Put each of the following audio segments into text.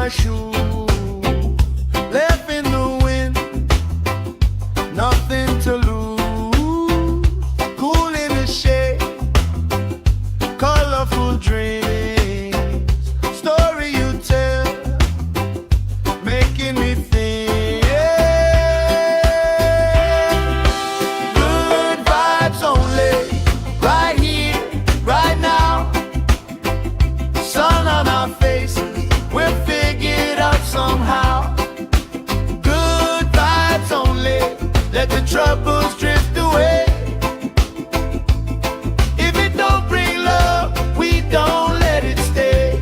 my shoe, left in the wind, nothing to lose. Cool in the shade, colorful dreams, story you tell, making me think. Good vibes only, right here, right now. Sun on our faces, we're figured out somehow. Good vibes only, let the troubles drift away. If it don't bring love, we don't let it stay.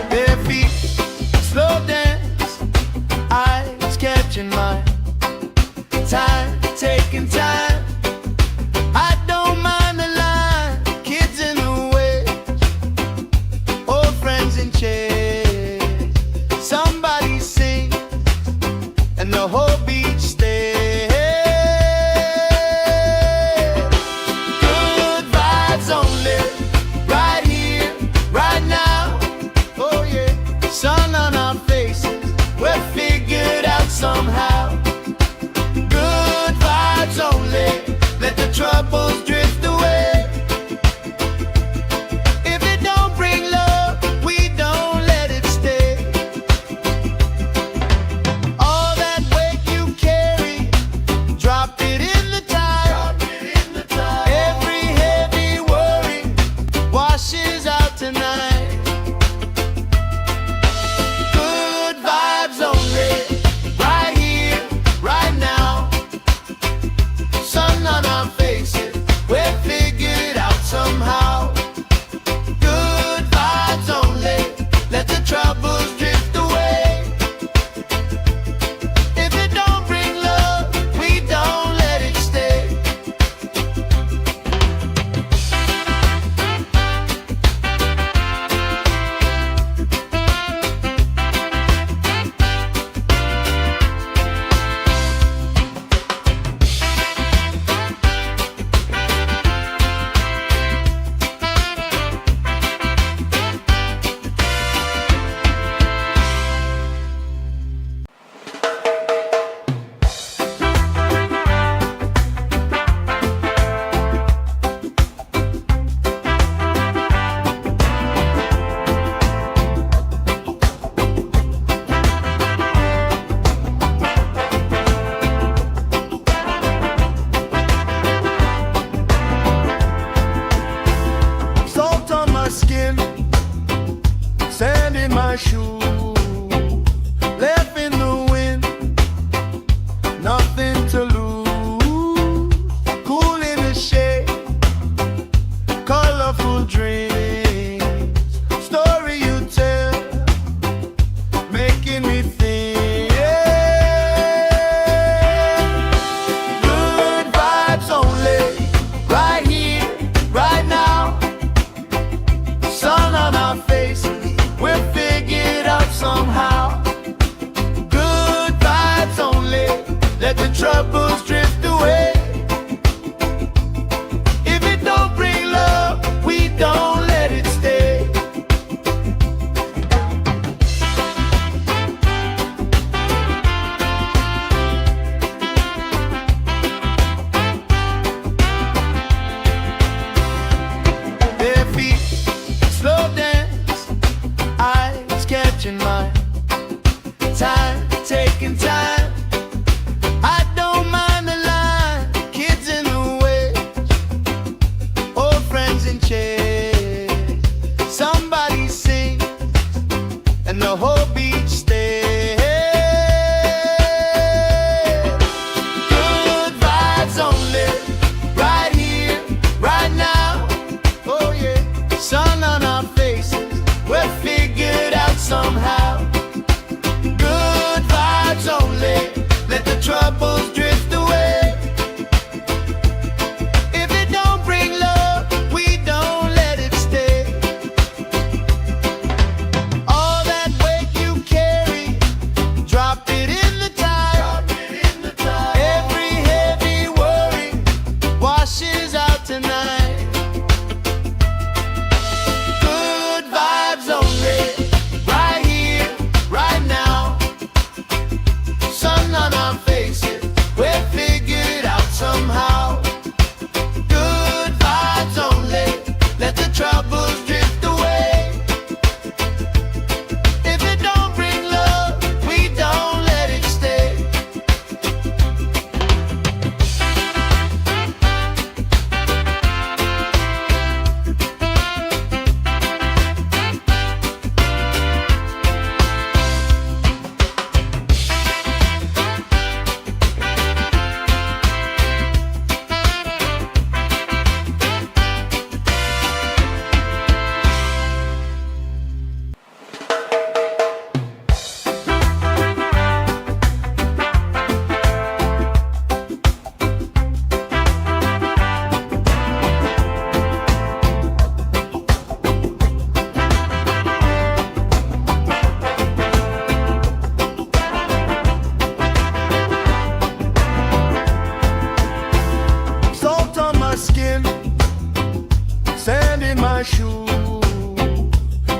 Bare feet, slow dance, eyes catching mine. Time, taking time. I don't mind the line. Kids in the way, old friends in chairs. Somebody sing, and the whole beach stays. Good vibes only, right here, right now. Oh yeah, sun on our faces, we're figured out somehow. Good vibes only, let the troubles drift away. If it don't bring love, we don't let it stay. All that weight you carry, drop it in the tide. Every heavy worry washes out tonight. Good vibes only, right here, right now. Sun on our faces, we're figured out somehow. Good vibes only, let the troubles drift away. If it don't bring love, we don't let it stay. Salt on my skin, sand in my shoe, left in the wind, nothing to lose. Cool in the shade, colorful dreams, story you tell, making me think. Good vibes only, right here, right now. Sun on our faces, we're figured out somehow. Good vibes only, let the troubles drift away. If it don't bring love, we don't let it stay. Bare feet, slow dance, eyes catching mine. Time, taking time. I don't mind the line. Kids in the way, old friends in chairs. Somebody sing, and the whole beach stays. Good vibes only, right here, right now. Oh yeah, sun on our faces, we're figured out somehow. Good vibes only, let the troubles drift away. If it don't bring love, we don't let it stay. All that weight you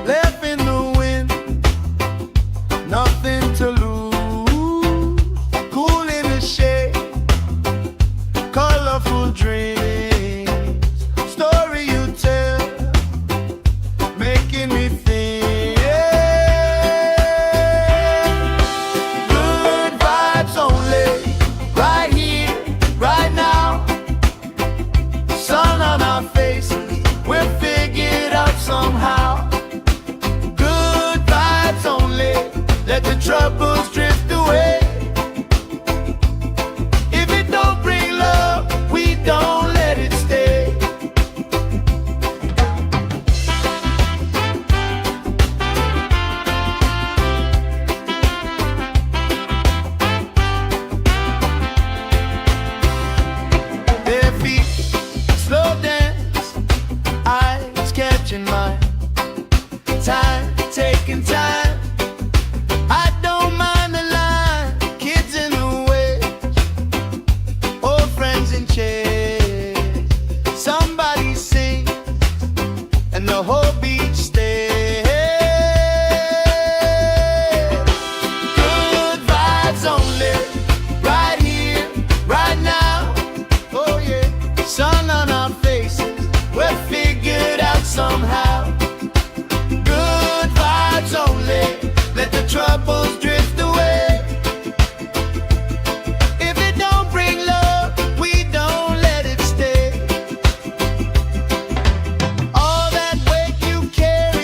left in the wind, nothing to lose. Cool in the shade, colorful dreams. Story you tell, making me think. Good vibes only, right here, right now. Sun on our faces, we're figured out somehow. Good vibes only, let the troubles drift away. If it don't bring love, we don't let it stay. Their feet slow dance, eyes catching mine. Time, taking time. I don't mind the line. Kids in the waves, old friends in chairs. Somebody sings and the whole beach stays. Good vibes only, right here, right now. Oh yeah, sun on our faces, we're figured out somehow. Good vibes only, let the troubles drift away. If it don't bring love, we don't let it stay. All that weight you carry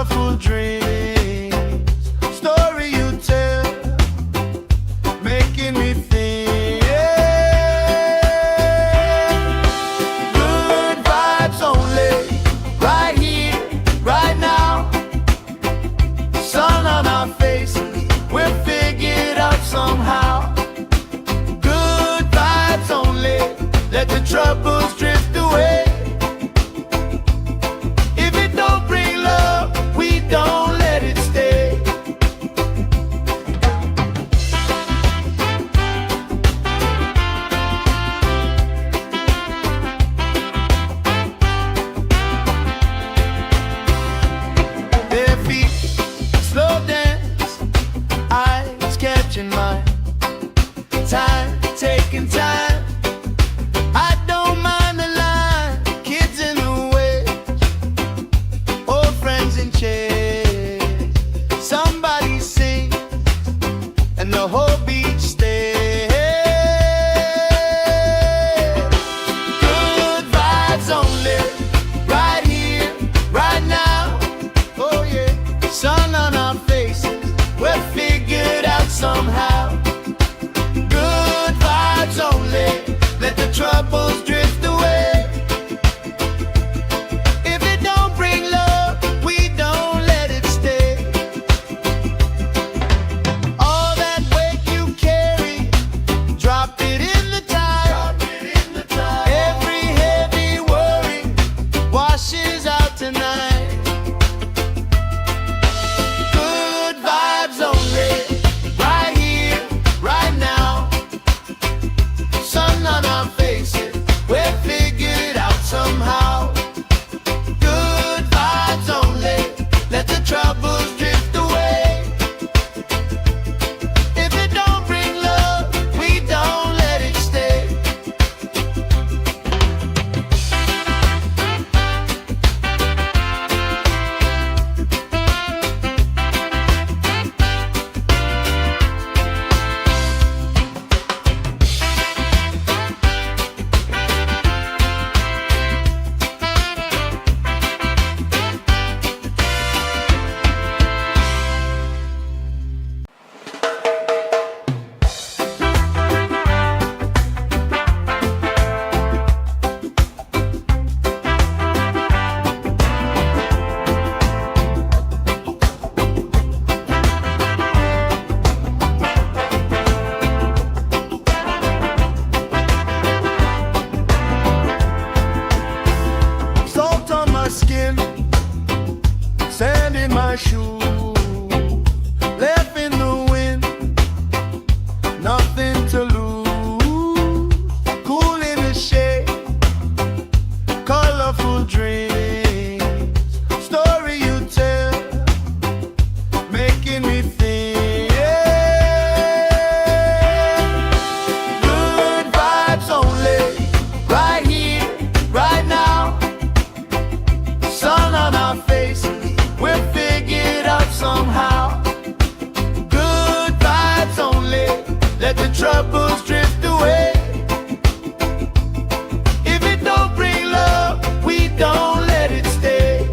colorful dreams, story you tell, making me think. Good vibes only, right here, right now. Sun on our faces, we're figured out somehow. Good vibes only, let the troubles drift away. If it don't bring love, we don't let it stay. Their feet slow dance, eyes catching mine. Time, taking time. I don't mind the line. Kids in the way, old friends in chairs. Somebody sing, and the whole beach stays. Good vibes only, right here, right now. Oh yeah, sun on our faces, we're figured out somehow. Good vibes only, let the troubles drift away. If it don't bring love, we don't let it stay. All that weight you carry, drop it in the tide. Every heavy worry washes out tonight. Good vibes only, right here, right now. Sun on our faces, we're figured out somehow. Good vibes only, let the troubles drift away. If it don't bring love, we don't let it stay. Salt on my skin, sand in my shoes, left in the wind, nothing to lose. Cool in the shade, colorful dreams, story you tell, making me think. Good vibes only, right here, right now. Sun on our faces, we're figured out somehow. Good vibes only, let the troubles drift away. If it don't bring love, we don't let it stay.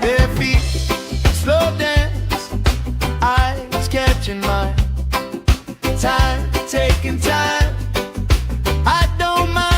Their feet slow dance, eyes catching mine. Time, taking time. I don't mind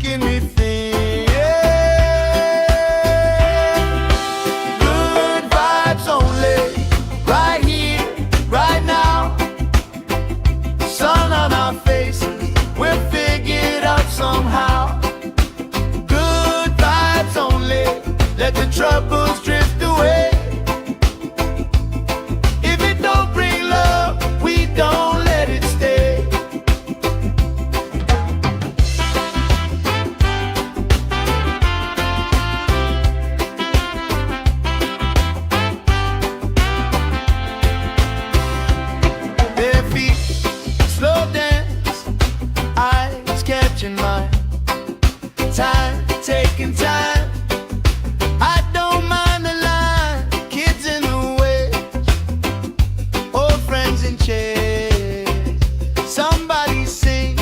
making me think. Good vibes only, right here, right now. Sun on our faces, we're figured out somehow. Good vibes only, let the troubles drift away. If it don't bring love, we don't let it stay. Their feet slow dance, eyes catching mine. Time, taking time. I don't mind the line. Kids in the way, old friends in chairs. Somebody sings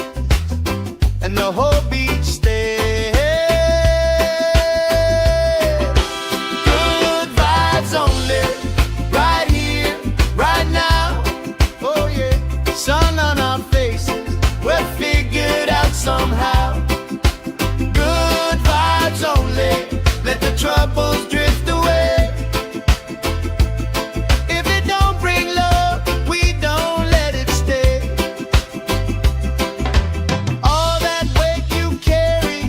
and the whole beach stays. Good vibes only, right here, right now. Oh yeah, sun on our faces, we're figured out somehow. Good vibes only, let the troubles drift away. If it don't bring love, we don't let it stay. All that weight you carry,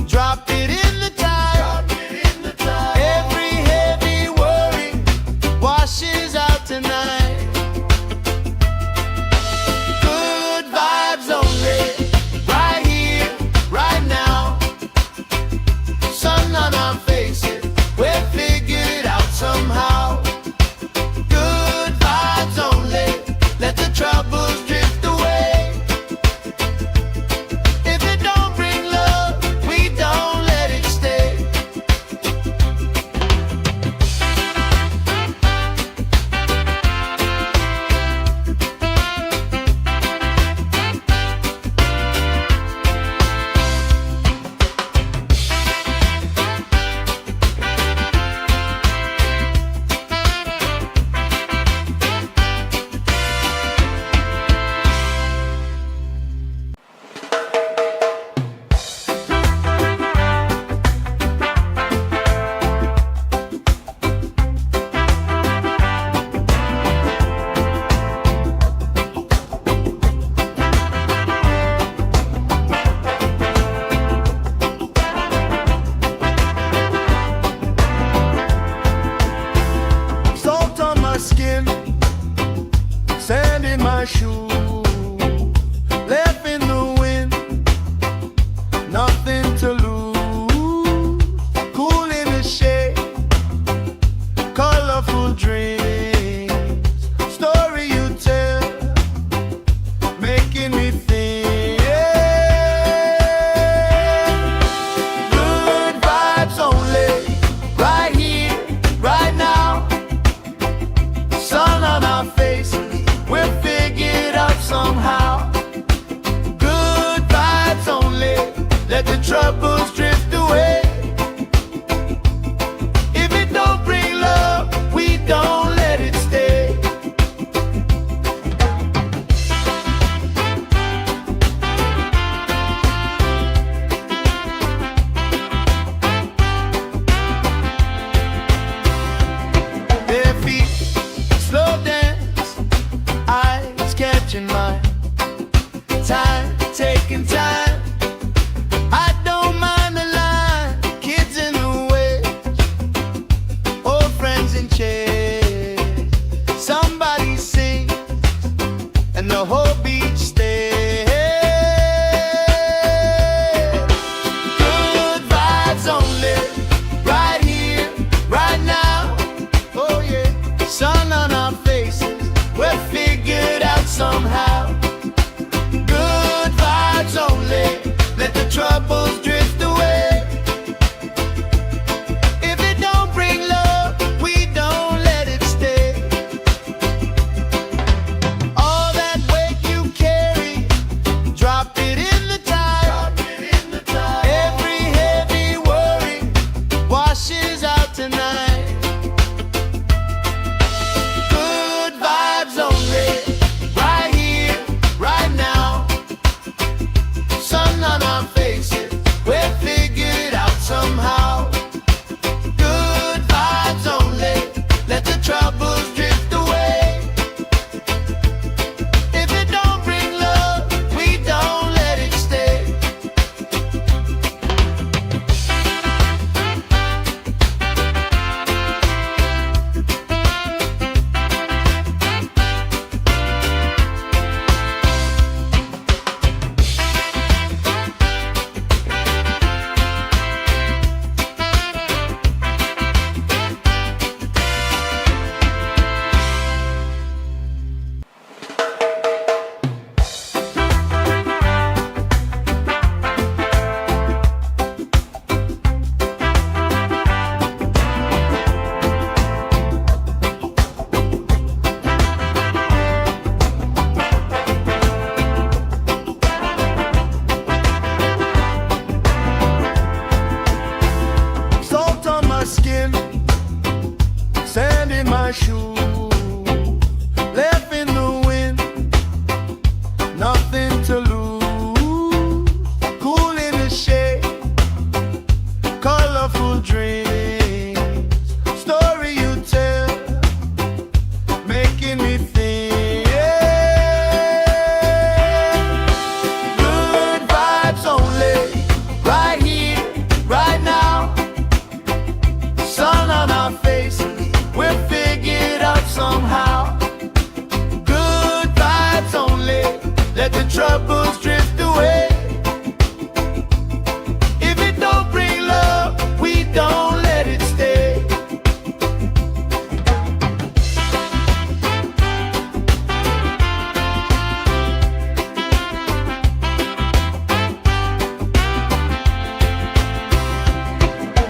drop it in the tide. Every heavy worry washes out tonight. Good vibes only, right here, right now. Sun on our faces, we're figured out somehow. Good vibes only, let the troubles drift away. If it don't bring love, we don't let it stay. Salt on my skin, sand in my shoes, left in the wind, nothing to lose. Cool in the shade, colorful dreams, story you tell, making me think. Good vibes only, right here, right now. Sun on our faces, we're figured out somehow. Good vibes only, let the troubles drift away. If it don't bring love, we don't let it stay. Their feet slow dance, eyes catching mine. Time, taking time. I don't mind my shoe, left in the wind, nothing to lose. Cool in the shade, colorful dreams, story you tell, making me think. Good vibes only, right here, right now. Sun on our faces, we're figured out somehow. Good vibes only, let the troubles drift away. If it don't bring love, we don't let it stay.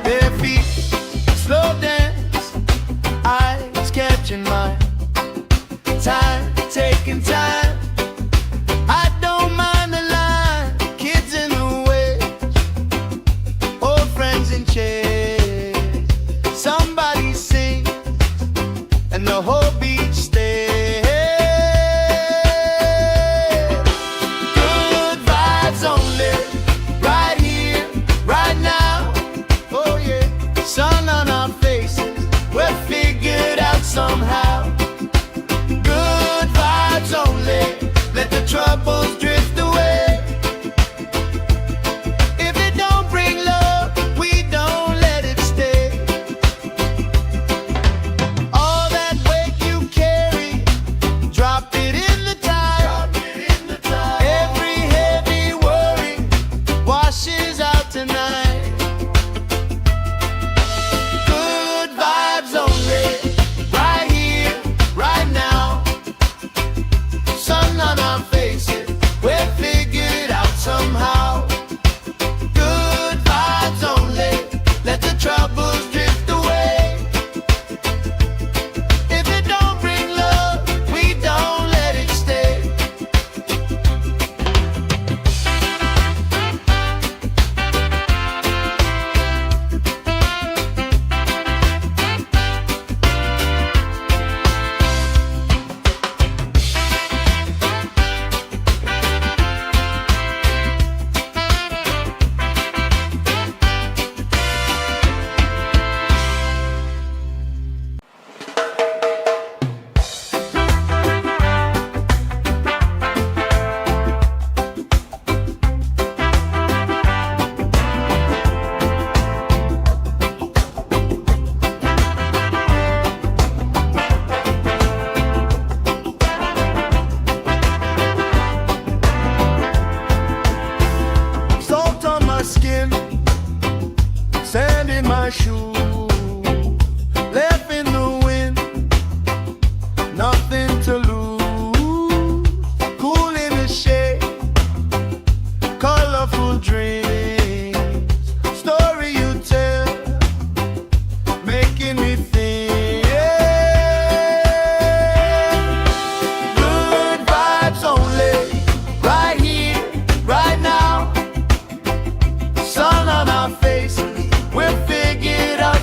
Bare feet, slow dance, eyes catching mine. Time, taking time. I don't mind the line. Kids in the way, old friends in chairs. Somebody sing, and the whole beach stays. Good vibes only, right here, right now. Oh yeah, sun on our faces, we're figured out somehow. Good vibes only, let the troubles drift away. If it don't bring love, we don't let it stay. All that weight you carry, drop it in the tide. Every heavy worry washes out tonight. Good vibes only, right here, right now. Sun on our faces, we're figured out somehow. Good vibes only, let the troubles drift away. If it don't bring love, we don't let it stay. Salt on my skin, sand in my shoe, left in the wind, nothing to lose. Cool in the shade, colorful dreams, story you tell, making me think. Good vibes only, right here, right now. Sun on our faces, we're figured out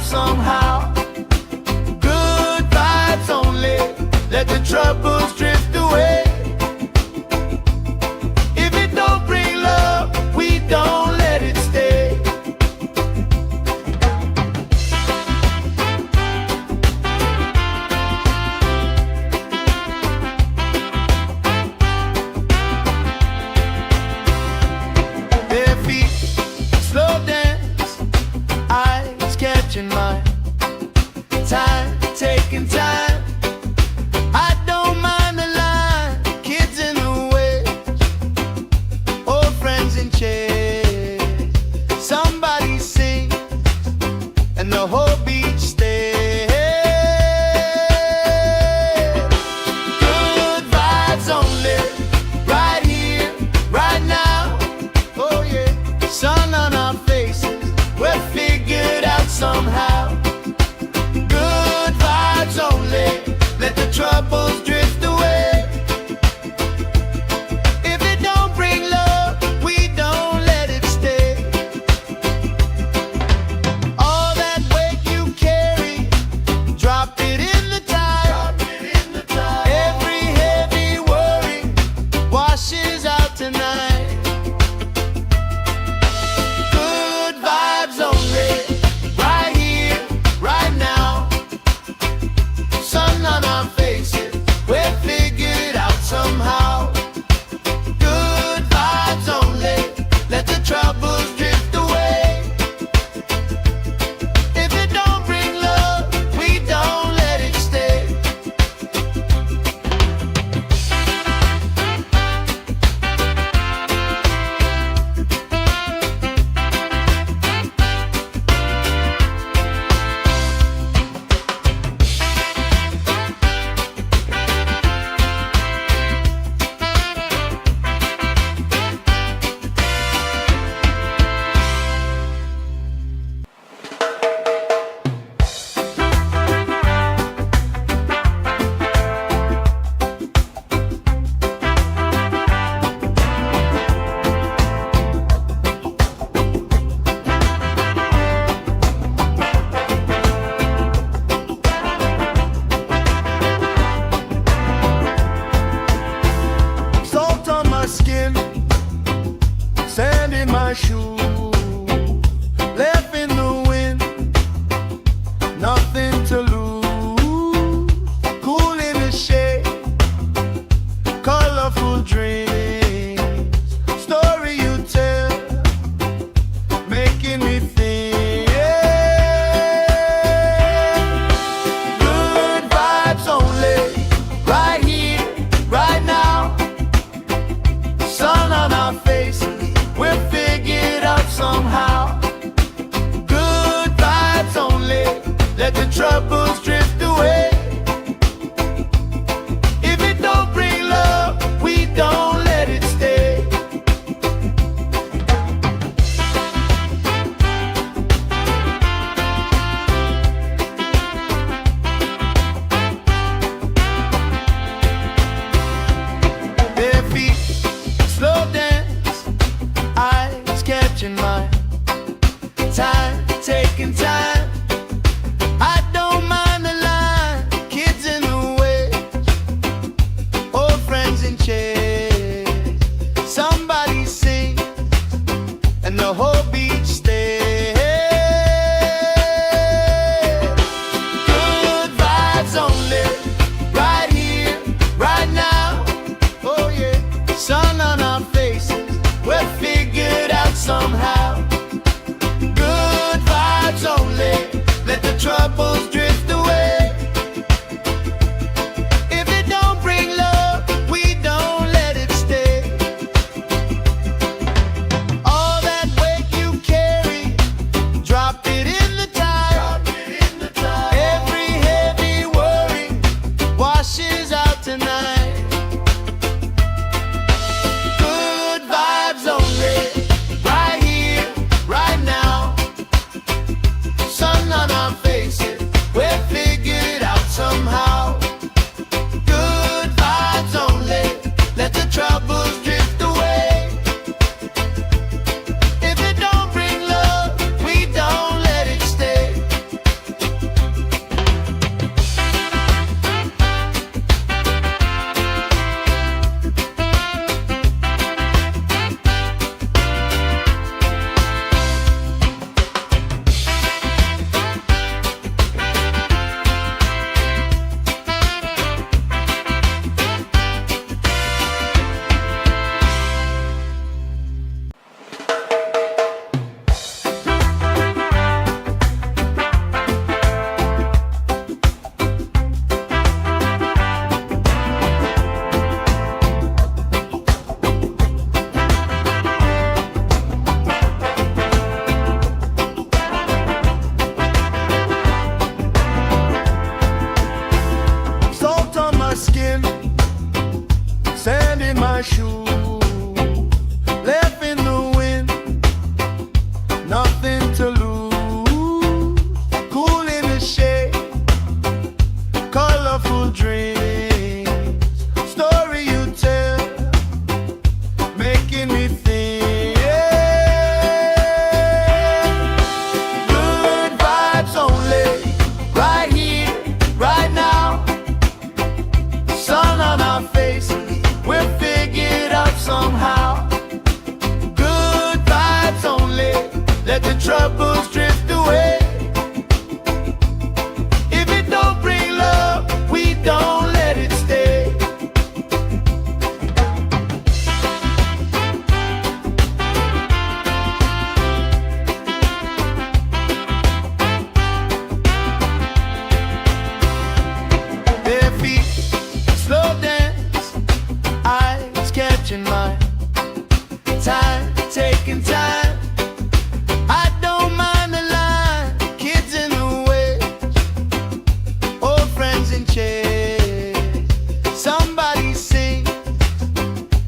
Time, taking time. I don't mind the line. Kids in the way, old friends in chairs. Somebody sings and the whole beach stays. Good vibes only, right here, right now. Oh yeah, sun on our faces, we're figured out somehow. Good vibes only, let the troubles drift away. If it don't bring love, we don't let it stay. All that weight you carry, drop it in the tide. Every heavy worry washes out tonight. Good vibes only, right here, right now. Sun on our faces, we're figured out somehow. Good vibes only, let the troubles drift away. If it don't bring love, we don't let it stay. Salt on my skin, sand in my shoes, left in the wind, nothing to lose. Cool in the shade, colorful dreams, story you tell, making me think. Good vibes only, right here, right now. Sun on our faces, we're figured out somehow. Good vibes only, let the troubles drift away. If it don't bring love, we don't let it stay. Bare feet, slow dance, eyes catching mine. Time, taking time. I don't mind the line. Kids in the way, old friends in chairs. Somebody sings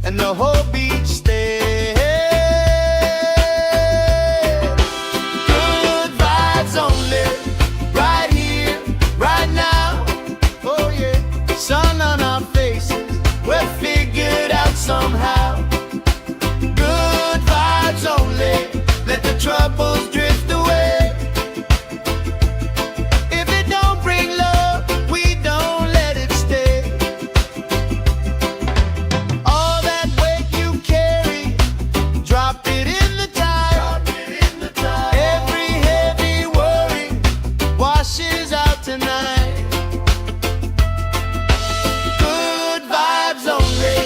and the whole beach stays. Good vibes only, right here, right now. Oh yeah, sun on our faces, we're figured out somehow. Good vibes only, let the troubles drift away. If it don't bring love, we don't let it stay. All that weight you carry, drop it in the tide. Every heavy worry washes out tonight. Good vibes only,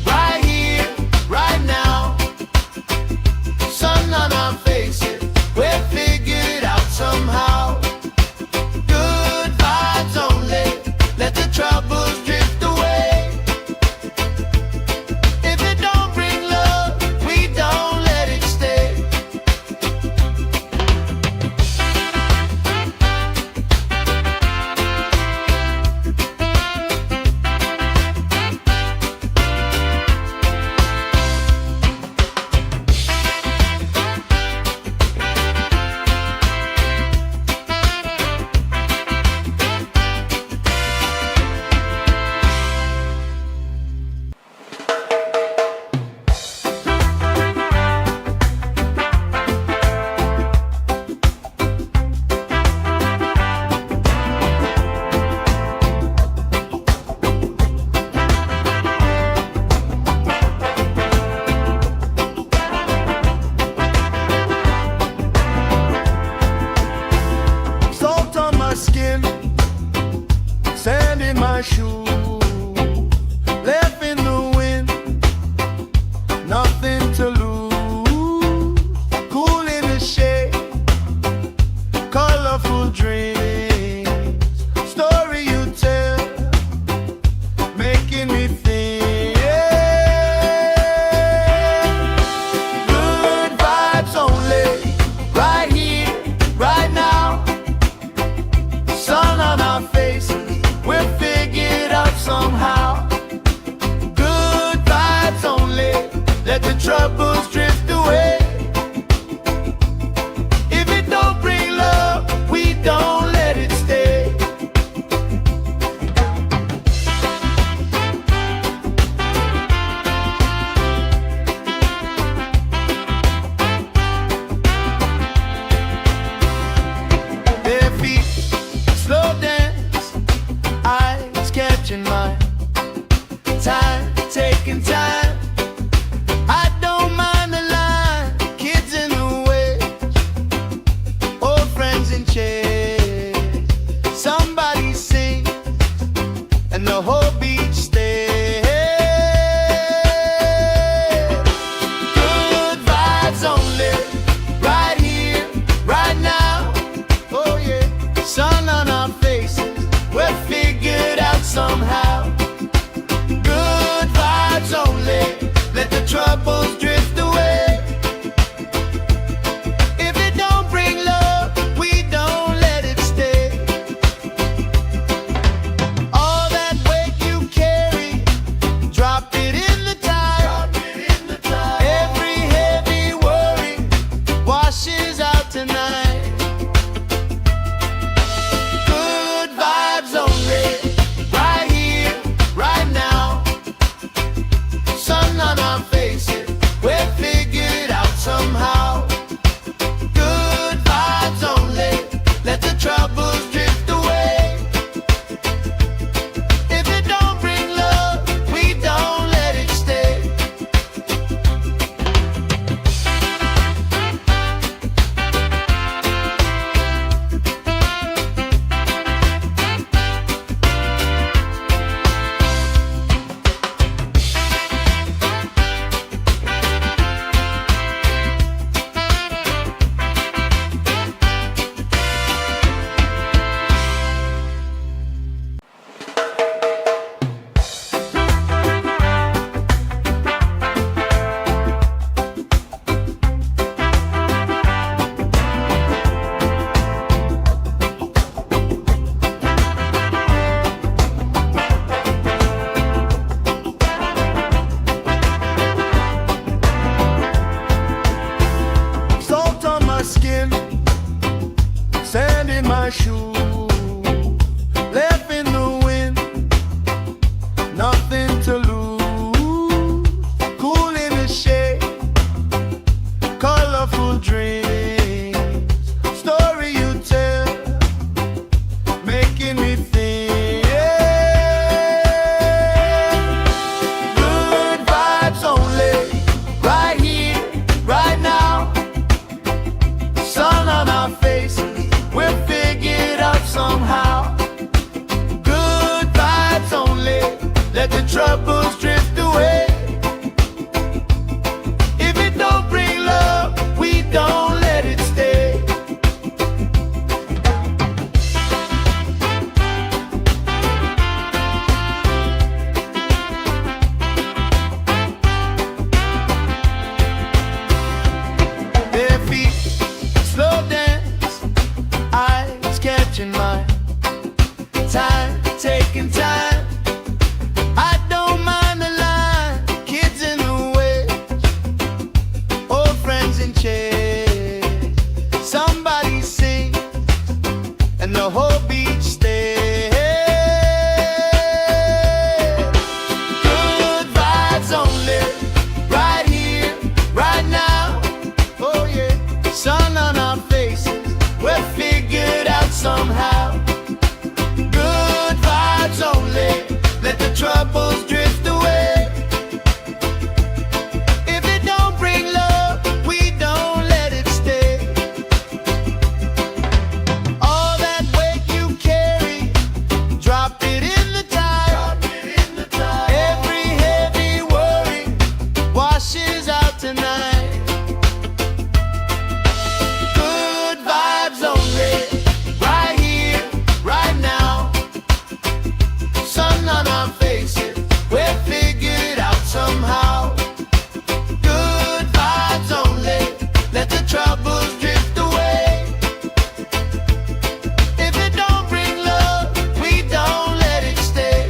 right here, right now. Sun on our faces, in my shoes, left in the wind, nothing to lose. Cool in the shade, colorful dreams, story you tell, making me think. Good vibes only, right here, right now. Sun on our faces, we're figured out somehow. Good vibes only, let the troubles drift away. If it don't bring love, we don't let it stay. Bare feet, slow dance, eyes catching mine. Time, taking time. I don't mind the line, kids in the way, old friends in chairs. Somebody sing, and the whole beach stays. Good vibes only, right here, right now. Oh yeah, sun on our faces, we're figured out somehow. Good vibes only, let the troubles drift away. If it don't bring love, we don't let it stay. All that weight you carry, drop it in the tide. Every heavy worry washes out tonight. Good vibes only, right here, right now. Sun on our faces, we're figured out somehow. Good vibes only, let the troubles drift away. If it don't bring love, we don't let it stay.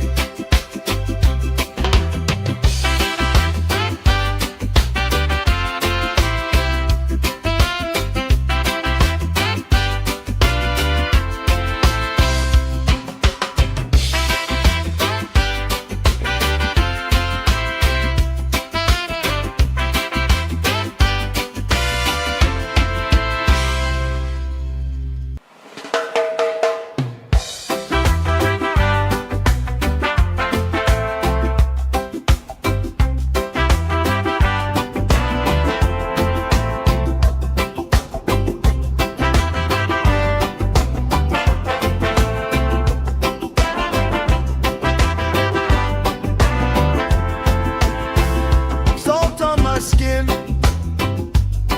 Salt on my skin,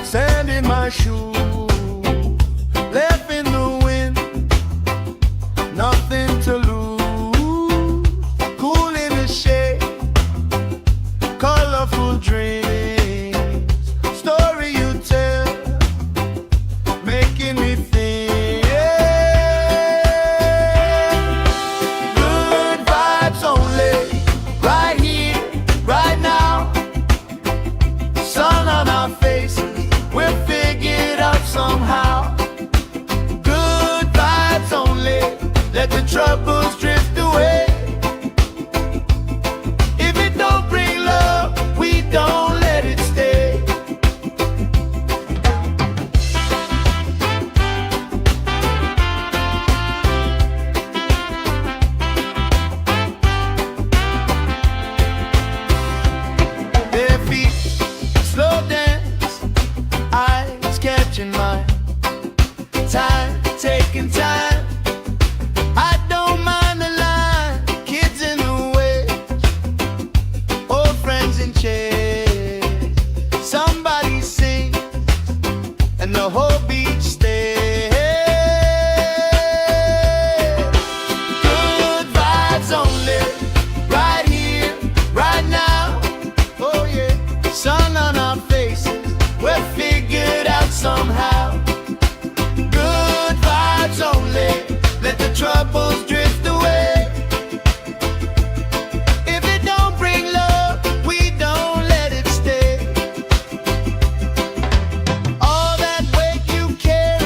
sand in my shoes, left in the wind, nothing to lose. Cool in the shade, colorful dreams, story you tell, making me think. Good vibes only, right here, right now. Sun on our faces, we're figured out somehow. Good vibes only, let the troubles drift away. If it don't bring love, we don't let it stay. Bare feet, slow dance, eyes catching mine. Time, taking time. I don't mind the line, kids in the way, old friends in chairs. Somebody sing, and the whole beach stays. Good vibes only, right here, right now. Oh yeah, sun on our faces, we're figured out somehow. Good vibes only, let the troubles drift away. If it don't bring love, we don't let it stay. All that weight you carry,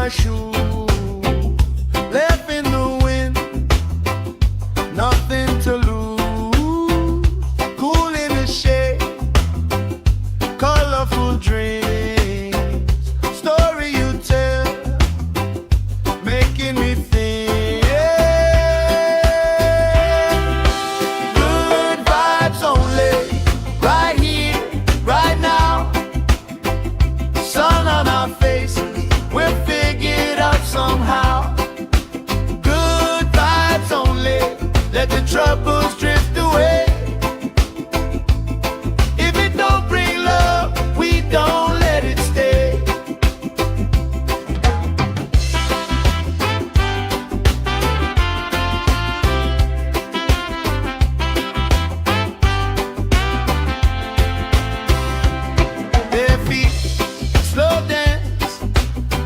my shoe, left in the wind, nothing to lose. Cool in the shade, colorful dreams, story you tell, making me think. Good vibes only, right here, right now. Sun on our faces, we're figured out somehow. Good vibes only, let the troubles drift away. If it don't bring love, we don't let it stay. Their feet slow dance,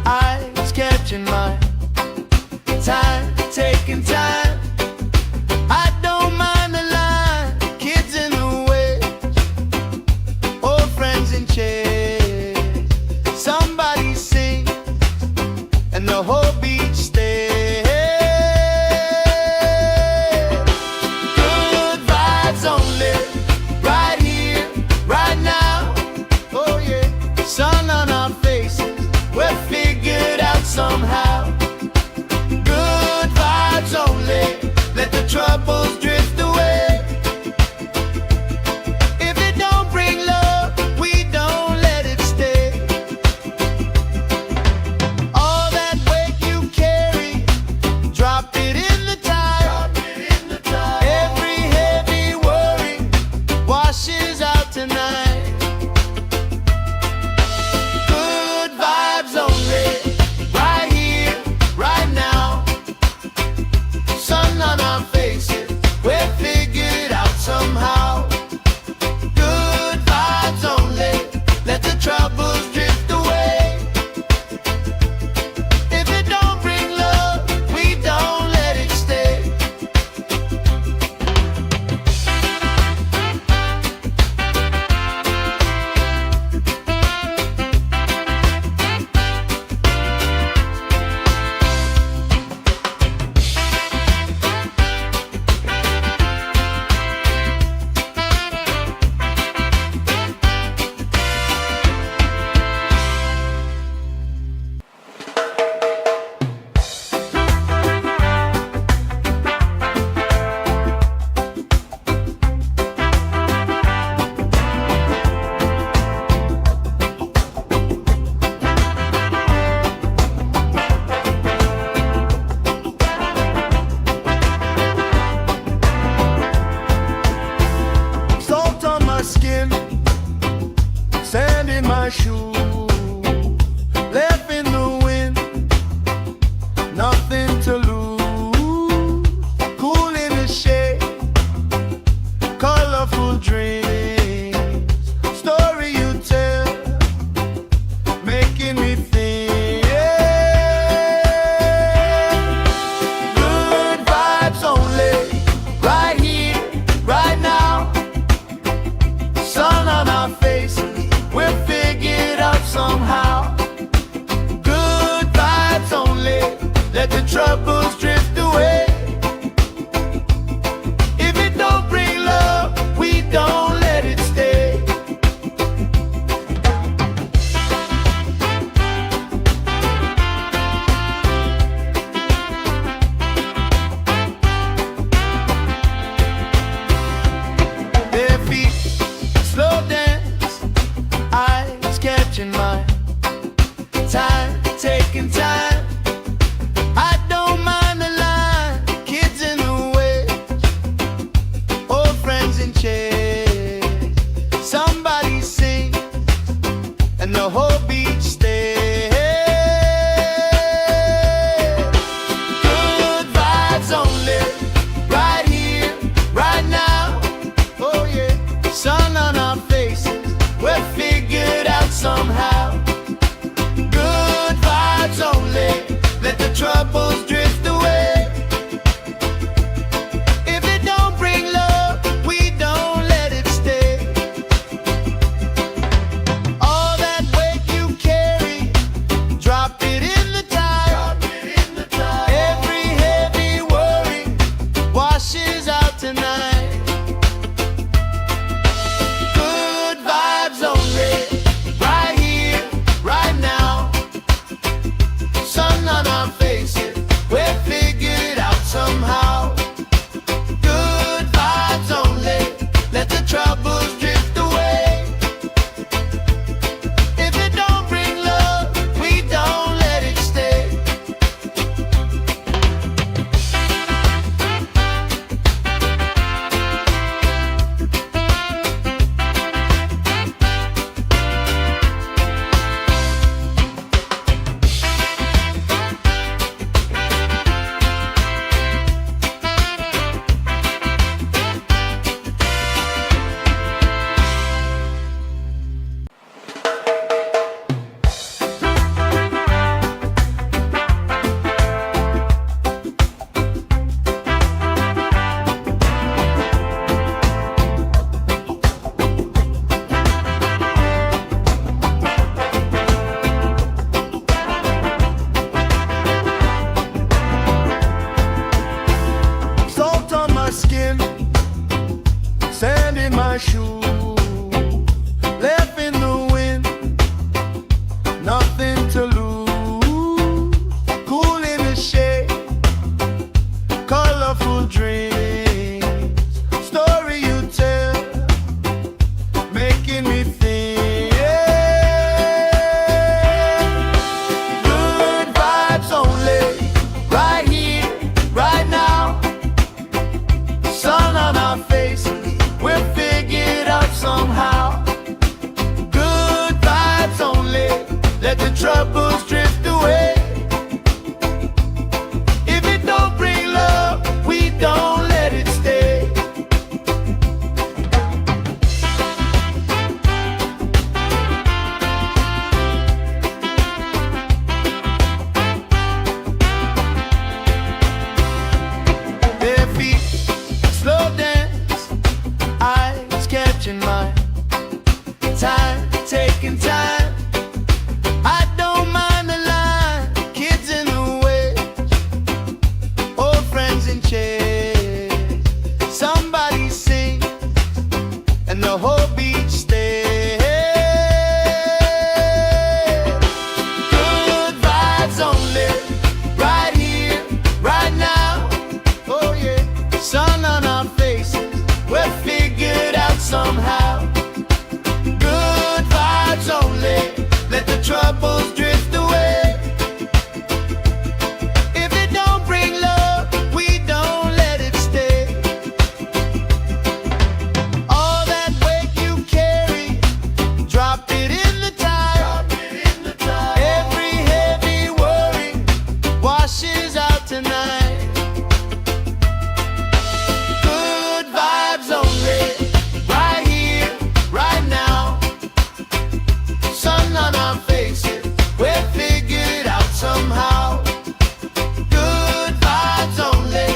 eyes catching mine, time taking time. I don't mind the line, kids in the way, old friends in chairs. Somebody sings and the whole beach stays. Good vibes only, right here, right now. Oh yeah, sun on our faces, we're figured out somehow. Good vibes only, let the troubles drift away. If it don't bring love, we don't let it stay. All that weight you carry, drop it in the tide. Every heavy worry washes out tonight. Good vibes only, right here, right now. Sun on our faces, we're figured out somehow. Good vibes only, let the troubles drift away. If it don't bring love, we don't let it stay. Salt on my skin, sand in my shoe, left in the wind, nothing to lose. Cool in the shade, colorful dreams, story you tell, making me think. Good vibes only, right here, right now. Sun on our faces, we're figured out somehow. Good vibes only, let the troubles drift away. If it don't bring love, we don't let it stay. Their feet slow dance, eyes catching mine, time taking time. I don't mind the line, kids in the way, old friends in chairs. Somebody sings and the whole beach stays. Good vibes only, right here, right now. Oh yeah, sun on our faces, we're figured out somehow. Good vibes only, let the troubles drift away. If it don't bring love, we don't let it stay. All that weight you carry, drop it in the tide. troubles drift away. If it don't bring love, we don't let it stay. Bare feet, slow dance, eyes catching mine. Time, taking time. I don't mind the line. Kids in the way, old friends in chairs. Somebody sings and the whole beach stays. Good vibes only, right here, right now. Oh yeah, sun on our faces, we're figured out somehow. Good vibes only, let the troubles drift away. If it don't bring love, we don't let it stay. All that weight you carry, drop it in the tide. Every heavy worry washes out tonight. Good vibes only, right here, right now. Sun on our faces, we're figured out somehow. Good vibes only,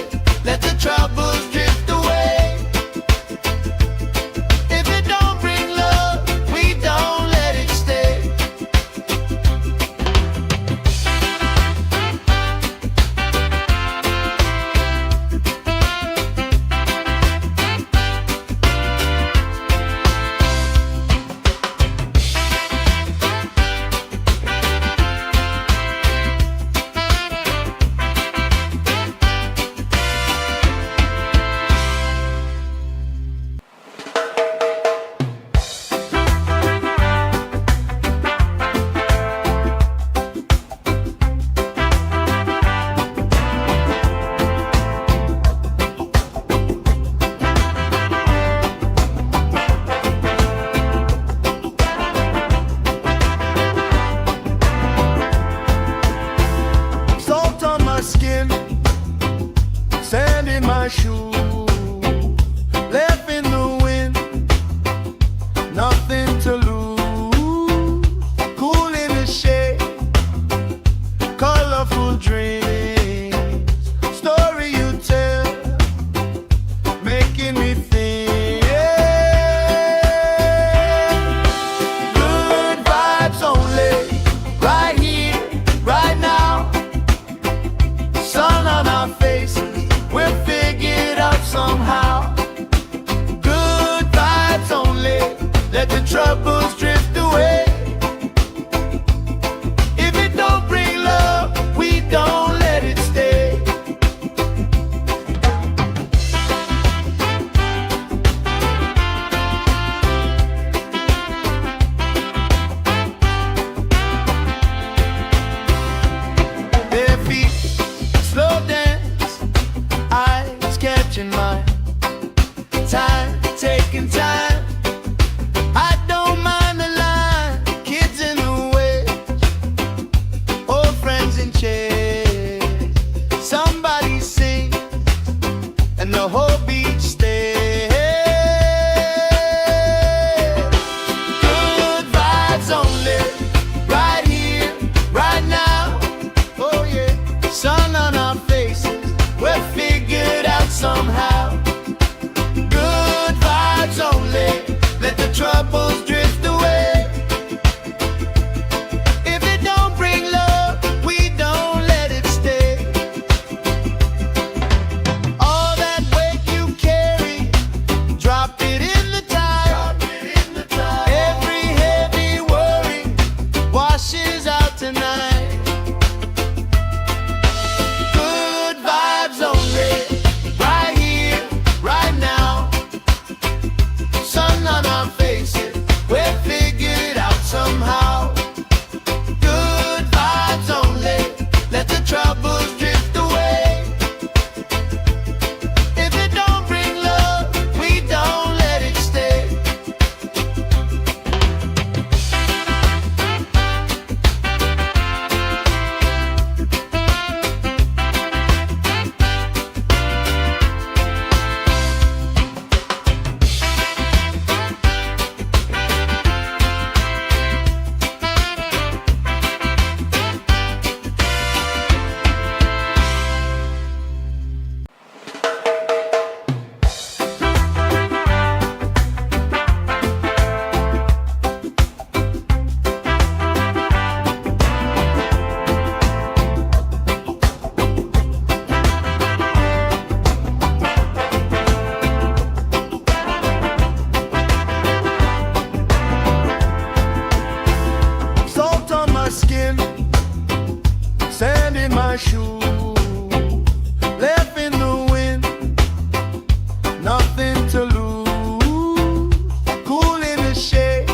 let the troubles drift away. If it don't bring love, we don't let it stay. Salt on my skin, sand in my shoes, left in the wind, nothing to lose. Cool in the shade, colorful dreams, story you tell, making me think. Good vibes only, right here, right now. Sun on our faces, we're figured out somehow. Good vibes only, let the troubles drift away. If it don't bring love, we don't let it stay. Bare feet, slow dance, eyes catching mine. Time, taking time. I don't mind the line. Kids in the way, old friends in chairs. Somebody sings and the whole beach stays. Good vibes only, right here, right now. Oh yeah, sun on our faces, we're figured out somehow. Good vibes only, let the troubles drift away. If it don't bring love, we don't let it stay. All that weight you carry, drop it in the tide. Every heavy worry washes out tonight. Good vibes only, right here, right now. Sun on our faces, my shoe, left in the wind, nothing to lose. Cool in the shade,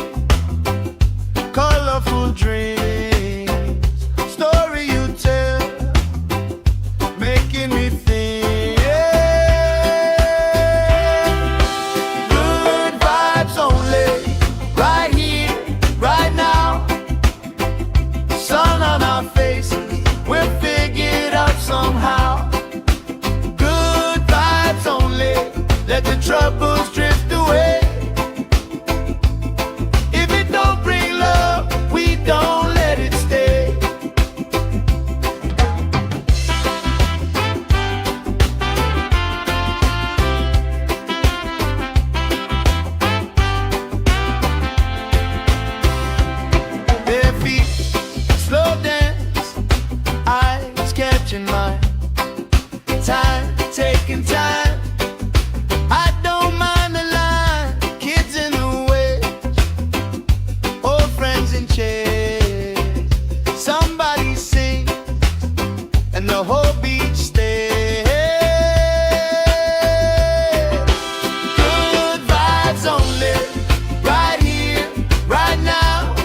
colorful dreams, story you tell, making me think. Good vibes only, right here, right now. Sun on our faces, we'll figure it out somehow. Good vibes only, let the troubles drift away. If it don't bring love, we don't let it stay. Bare feet, slow dance, eyes catching mine. Time, taking time. I don't mind the line, kids in the way, old friends in chairs. Somebody sings, and the whole beach stays. Good vibes only, right here, right now.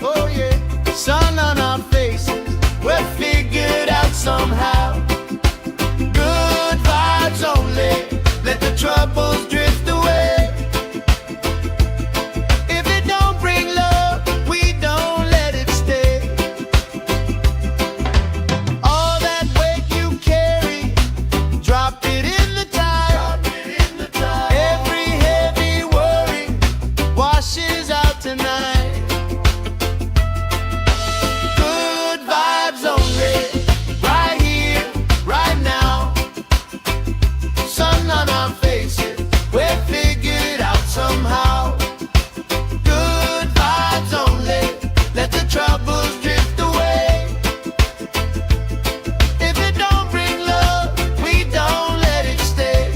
Oh yeah, sun on our faces, we're figured out somehow. Good vibes only, let the troubles drift away. If it don't bring love, we don't let it stay. All that weight you carry, drop it in the tide. Every heavy worry washes out tonight. Good vibes only, right here, right now. Sun on our faces, we're figured out somehow. Good vibes only, let the troubles drift away. If it don't bring love, we don't let it stay.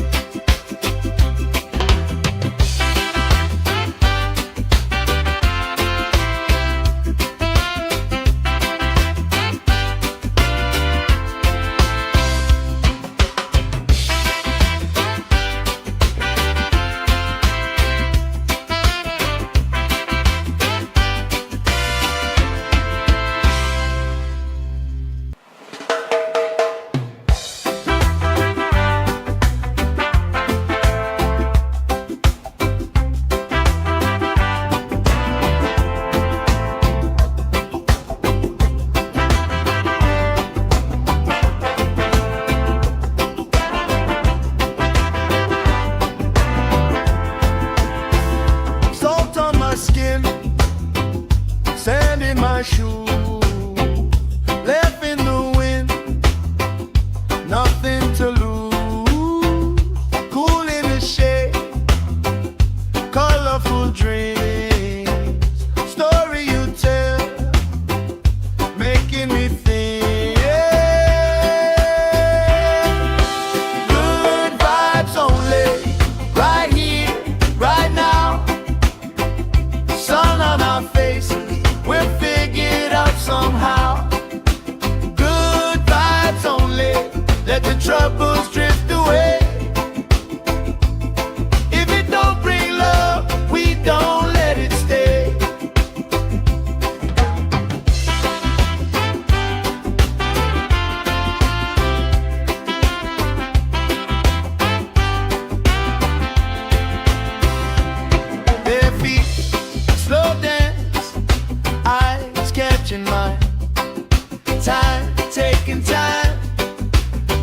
Salt on my skin, sand in my shoe, left in the wind, nothing to lose. Cool in the shade, colorful dreams, story you tell, making me think. Good vibes only, right here, right now. Sun on our faces, we're figured out somehow. Good vibes only, let the troubles drift away. If it don't bring love, we don't let it stay. Bare feet, slow dance, eyes catching mine. Time, taking time.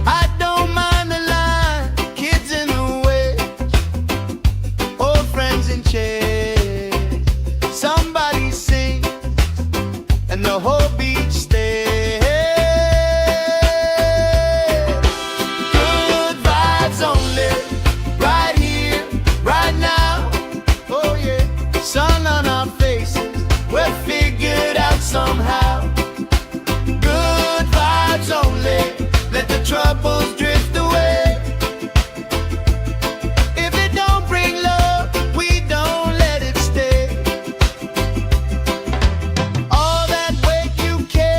I don't mind the line, kids in the way, old friends in chairs. Somebody sings, and the whole beach stays. Good vibes only, right here, right now. Oh yeah, sun on our faces, we're figured out somehow. Good vibes only, let the troubles drift away. If it don't bring love, we don't let it stay. All that weight you carry,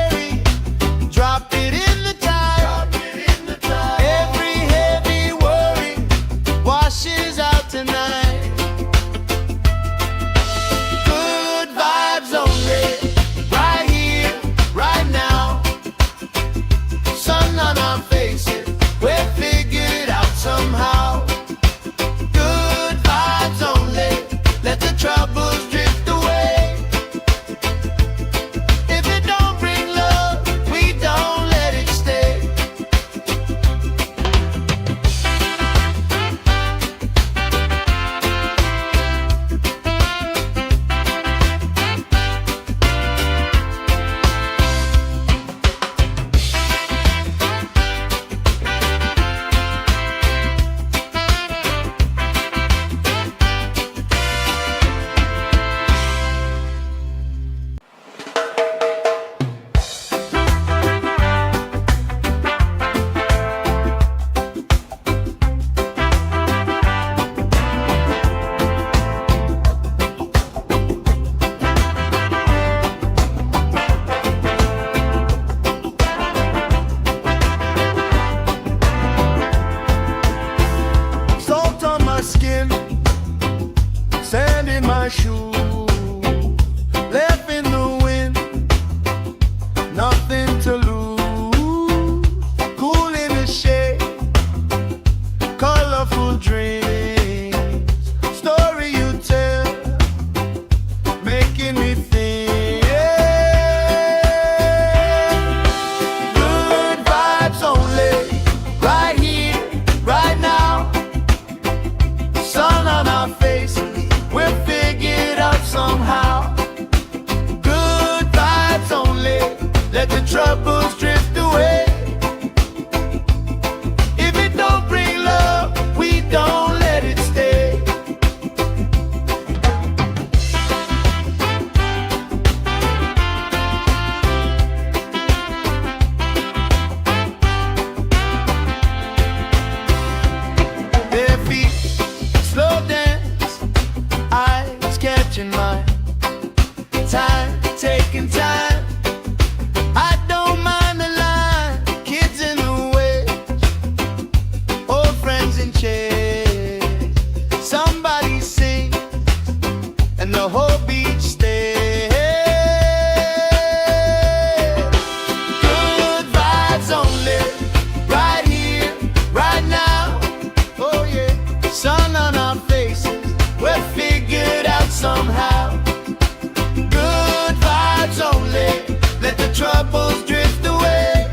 troubles drift away.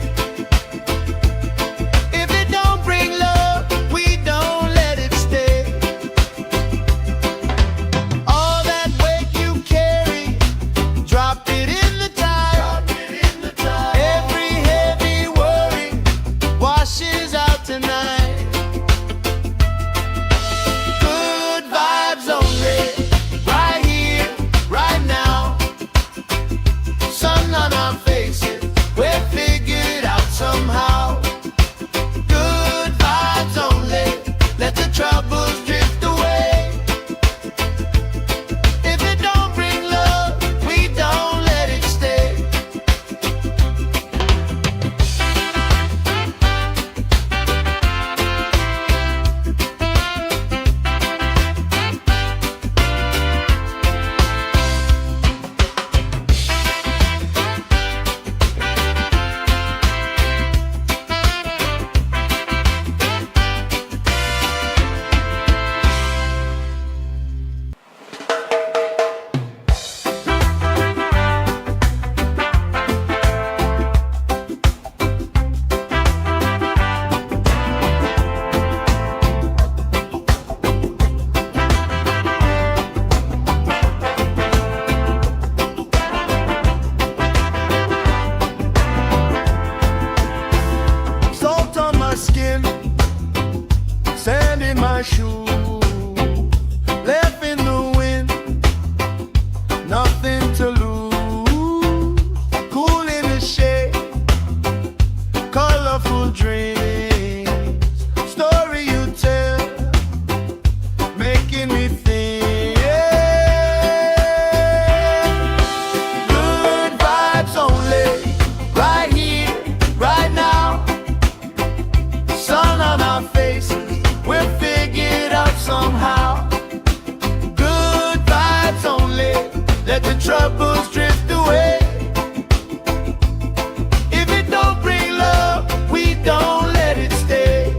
If it don't bring love, we don't let it stay. All that weight you carry, drop it in the tide. Every heavy worry washes out tonight. Good vibes only, right here, right now. Sun on our faces, we're figured out somehow. Good vibes only, let the troubles drift away. If it don't bring love, we don't let it stay. Salt on my skin, sand in my shoes, left in the wind, nothing to lose. Cool in the shade, colorful dreams, story you tell, making me think. Good vibes only, right here, right now. Sun on our faces, we're figured out somehow. Good vibes only, let the troubles drift away. If it don't bring love, we don't let it stay.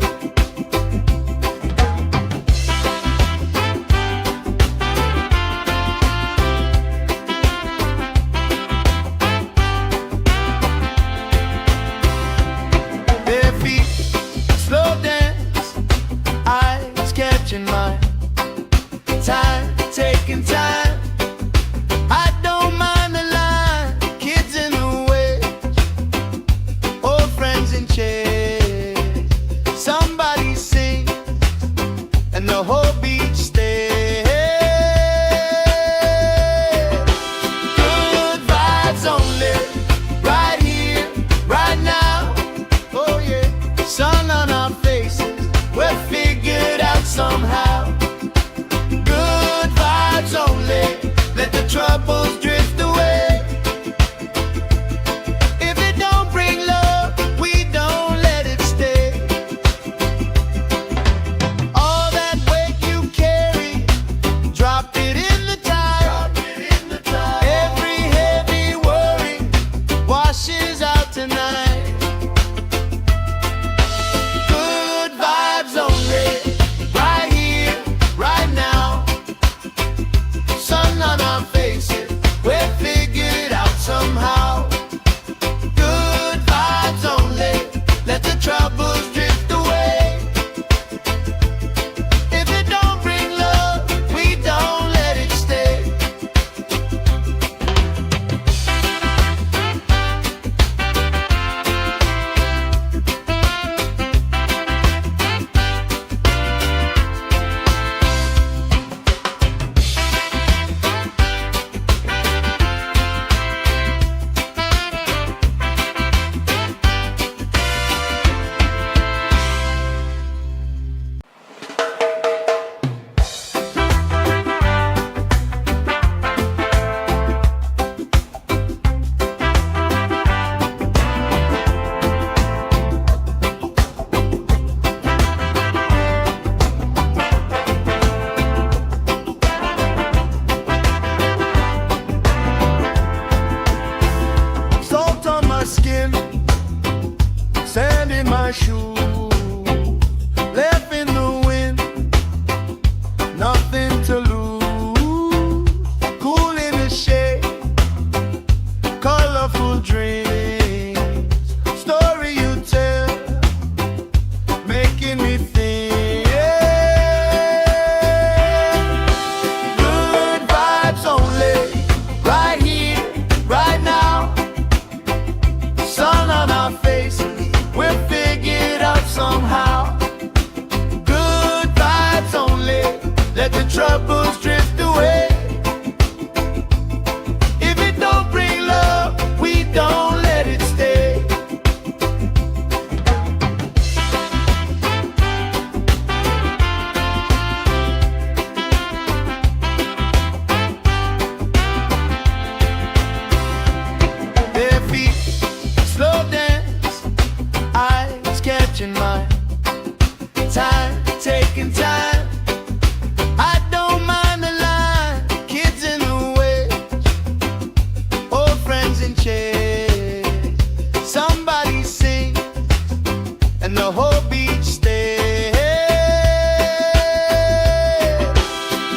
Bare feet, slow dance, eyes catching mine. Time, taking time. I don't mind the line. Kids in the way, old friends in chairs. Somebody sing, and the whole beach stays. Good vibes only, right here, right now. Oh yeah, sun on our faces, we're figured out somehow. Good vibes only, let the troubles drift away. If it don't bring love, we don't let it stay. All that weight you carry, drop it in the tide. Every heavy worry washes out tonight. Good vibes only, right here, right now. Sun on our faces, we're figured out somehow. Good vibes only, let the troubles drift away. If it don't bring love, we don't let it stay. my shoes, left in the wind, nothing to lose. Cool in the shade, colorful dreams. troubles drift away. If it don't bring love, we don't let it stay. Their feet slow dance, eyes catching mine. Time, taking time. I don't mind the line. Kids in the way, old friends in chairs. Somebody sings and the whole beach stays.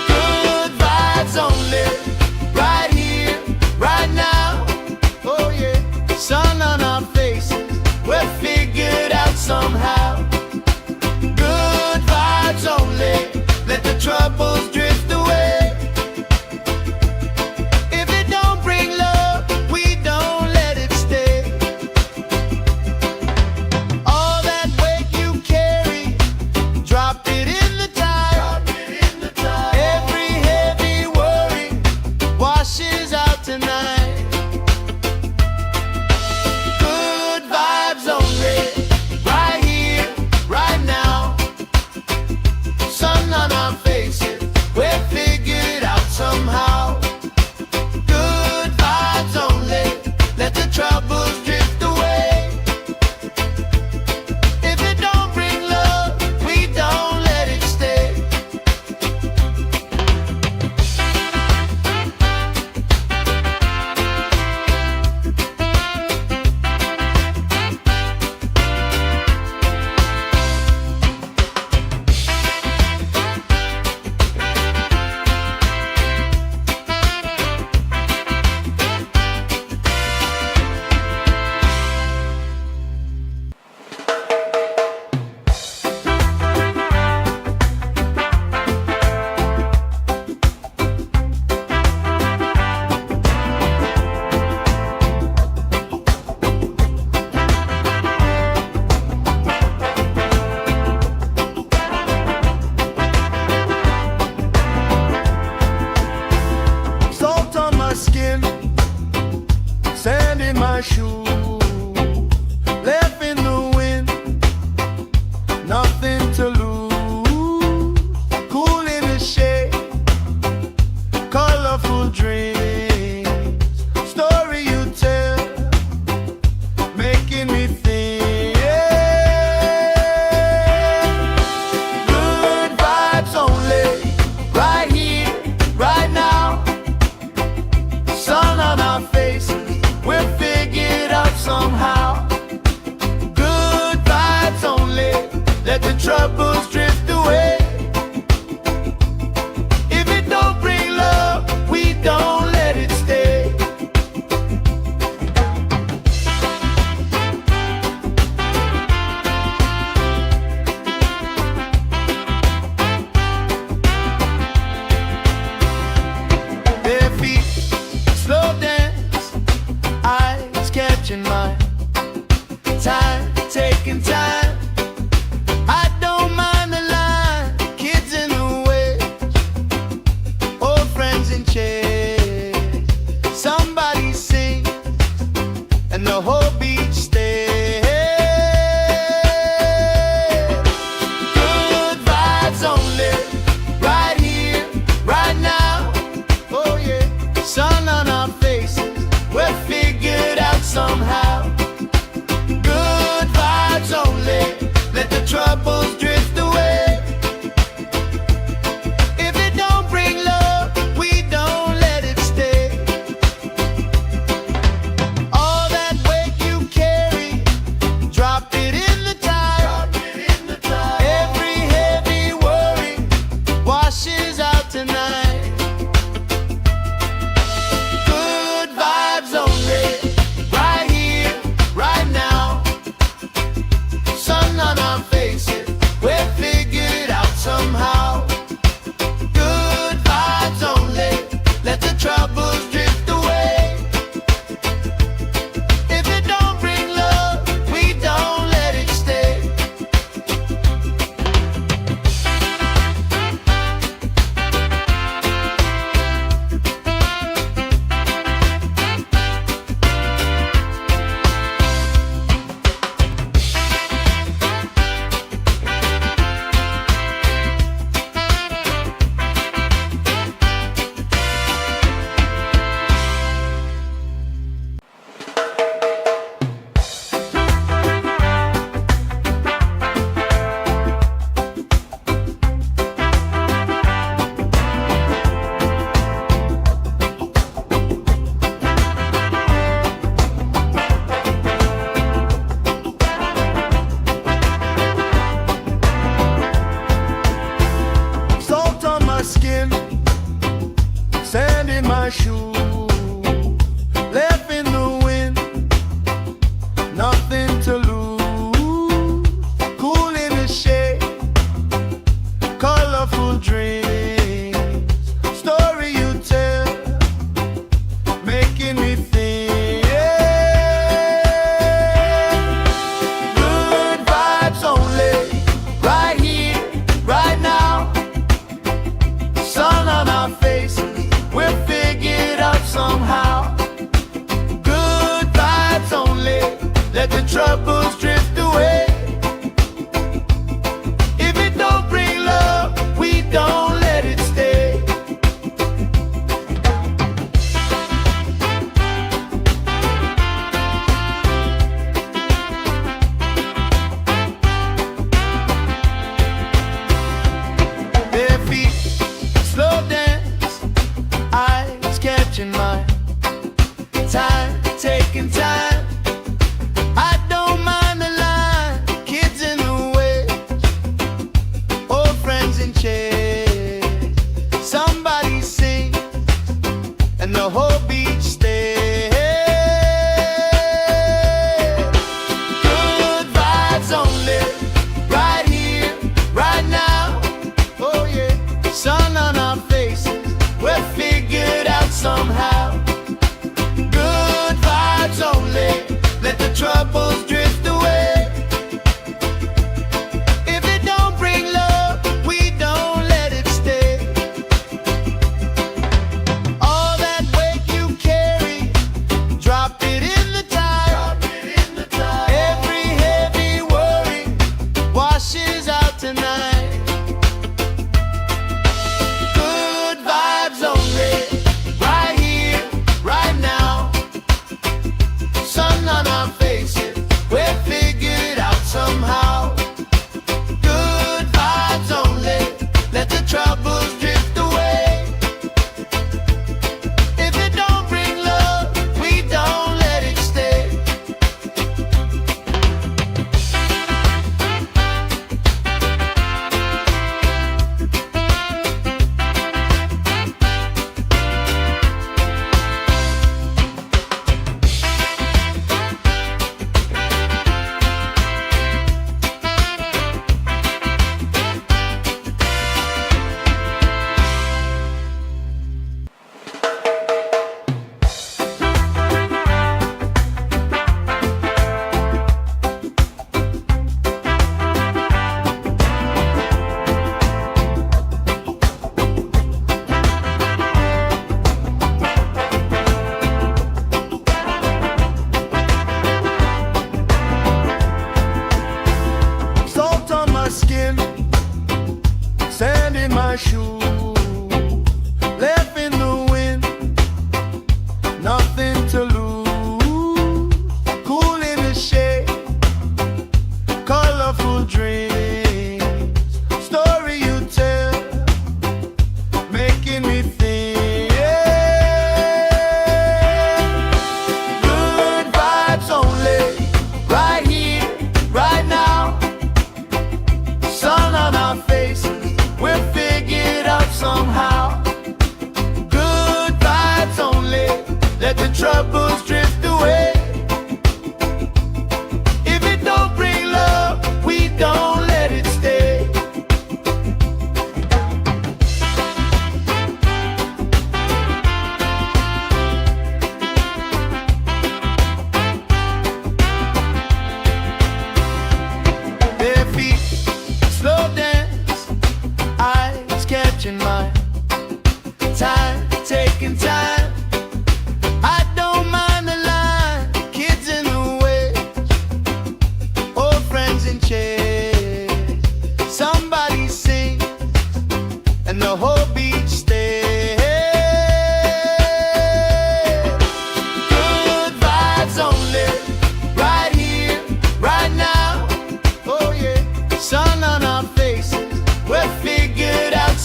Good vibes only, right here, right now. Oh yeah, sun on our faces, we're figured out somehow. Good vibes only, let the troubles drift away. If it don't bring love, we don't let it stay. All that weight you carry, drop it in the tide. Every heavy worry washes out tonight. Good vibes only, right here, right now. Sun on our faces, we're figured out somehow. Good vibes only, let the troubles drift away. If it don't bring love, we don't let it stay. Salt on my skin, sand in my shoes, left in the wind, nothing to lose. Cool in the shade, colorful dreams, story you tell, making me think. Good vibes only, right here, right now. Sun on our faces, we're figured out somehow. Good vibes only, let the troubles drift away. If it don't bring love, we don't let it stay. Their feet slow dance, eyes catching mine. Time, taking time. I don't mind the line. Kids in the way, old friends in chairs. Somebody sings and the whole beach stays. Good vibes only, right here, right now. Oh yeah, sun on our faces, we're figured out somehow. Good vibes only, let the troubles drift away. If it don't bring love, we don't let it stay. All that weight you carry,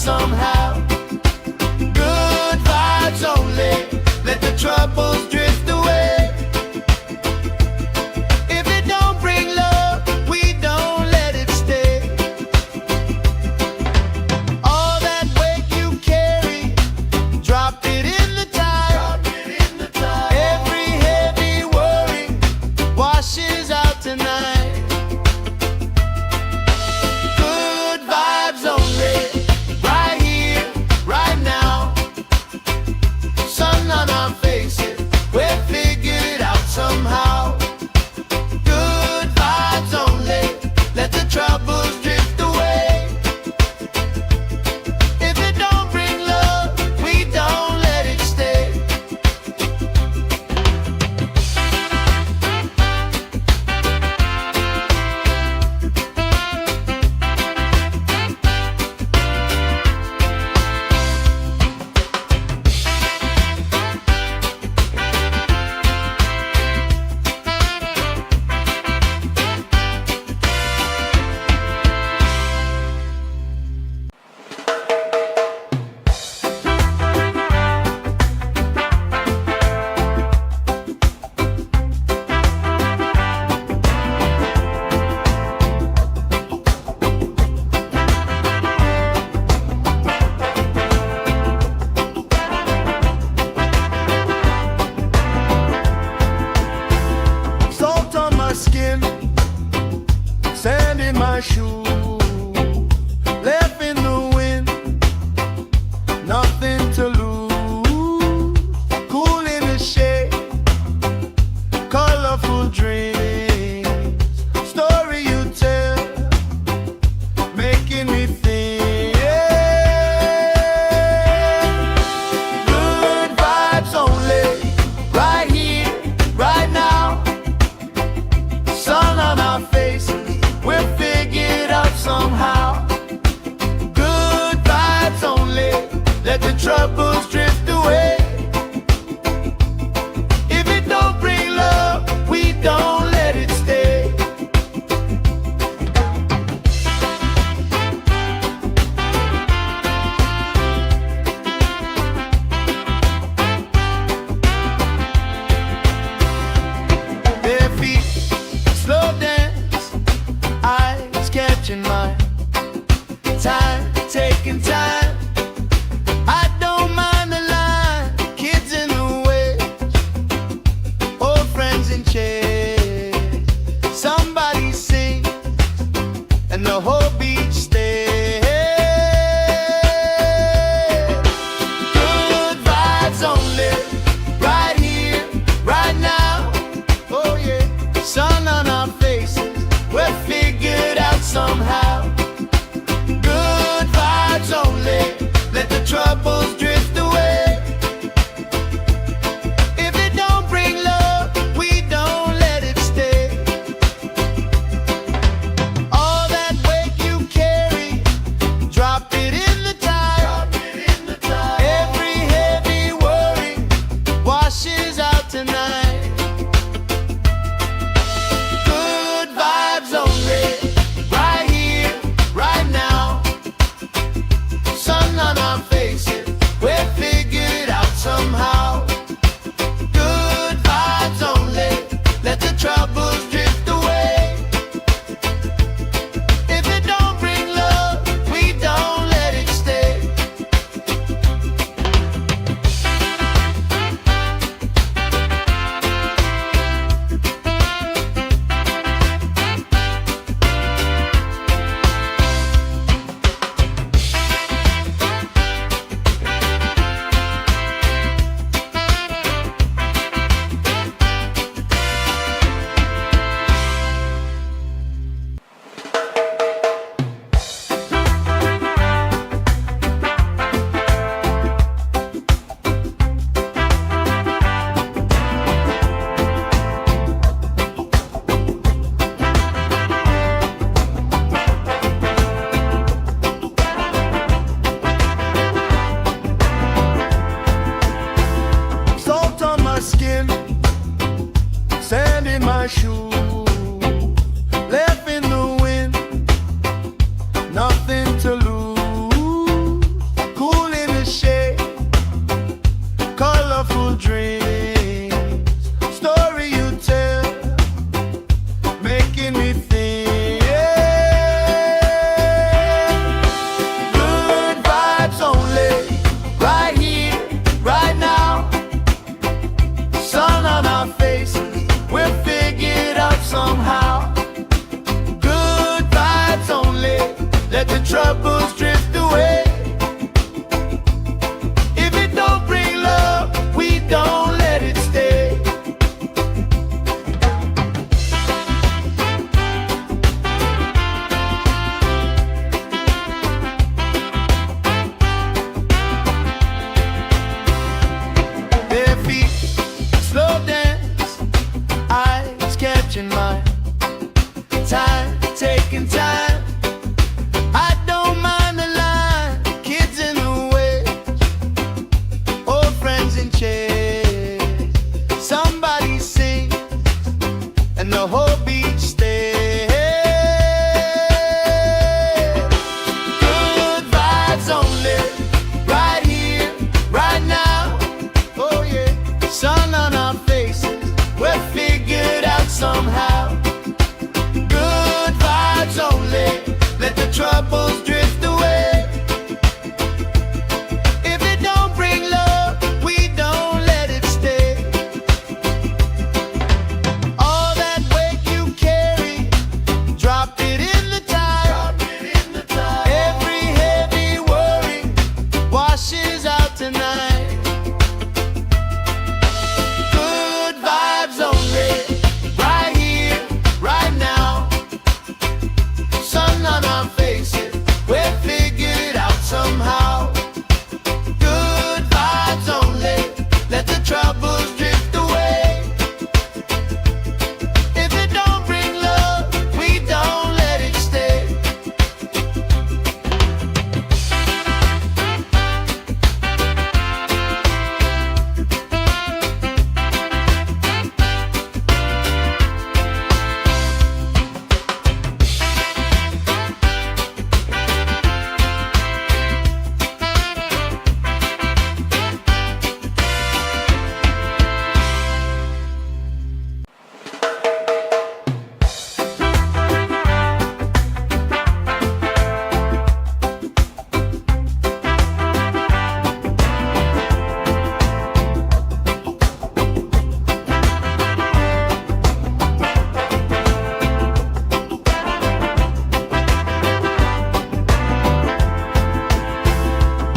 somehow. Good vibes only, let the troubles drift away. If it don't bring love, we don't let it stay. All that weight you carry, drop it in the tide. Every heavy worry washes out tonight. Good vibes only, right here, right now. Sun on our faces, we'll figure it out somehow. Good vibes only, let the troubles drift away. If it don't bring love, we don't let it stay. Salt on my skin, sand in my shoes, left in the wind, nothing to lose. Cool in the shade, colorful dreams, story you tell, making me think. Good vibes only, right here, right now. Sun on our faces, we'll figure it out somehow. Good vibes only, let the troubles drift away. If it don't bring love, we don't let it stay. Bare feet, slow dance, eyes catching mine. Time, taking time. I don't mind the line, kids in the way, old friends in chairs. Somebody sings, and the whole beach stays. Good vibes only, right here, right now. Oh yeah, sun on our faces, we'll figure it out somehow. Good vibes only, let the troubles drift away. If it don't bring love, we don't let it stay. All that weight you carry, drop it in the tide. Every heavy worry washes out tonight. Good vibes only, right here, right now. Sun on our faces, making me think. Good vibes only, right here, right now. Sun on our faces, we'll figure it out somehow. Good vibes only, let the troubles drift away. If it don't bring love, we don't let it stay. Bare feet, slow dance, eyes catching mine. Time, taking time. I don't mind the line, kids in the way, old friends in chairs. Somebody sings and the whole beach stays. Good vibes only, right here, right now. Oh yeah, sun on our faces, we'll figure it out somehow. Good vibes only, let the troubles drift away. If it don't bring love, we don't let it stay. All that weight you carry, drop it in the tide. Every heavy worry washes out tonight. Good vibes only, right here, right now. Sun on our faces, we'll figure it out somehow. Good vibes only, let the troubles drift away. If it don't bring love, we don't let it stay.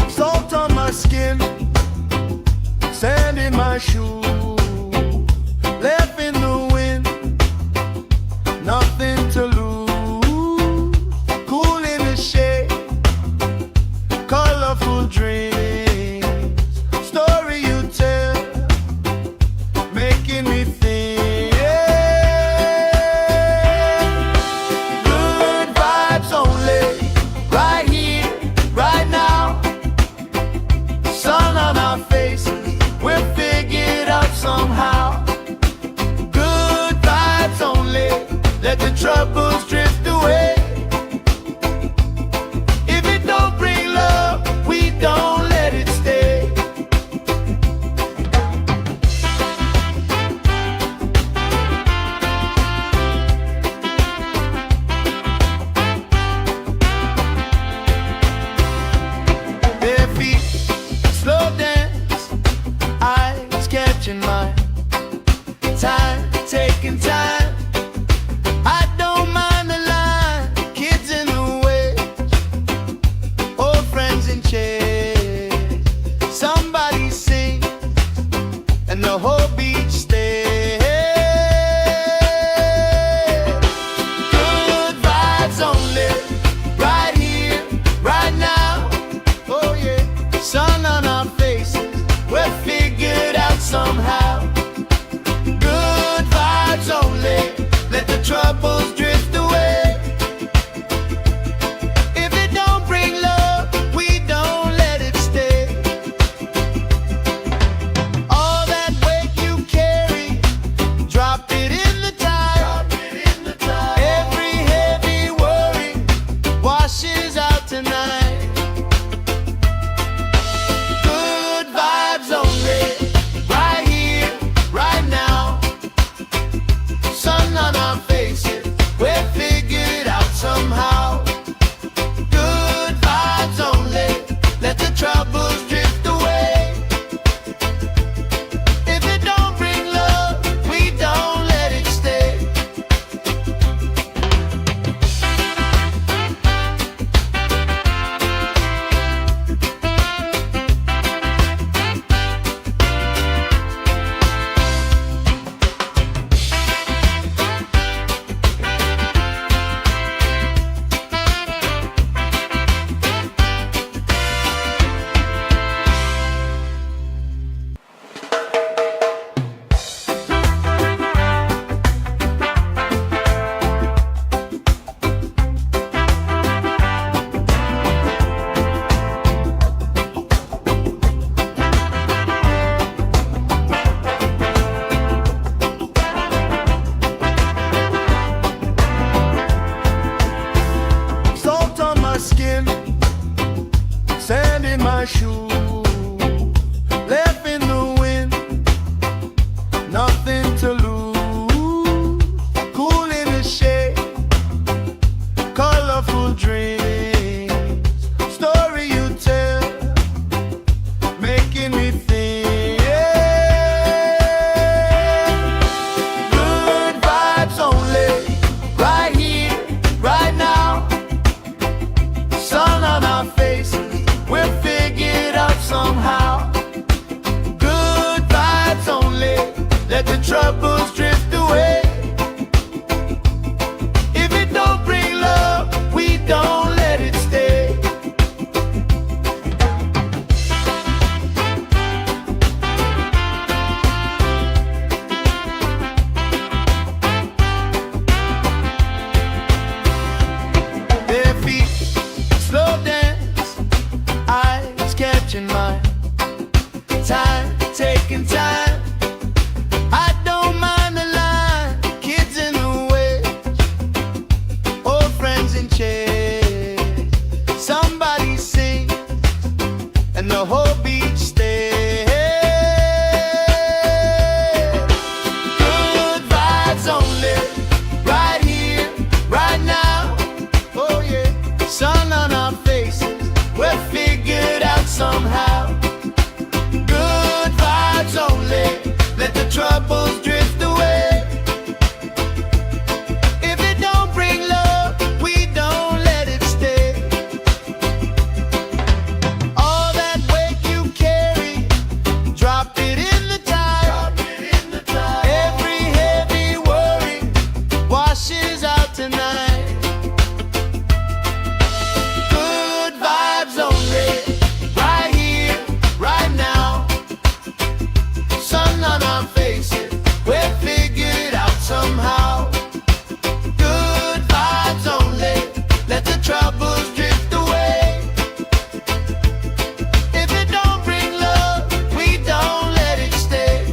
Salt on my skin, sand in my shoes, left in the wind, nothing to lose. Cool in the shade, colorful dreams, story you tell, making me think. Good vibes only, right here, right now. Sun on our faces, we'll figure it out somehow. Good vibes only, let the troubles drift away. If it don't bring love, we don't let it stay. Bare feet, slow dance, eyes catching mine. Time, taking time. I don't mind troubles drift away. If it don't bring love, we don't let it stay. All that weight you carry, drop it in the tide. Every heavy worry washes out tonight. Good vibes only, right here, right now. Sun on our faces, we're figured out somehow. Good vibes only, let the troubles drift away. If it don't bring love, we don't let it stay.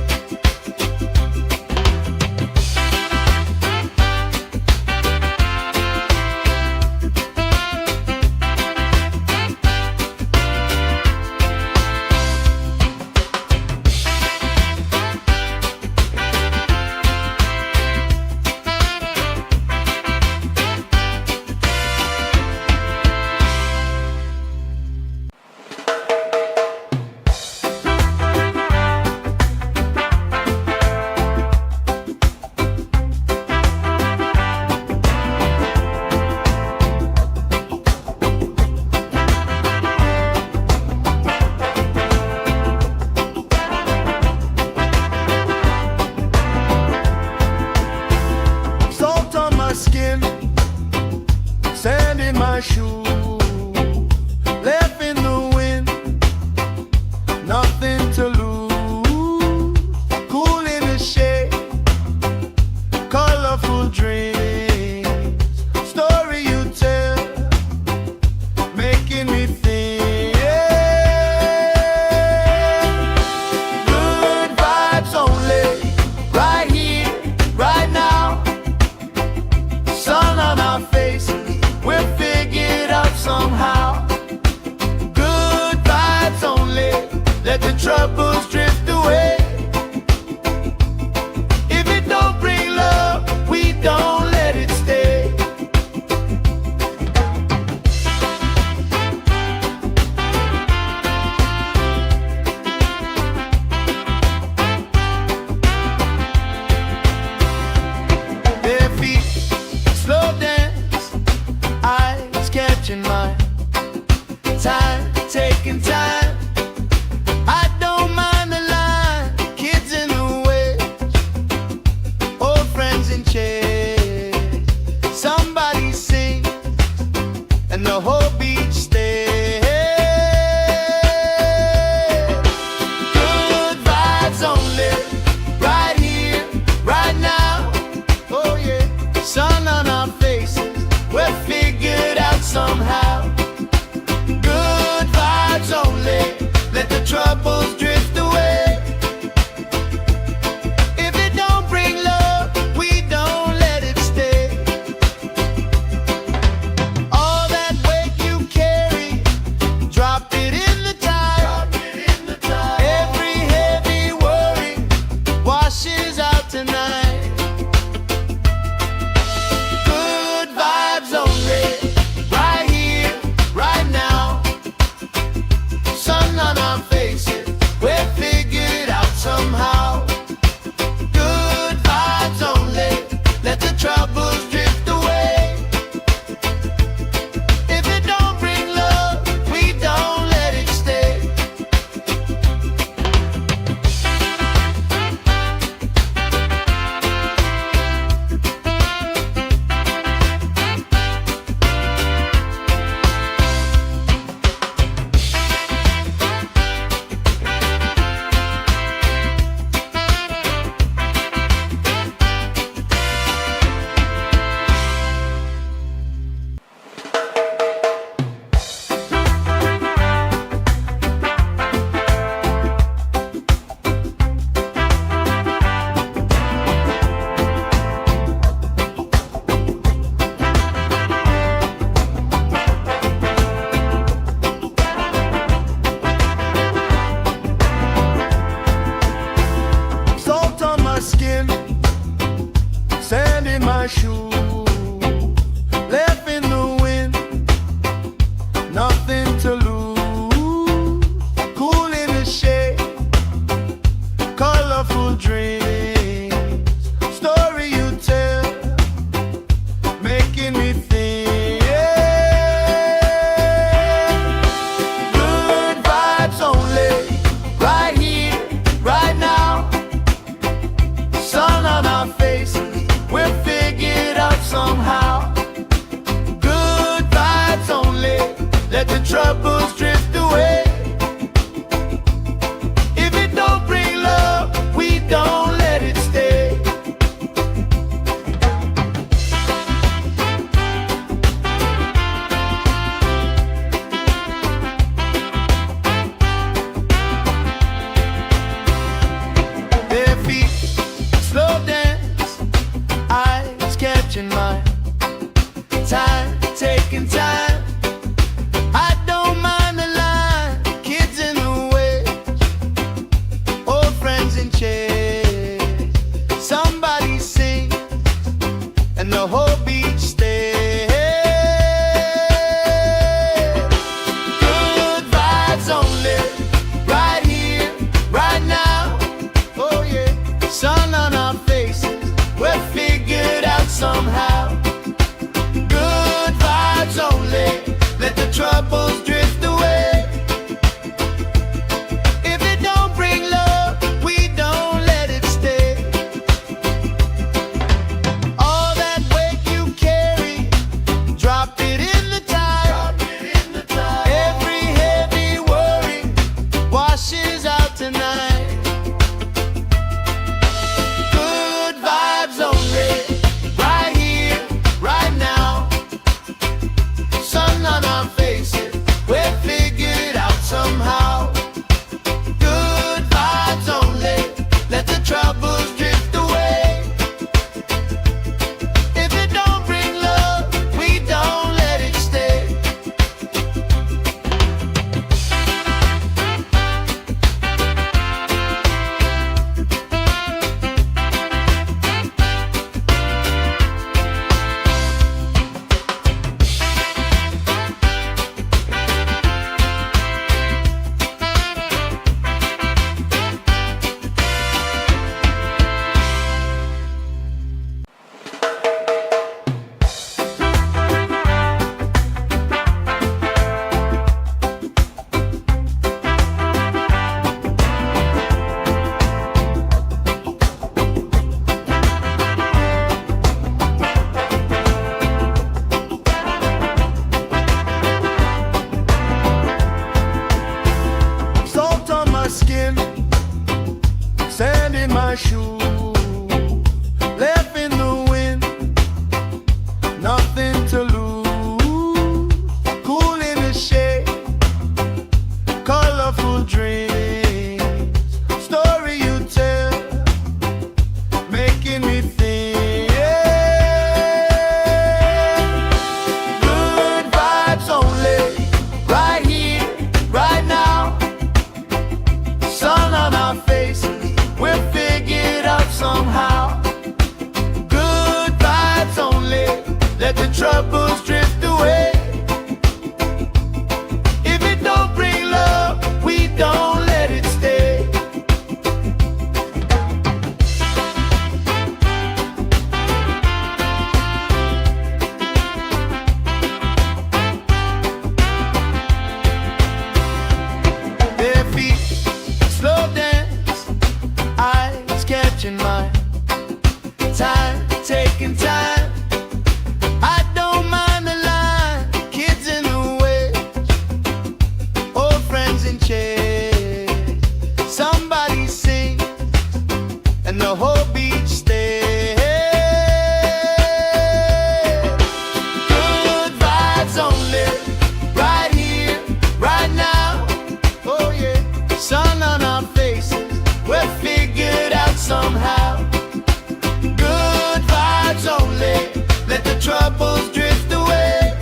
Salt on my skin, sand in my shoes, left in the wind, nothing to lose. Cool in the shade, colorful dreams, story you tell, making me think. Good vibes only, right here, right now. Sun on our faces, we're figured out somehow. Good vibes only, let the troubles drift away. If it don't bring love, we don't let it stay. Bare feet, slow dance, eyes catching mine. Time, taking time. I don't mind the line. Kids in the way, old friends in chairs. Somebody sings, and the whole beach stays. Good vibes only, right here, right now. Oh yeah, sun on our faces, we're figured out somehow. Good vibes only, let the troubles drift away. If it don't bring love, we don't let it stay. All that weight you carry, drop it in the tide. Every heavy worry washes out tonight. Good vibes only, right here, right now. Sun on our faces, we're figured out somehow. Good vibes only, let the troubles drift away. If it don't bring love, we don't let it stay. colorful dream. catching my time, taking time. I don't mind the line, kids in the way, old friends in chairs. Somebody sing and the whole beach stays. Good vibes only, right here, right now. Oh yeah, sun on our faces, we're figured out somehow. Good vibes only, let the troubles drift away. If it don't bring love, we don't let it stay. All that weight you carry, drop it in the tide. Every heavy worry washes out tonight. Good vibes only, right here, right now. Sun on our faces, we're figured out somehow. Good vibes only, let the troubles drift away. If it don't bring love, we don't let it stay. Salt on my skin, sand in my shoes, left in the wind, nothing to lose. Cool in the shade, colorful dreams, story you tell, making me think. Good vibes only, right here, right now. Sun on our faces, we're figured out somehow. Good vibes only, let the troubles drift away. If it don't bring love, we don't let it stay. Bare feet, slow dance, eyes catching my time, taking time. I don't mind the line, kids in the way, old friends in chairs. Somebody sing and the whole beach stays. Good vibes only, right here, right now. Oh yeah, sun on our faces, we're figured out somehow. Good vibes only, let the troubles drift away.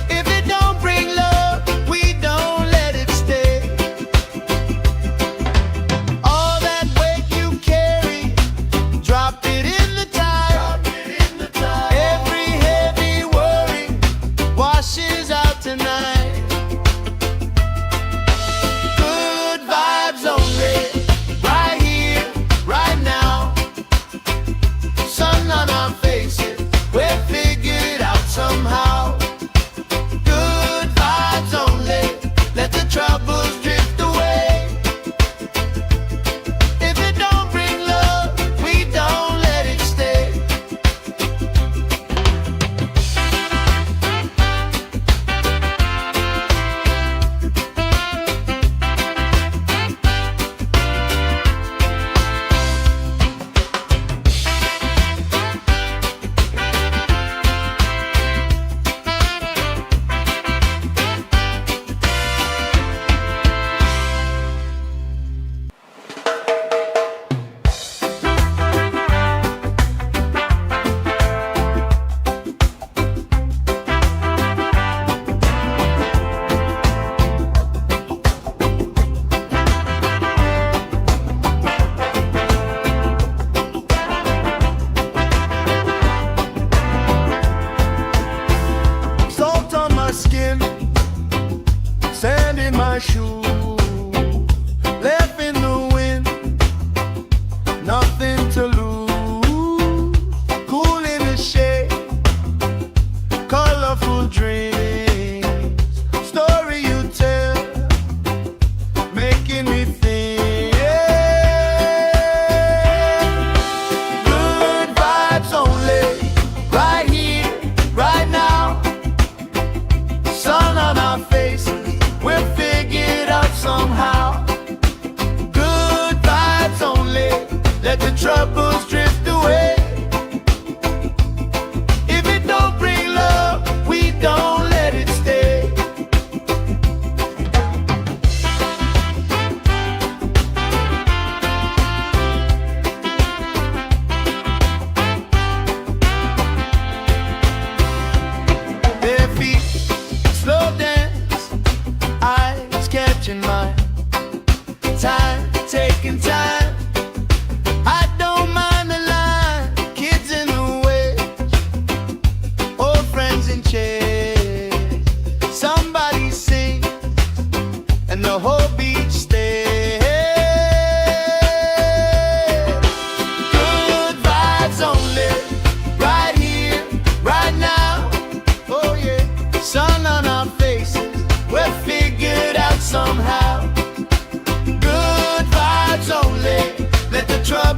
If it don't bring love, we don't let it stay. All that weight you carry, drop it in the tide. Every heavy worry washes out tonight. Good vibes only, right here, right now. Sun on our faces,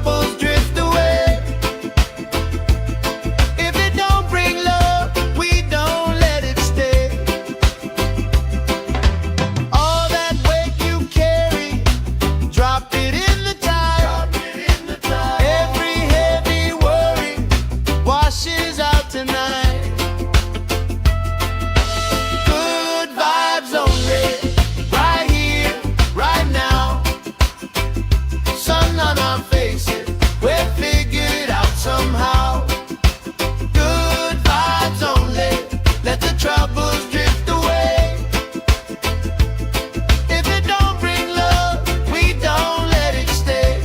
troubles drift away. If it don't bring love, we don't let it stay. All that weight you carry, drop it in the tide. Every heavy worry washes out tonight. Good vibes only, right here, right now. Sun on our faces, we're figured out somehow. Good vibes only, let the troubles drift away. If it don't bring love, we don't let it stay.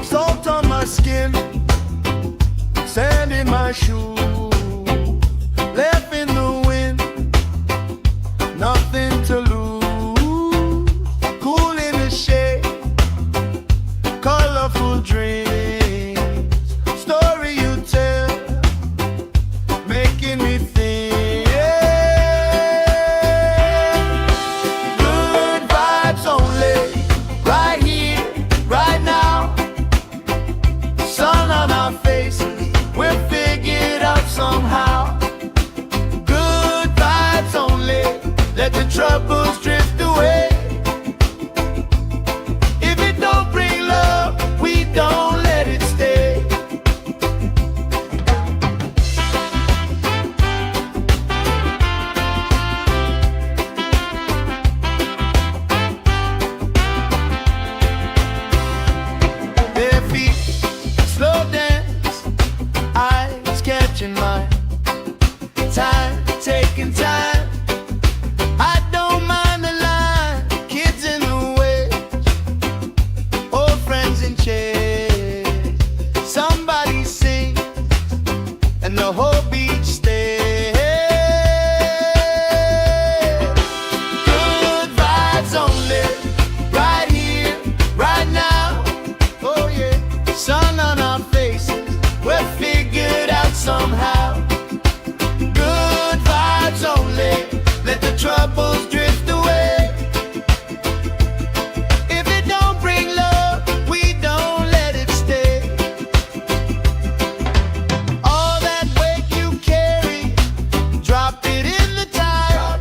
Salt on my skin, sand in my shoes, left in the wind, nothing to lose. Cool in the shade, colorful dreams, story you tell, making me think. Good vibes only, right here, right now. Sun on our faces, we're figured out somehow. Good vibes only, let the troubles drift away. If it don't bring love, we don't let it stay. Bare feet, slow dance, eyes catching mine. Time, taking time. I don't mind the line. Kids in the way, old friends in chairs. Somebody sings, and the whole beach stays. Good vibes only, right here, right now. Oh yeah, sun on our faces, we're figured out somehow. Good vibes only, let the troubles drift away. If it don't bring love, we don't let it stay. All that weight you carry, drop it in the tide.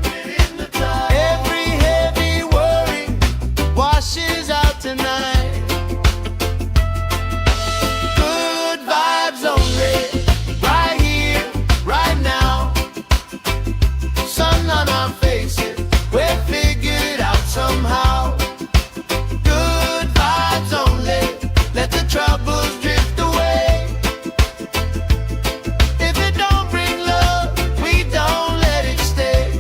Every heavy worry washes out tonight. Good vibes only, right here, right now. Sun on our faces, we're figured out somehow. Good vibes only, let the troubles drift away. If it don't bring love, we don't let it stay.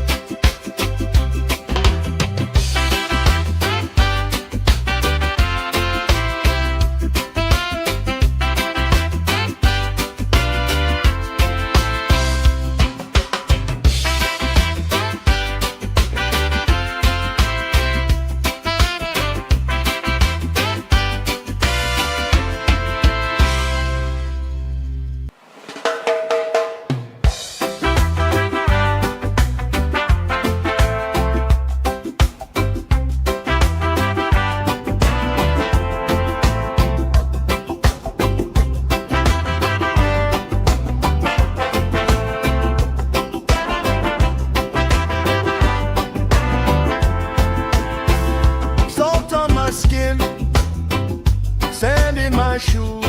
my shoes,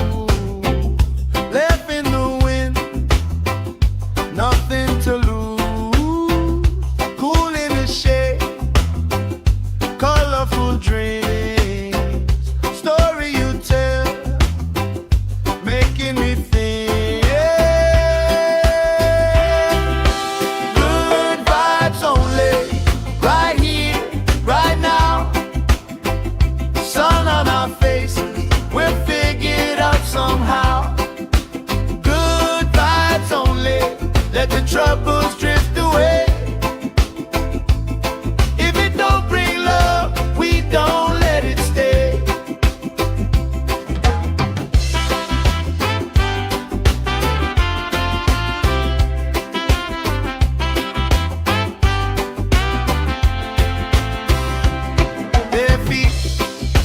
left in the wind, nothing to lose. Cool in the shade, colorful dreams. troubles drift away. If it don't bring love, we don't let it stay. Their feet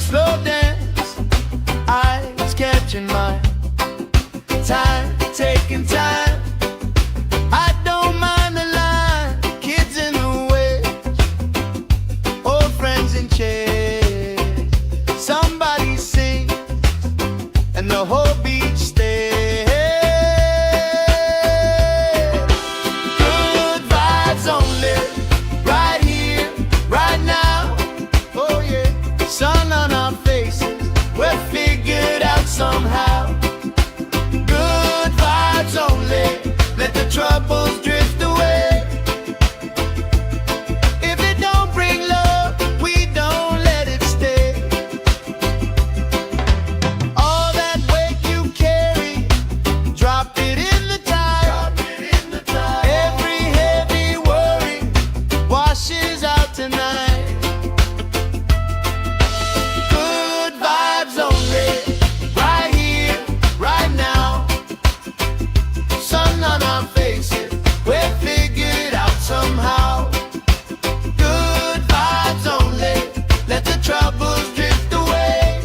slow dance, eyes catching mine. Time, taking time. I don't mind the line. Kids in the way, old friends in chairs. Somebody sings and the whole beach stays. Good vibes only, right here, right now. Oh yeah, sun on our faces, we're figured out somehow. Only let the troubles drift away. If it don't bring love, we don't let it stay. All that weight you carry, drop it in the tide. Every heavy worry washes out tonight. Good vibes only, right here, right now. Sun on our faces, we're figured out somehow. Good vibes only, let the troubles drift away.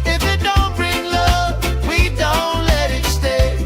If it don't bring love, we don't let it stay.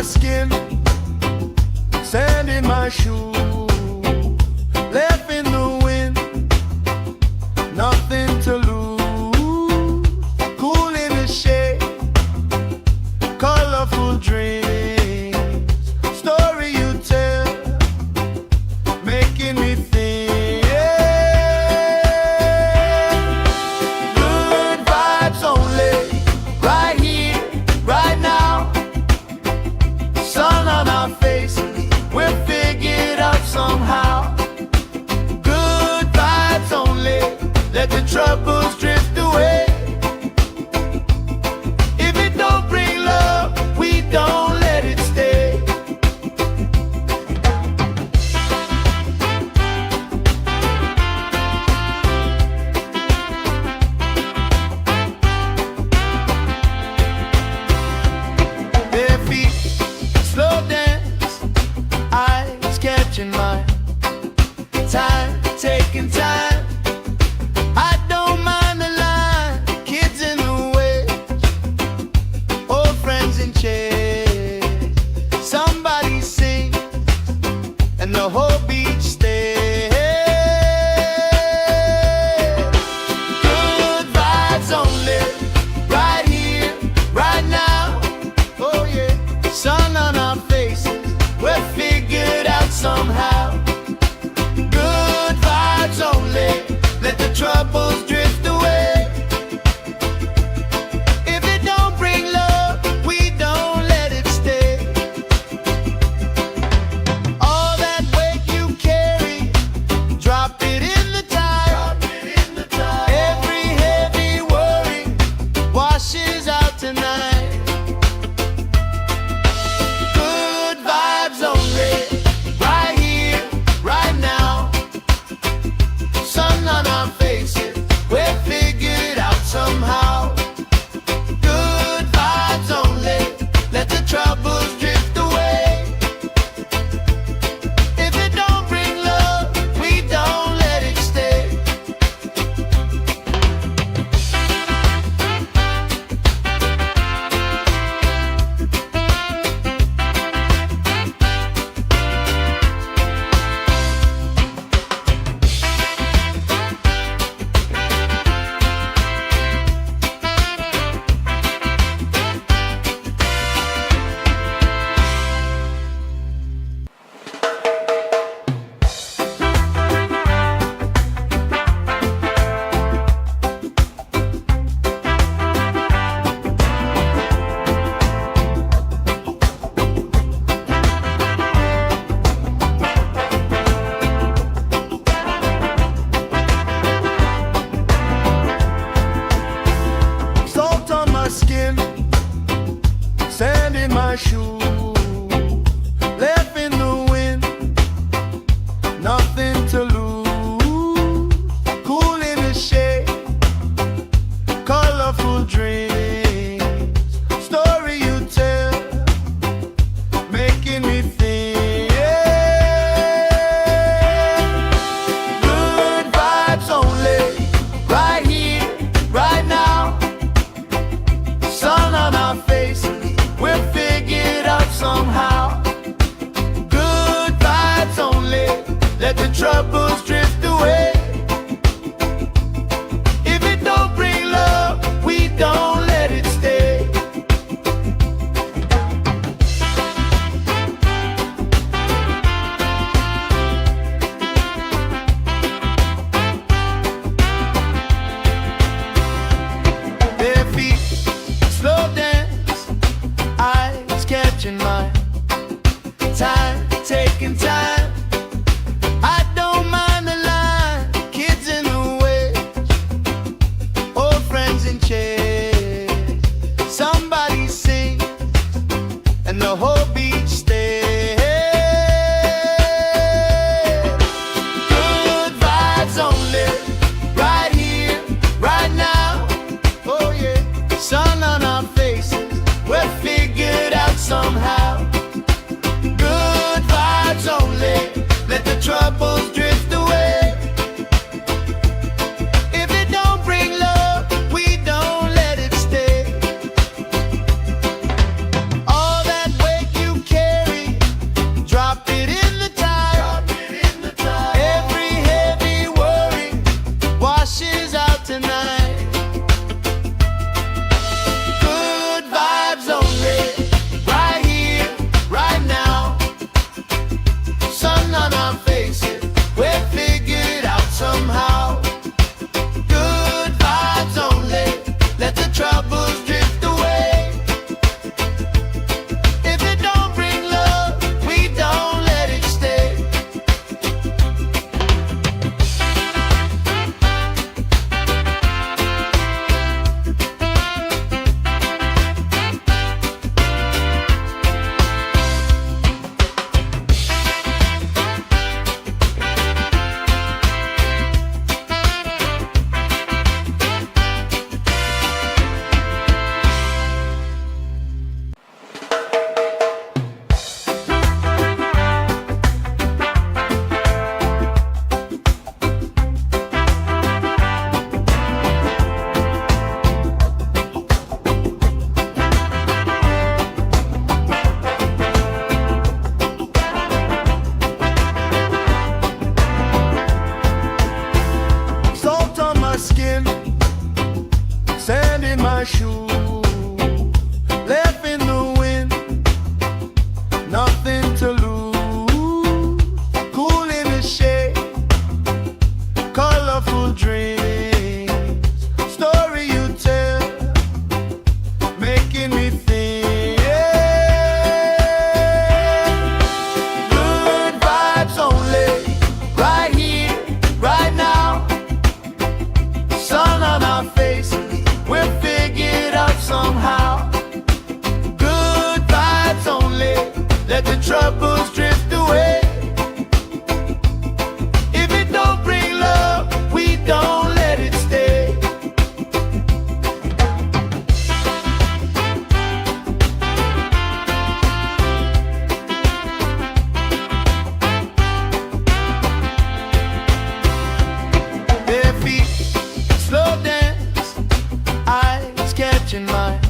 Skin, sand in my shoes, left in the wind, nothing to lose. Cool in the shade, colorful dreams, story you tell, making me think. Good vibes only, right here, right now. Sun on our faces, we're figured out somehow. Good vibes only, let the troubles drift away. If it don't bring love, we don't let it stay. Their feet slow dance, eyes catching mine. Time, taking time. I don't mind the line. Kids in the way, old friends in chairs. Somebody sings and the whole beach stays. Good vibes only, right here, right now. Oh yeah, sun on our faces, we're figured out somehow. Good vibes only, let the troubles drift away. If it don't bring love, we don't let it stay. All that weight you carry, drop it in the tide. Every heavy worry washes out tonight. Good vibes only, right here, right now. Sun on our faces, right now. Oh yeah, sun on our faces, we're figured out somehow. Good vibes only, let the troubles drift away. If it don't bring love, we don't let it stay. All that weight you carry, drop it in the tide. Every heavy worry washes out tonight. Good vibes only, right here, right now. Sun on our faces, we're figured out somehow. Good vibes only, let the troubles drift away. If it don't bring love, we don't let it stay. Salt on my skin, sand in my shoe, left in the wind, nothing to lose. Cool in the shade, colorful dreams, story you tell, making me think. Good vibes only, right here, right now. Sun on our faces, we're figured out somehow. Good vibes only, let the troubles drift away. If it don't bring love, we don't let it stay. Bare feet, slow dance, eyes catching mine.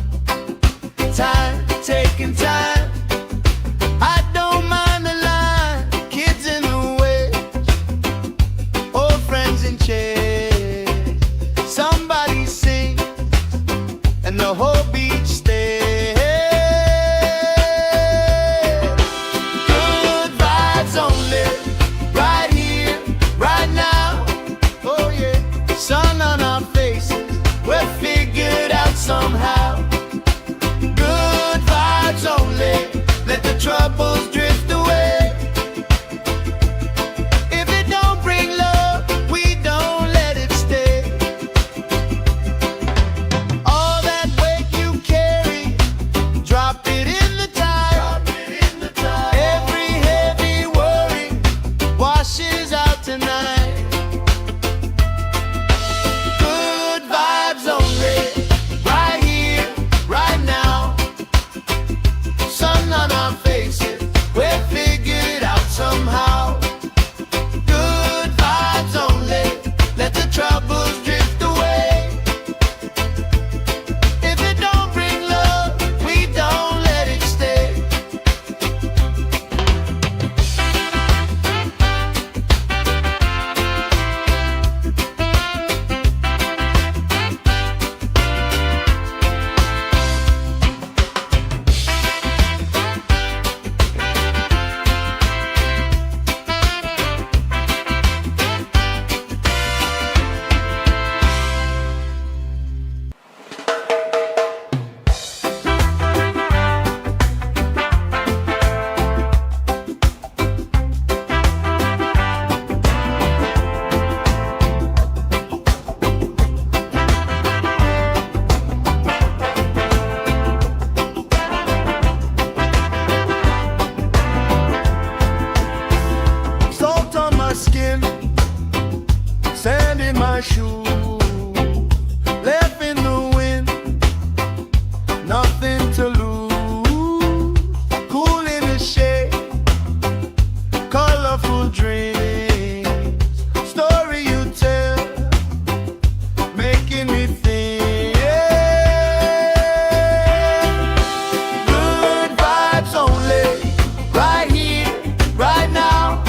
Time, taking time. I don't mind the line, kids in the way, old friends in chairs. Somebody sings, and the whole beach stays. Good vibes only, right here, right now. Oh yeah, sun on our faces, we're figured out somehow. Good vibes only, let the troubles drift away. If it don't bring love, we don't let it stay. All that weight you carry, drop it in the tide. Every heavy worry washes out tonight. Good vibes only, right here, right now. Sun on our faces, we're figured out somehow. Good vibes only, let the troubles drift away. If it don't bring love, we don't let it stay. left in the wind, nothing to lose. Cool in the shade, colorful dreams, story you tell, making me think. Good vibes only, right here, right now.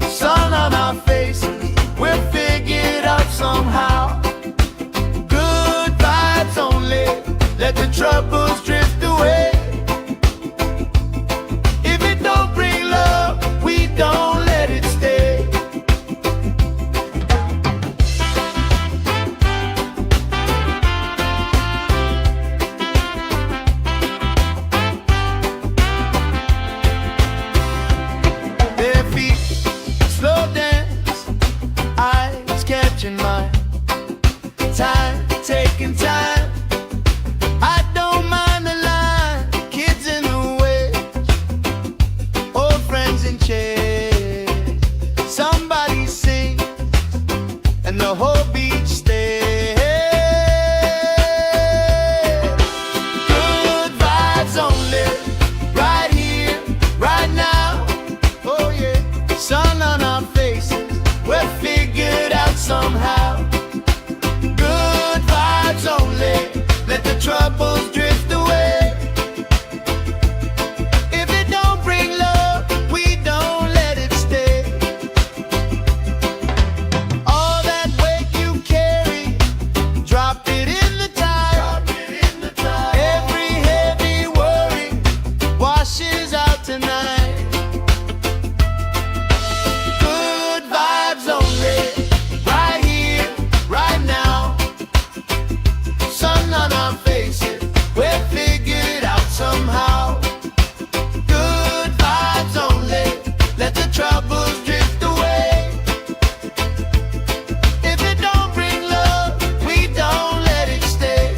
Sun on our faces, we'll figure it out somehow. Good vibes only, let the troubles drift away. If it don't bring love, we don't let it stay. Bare feet, slow dance, eyes catching mine. Time, taking time. I don't mind the line. Kids in the way, old friends in chairs. Somebody sing, and the whole beach stays. Good vibes only, right here, right now. Oh yeah, sun on our faces, we'll figure it out somehow. Good vibes only, let the troubles drift away. If it don't bring love, we don't let it stay. All that weight you carry, drop it in the tide. Every heavy worry washes out tonight. Good vibes only, right here, right now. Sun on our faces, we'll figure it out somehow. Good vibes only, let the troubles drift away. If it don't bring love, we don't let it stay.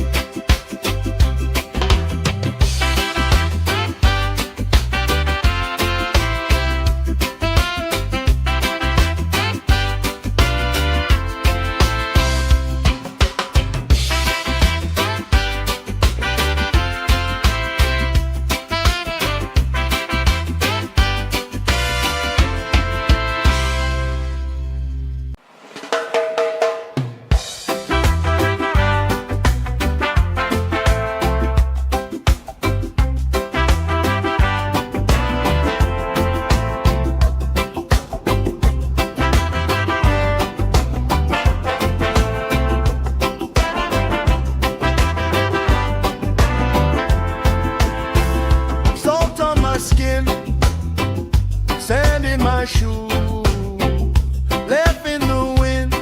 Salt on my skin, sand in my shoes, left in the wind,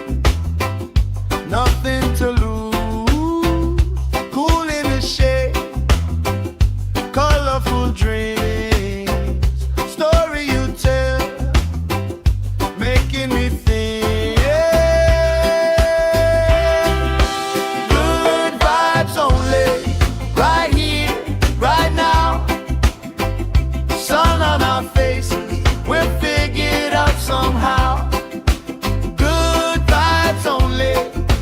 nothing to lose. Cool in the shade, colorful dreams, story you tell, making me think. Good vibes only, right here, right now. Sun on our faces, we'll figure it out somehow. Good vibes only,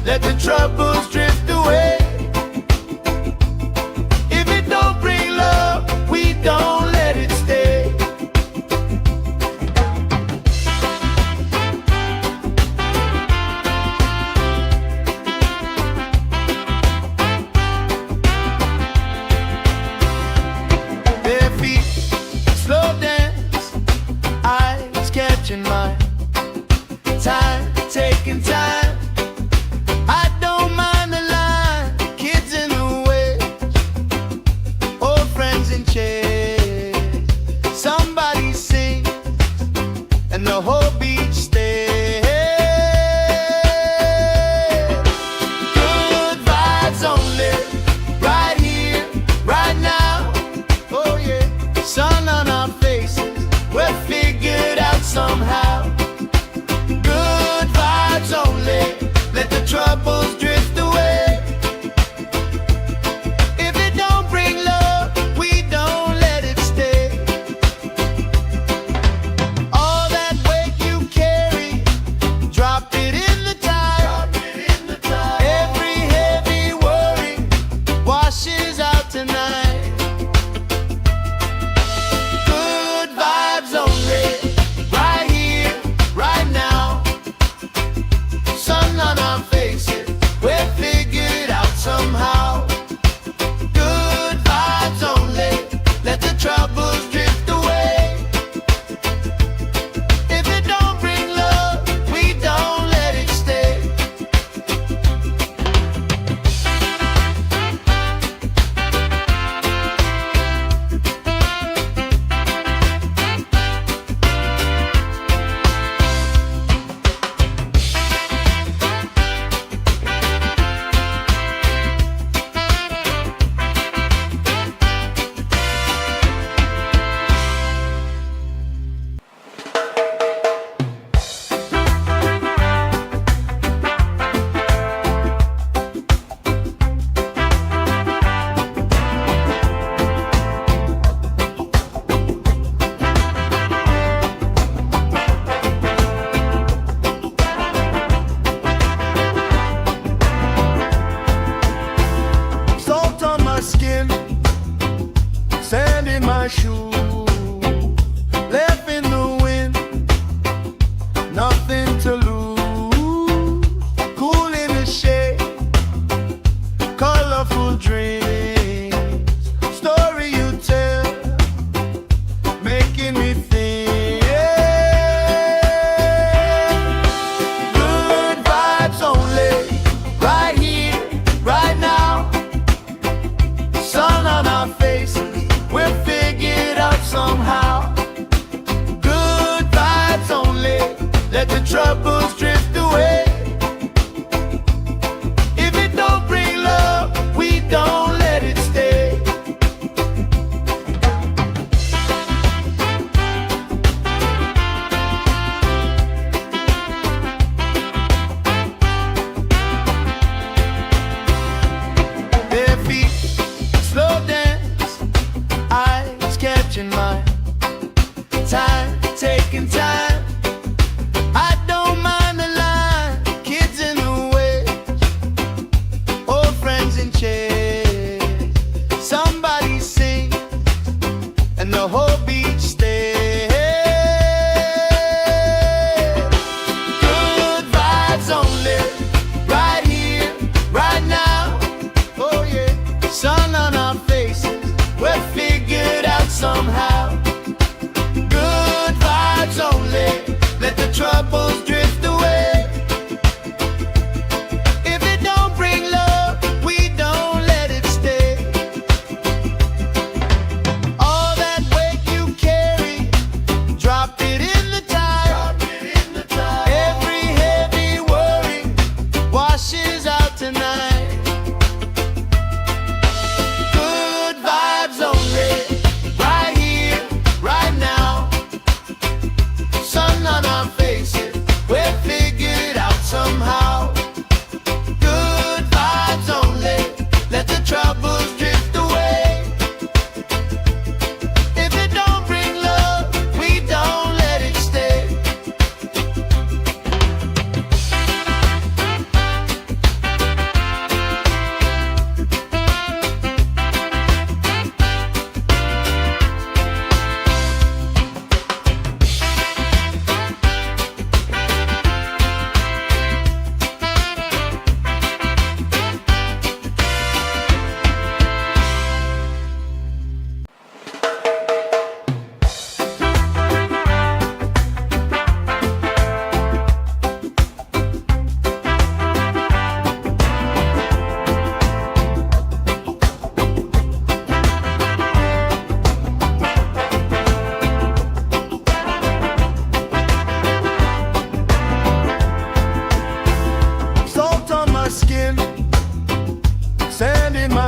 let the troubles drift away. If it don't bring love, we don't let it stay. Bare feet, slow dance, eyes catching mine. Time, taking time. I don't mind the line. Kids in the way, old friends in chairs. Somebody sing, and the whole beach stays. Good vibes only, right here, right now. Oh yeah, sun on our faces, we'll figure it out somehow. Good vibes only.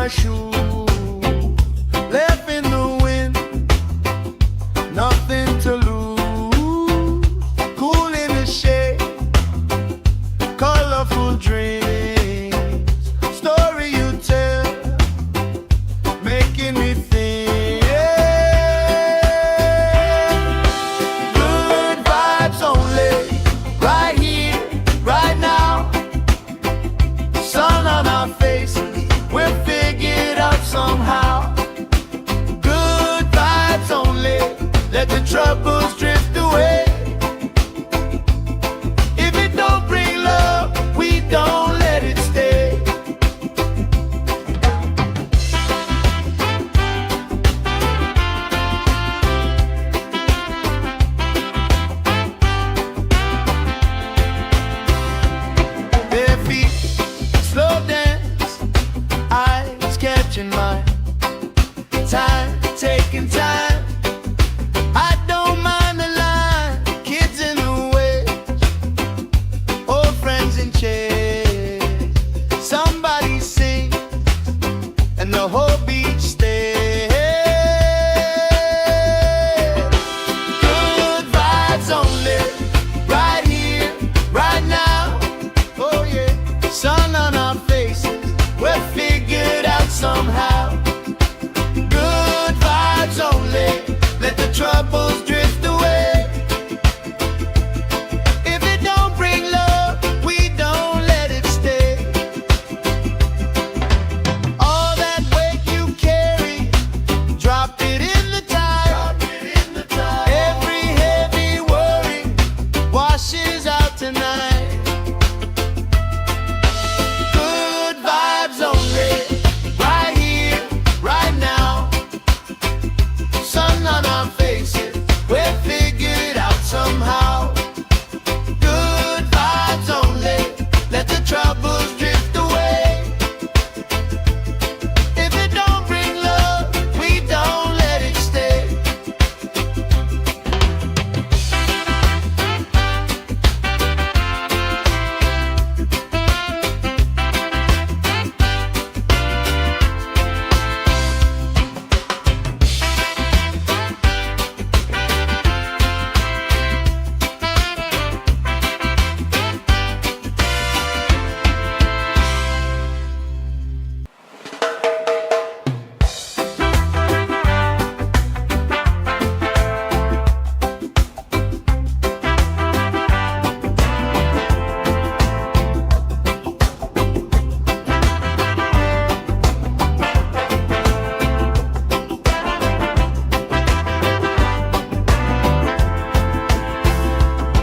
my shoe, left in the wind, nothing to lose. Cool in the shade, colorful dreams, story you tell, making me think. Good vibes only, right here, right now. Sun on our faces, we're figured out somehow. Good vibes only, let the troubles drift away. If it don't bring love, we don't let it stay. Bare feet, slow dance, eyes catching mine. Time, taking time. I don't mind the line, kids in the way, old friends in chairs. Somebody sing, and the whole beach stays. Good vibes only, right here, right now. Oh yeah, sun on our faces, we're figured out somehow. Good vibes only, let the troubles drift away. If it don't bring love, we don't let it stay. All that weight you carry, drop it in the tide. Every heavy worry washes out tonight. Good vibes only, right here, right now. Sun on our faces, we're figured out somehow. Good vibes only, let the troubles drift away. If it don't bring love, we don't let it stay.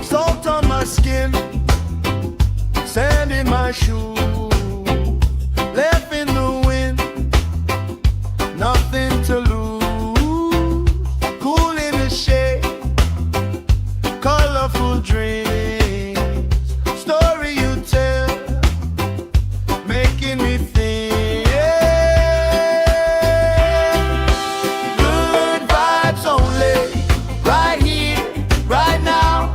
Salt on my skin, sand in my shoe, left in the wind, nothing to lose. Cool in the shade, colorful dreams, story you tell, making me think. Good vibes only, right here, right now.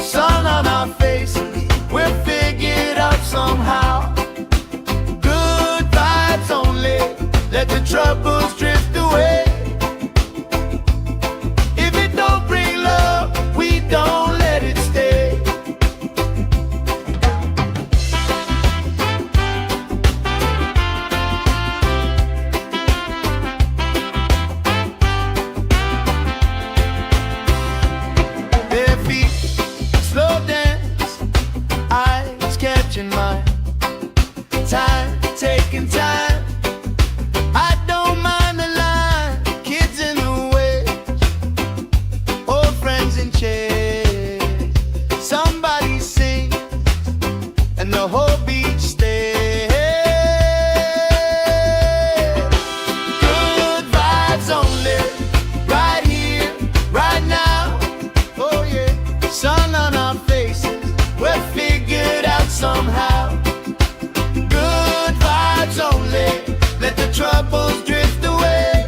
Sun on our faces, we're figured out somehow. Good vibes only, let the troubles drift away. If it don't bring love, we don't let it stay. Bare feet, slow dance, eyes catching mine. Time, taking time. I don't mind the line, kids in the way, old friends in chairs. Somebody sing, and the whole beach stays. Good vibes only, right here, right now. Oh yeah, sun on our faces, we're figured out somehow. Good vibes only, let the troubles drift away.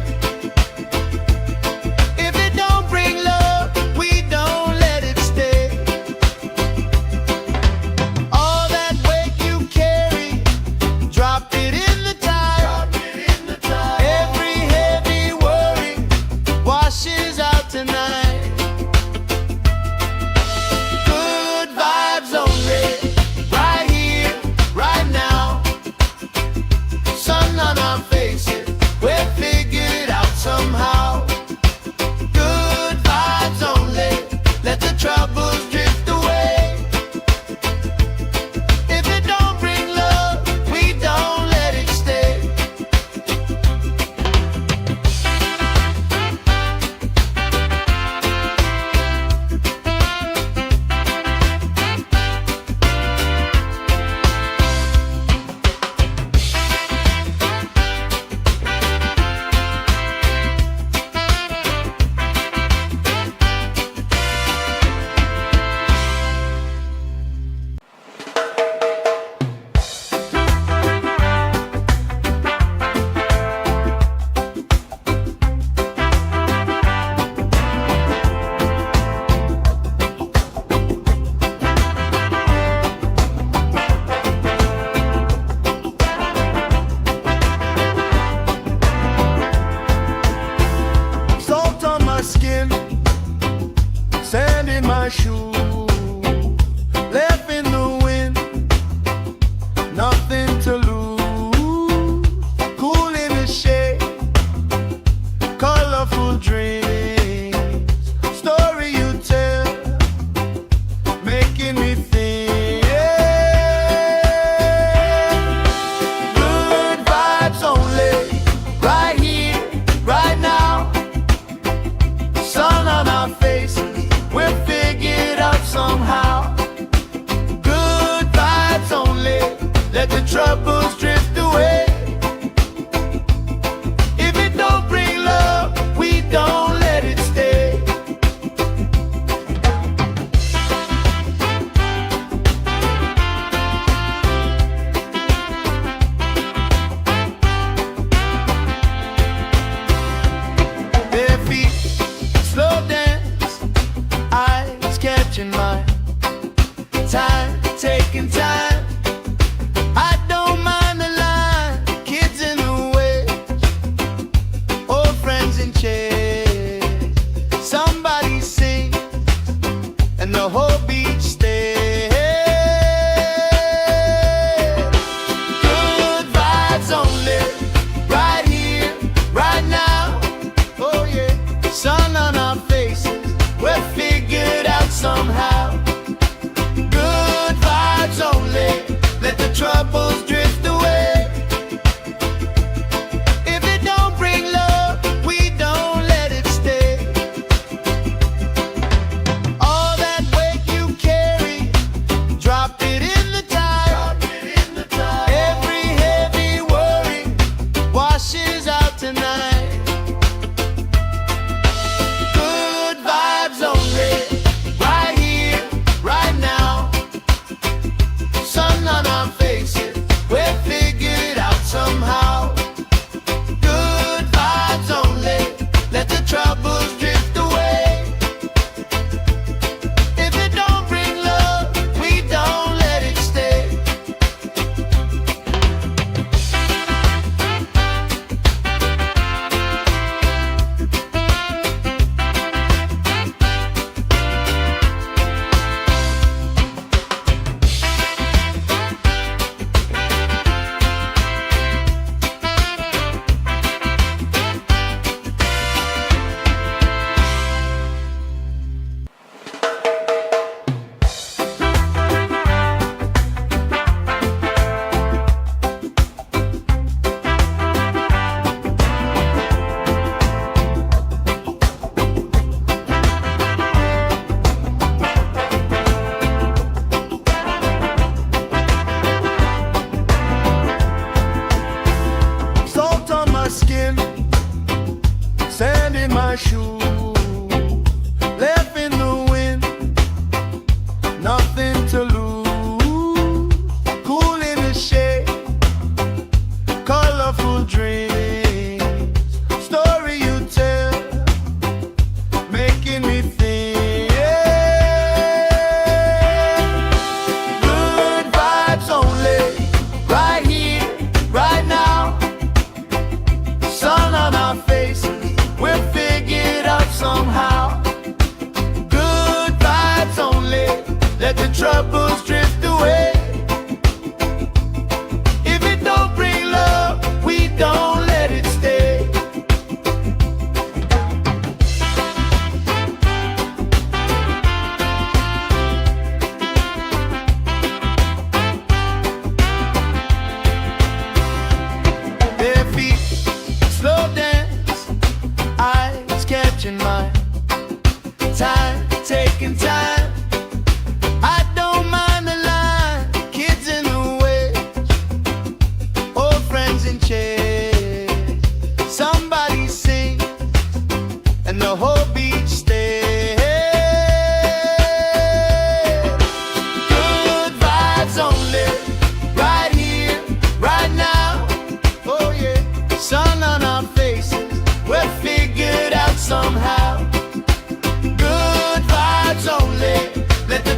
If it don't bring love, we don't let it stay. All that weight you carry, drop it in the tide.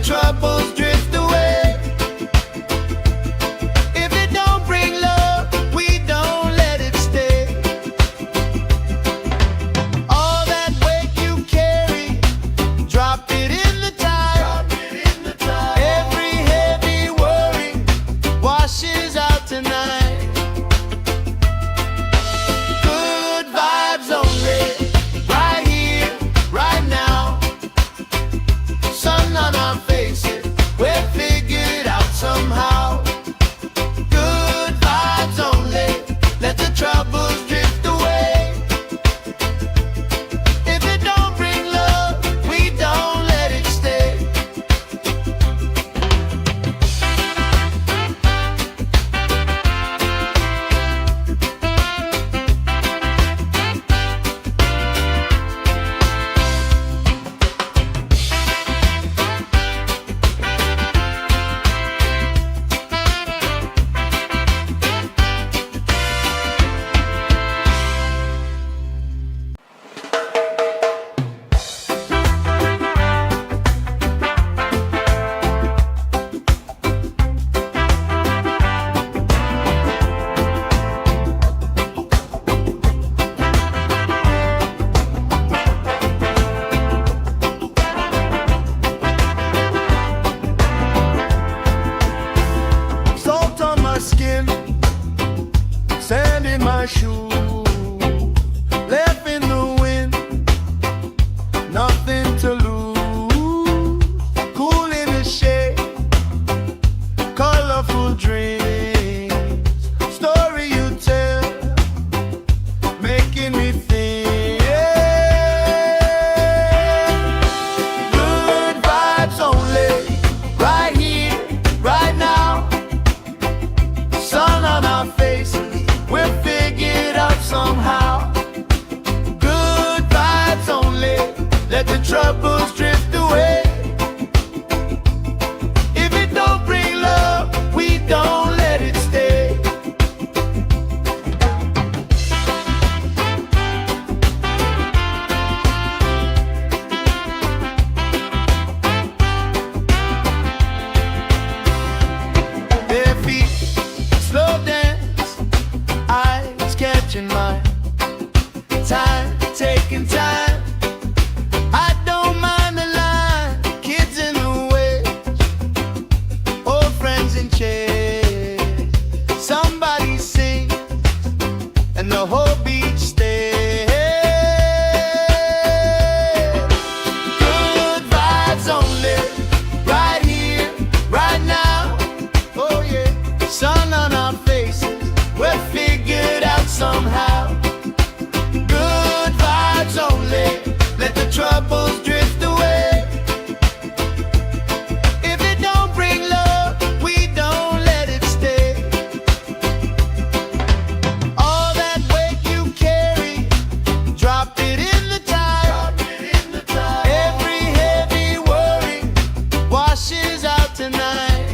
troubles drift away. If it don't bring love, we don't let it stay. All that weight you carry, drop it in the tide. Every heavy worry washes out tonight. Good vibes only, right here, right now. Sun on our faces, we're figured out somehow. Good vibes only, let the troubles drift away. If it don't bring love, we don't let it stay. Salt on my skin, sand in my shoes, left in the wind, nothing to lose. Cool in the shade, colorful dreams, story you tell, making me think. Good vibes only, right here, right now. Sun on our faces, we're figured out somehow. Good vibes only, let the troubles drift away. If it don't bring love, we don't let it stay. Bare feet, slow dance, eyes catching mine. Time, taking time. I don't mind the line, kids in the way, old friends in chairs. Somebody sings, and the whole beach stays. Good vibes only, right here, right now. Oh yeah, sun on our faces, we're figured out somehow. Good vibes only, let the troubles drift away. If it don't bring love, we don't let it stay. All that weight you carry, drop it in the tide. Every heavy worry washes out tonight.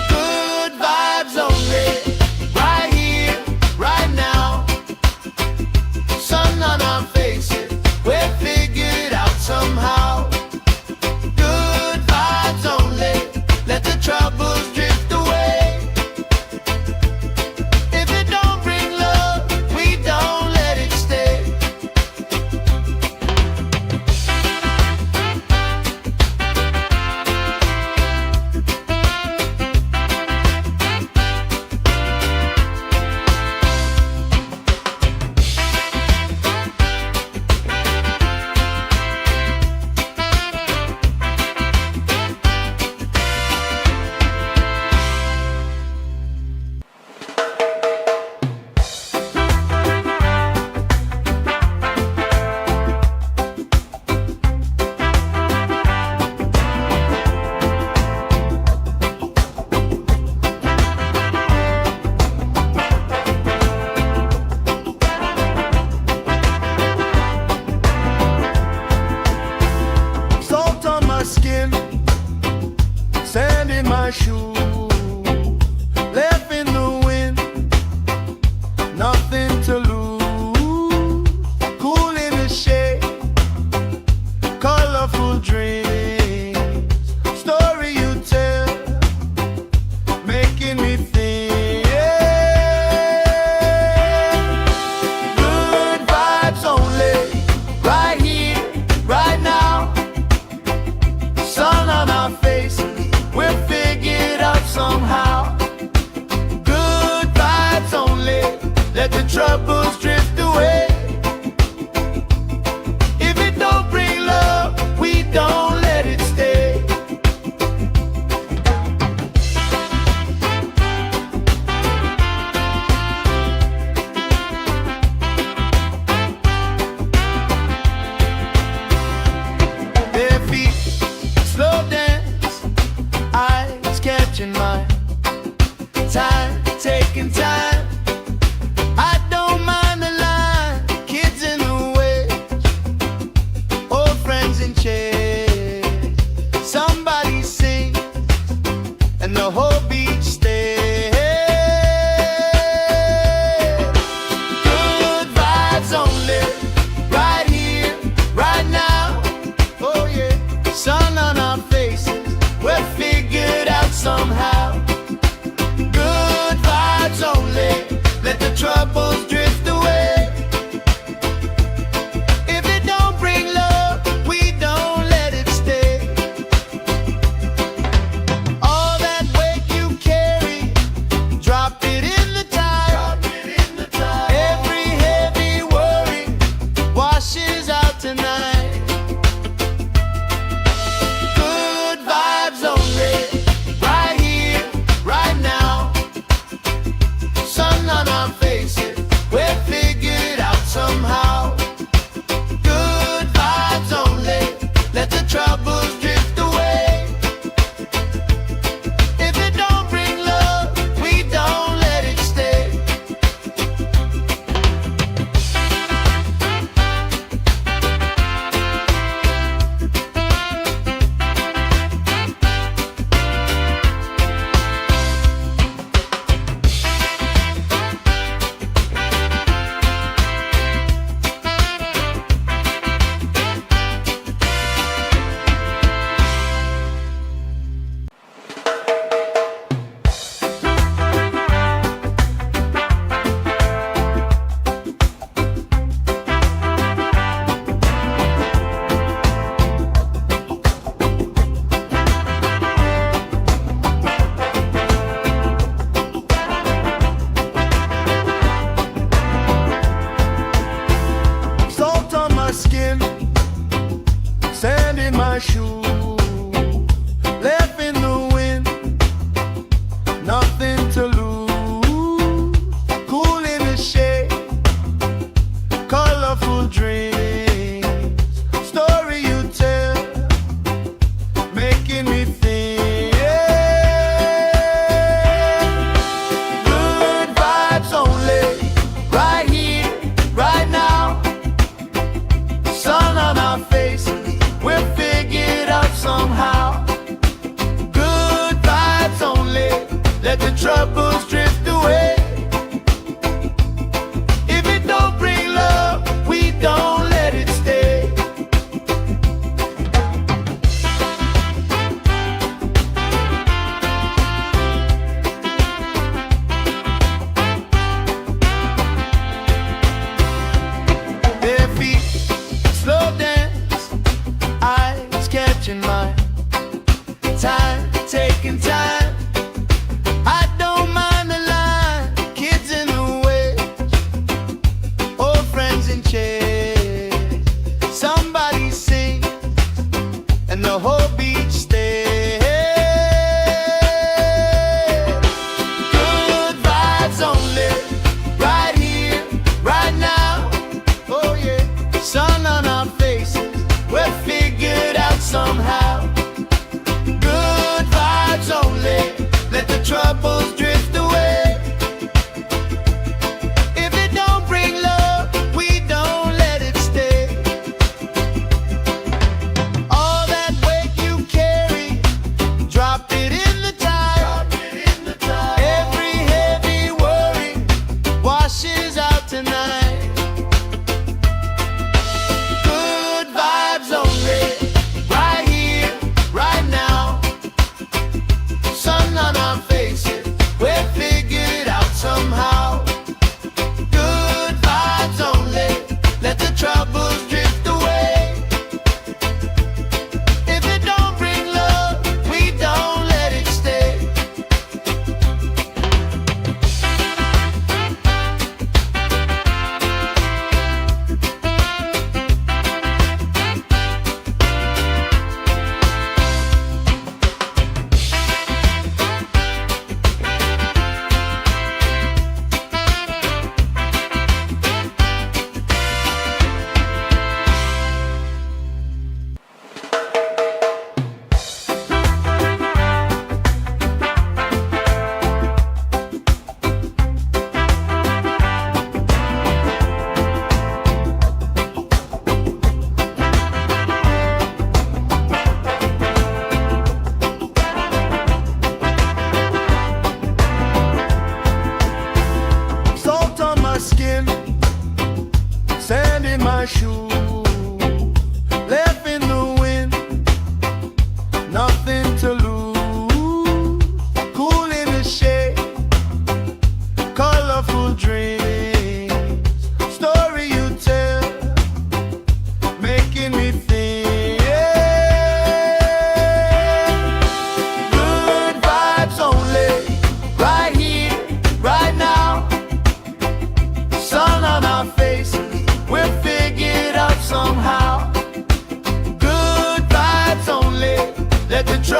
Good vibes only, right here, right now. Sun on our faces, we're figured out somehow. Good vibes only, let the troubles drift away. If it don't bring love, we don't let it stay. colorful dreams. troubles drift away. If it don't bring love, we don't let it stay. Bare feet, slow dance, eyes catching mine. Time, taking time. I don't mind the line. Kids in the way, old friends in chairs. Somebody sings and the whole beach stays. Good vibes only, right here, right now. Oh yeah, sun on our faces, we're figured out somehow. Good vibes only, let the troubles drift away. If it don't bring love, we don't let it stay. All that weight you carry, drop it in the tide. Every heavy worry washes out tonight. Good vibes only, right here, right now. Sun on our faces, we're figured out somehow. Good vibes only, let the troubles drift away. If it don't bring love, we don't let it stay. Salt on my skin, sand in my shoes, left in the wind, nothing to lose. Cool in the shade, colorful dreams, story you tell, making me think. Good vibes only, right here, right now. Sun on our faces, we're figured out somehow. Good vibes only, let the troubles drift away. If it don't bring love, we don't let it stay. Bare feet, slow dance, eyes catching mine. Time, taking time. I don't mind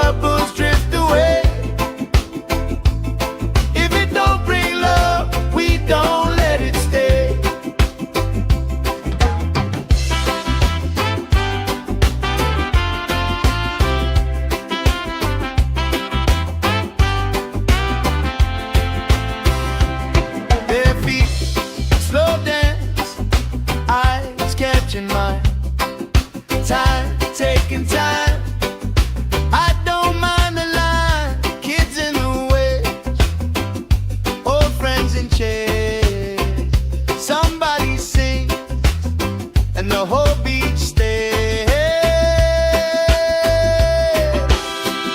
troubles drift away. If it don't bring love, we don't let it stay. Their feet slow dance, eyes catching mine. Time, taking time. I don't mind the line. Kids in the way, old friends in chairs. Somebody sing, and the whole beach stays.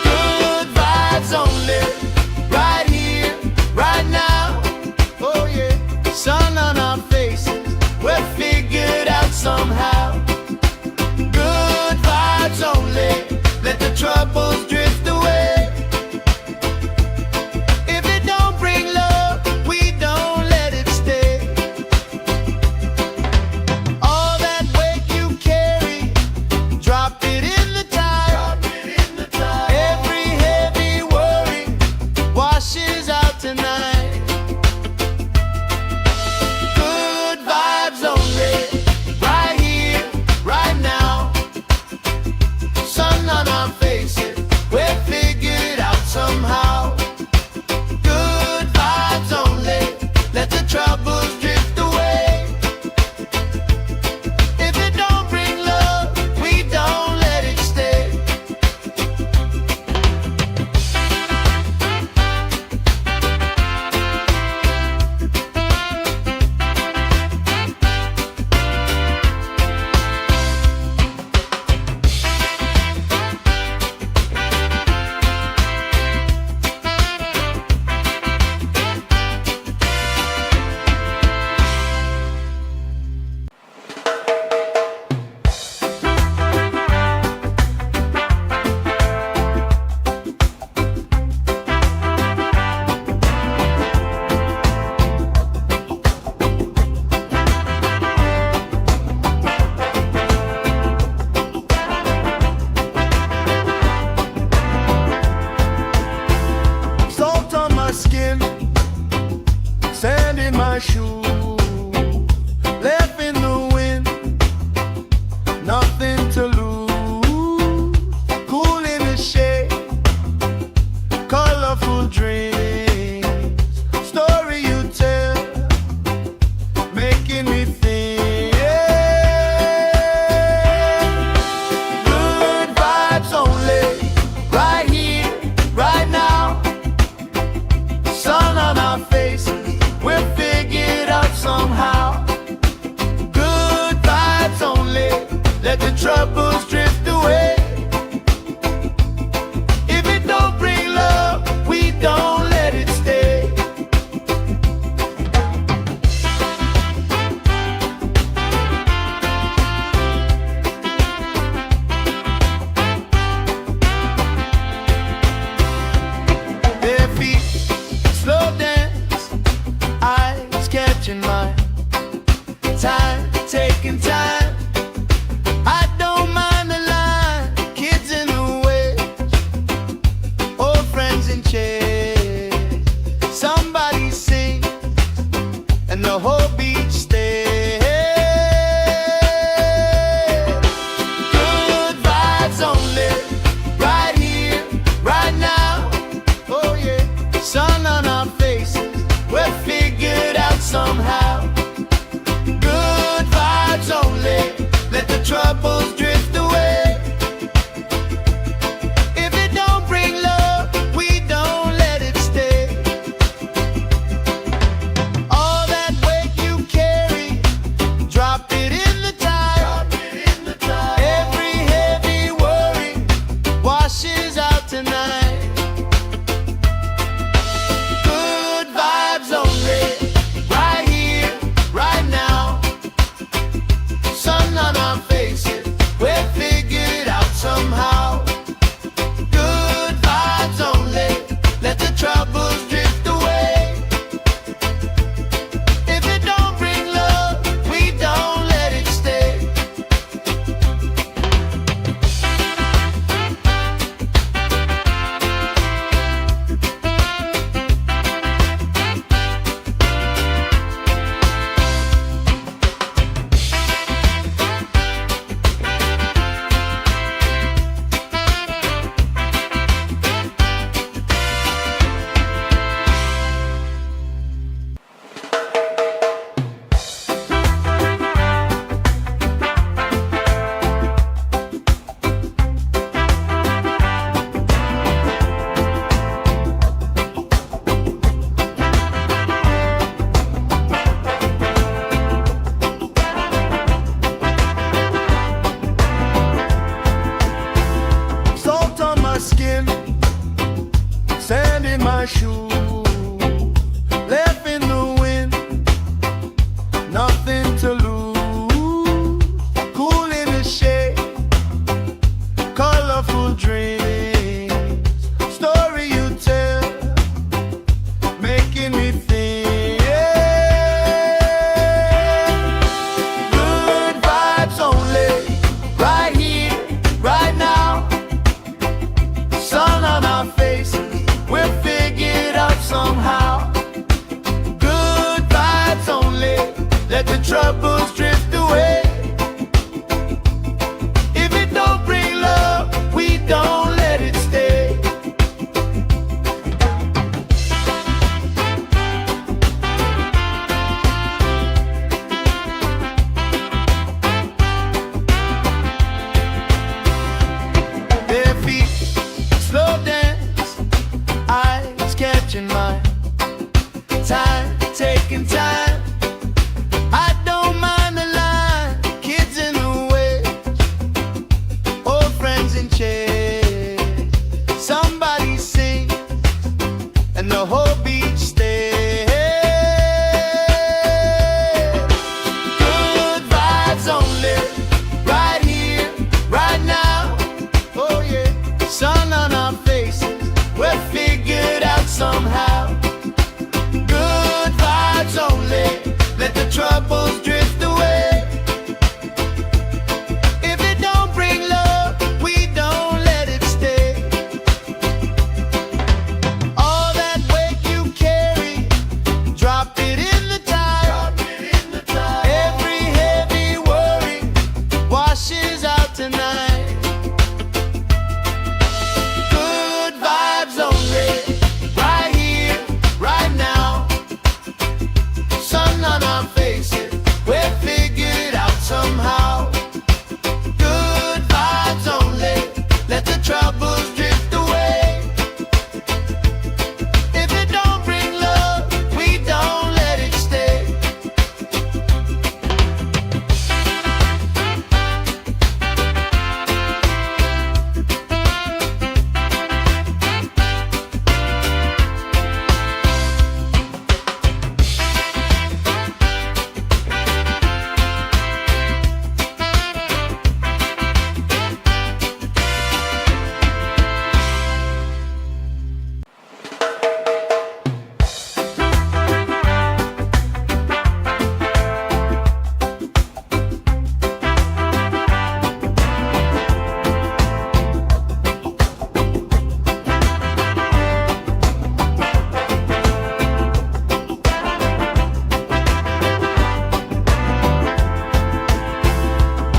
Good vibes only, right here, right now. Oh yeah, sun on our faces, we're figured out somehow. Good vibes only, let the troubles drift away. If it don't bring love, we don't let it stay. All that weight you carry, drop it in the tide. Every heavy worry washes out tonight. Good vibes only, right here, right now. Sun on our faces, we're figured out somehow. Good vibes only, let the troubles drift away. If it don't bring love, we don't let it stay. Salt on my skin, sand in my shoes, left in the wind, nothing to lose. Cool in the shade, colorful dreams, story you tell, making me think. Good vibes only, right here, right now. Sun on our faces, we're figured out somehow. Good vibes only, let the troubles drift away. If it don't bring love, we don't let it stay. Their feet slow dance, eyes catching mine. Time, taking time. I don't mind the line. Kids in the way, old friends in chairs. Somebody sing, and the whole beach stays. Good vibes only, right here, right now. Oh yeah, sun on our faces, we're figured out somehow. Good vibes only, let the troubles drift away. If it don't bring love, we don't let it stay. All that weight you carry, drop it in the tide. Every heavy worry washes out tonight. Good vibes only, right here, right now. Sun on our faces, we're sand in my shoes, left in the wind, nothing to lose. Cool in the shade, colorful dreams, story you tell, making me think. Good vibes only, right here, right now. Sun on our faces, we'll figure it out somehow. Good vibes only, let the troubles drift away. If it don't bring love, we don't let it stay. Bare feet, slow dance, eyes catching mine. Time, taking time. I don't mind the line. Kids in the way, old friends in chairs. Somebody sing, and the whole beach stays. Good vibes only, right here, right now. Oh yeah, sun on our faces, we'll figure it out somehow. Good vibes only, let the troubles drift away. If it don't bring love, we don't let it stay. All that weight you carry, drop it in the tide. Every heavy worry washes out tonight. Good vibes only, right here, right now. Sun on our faces, we'll figure it out somehow. Good vibes only, let the troubles drift away. If it don't bring love, we don't let it stay.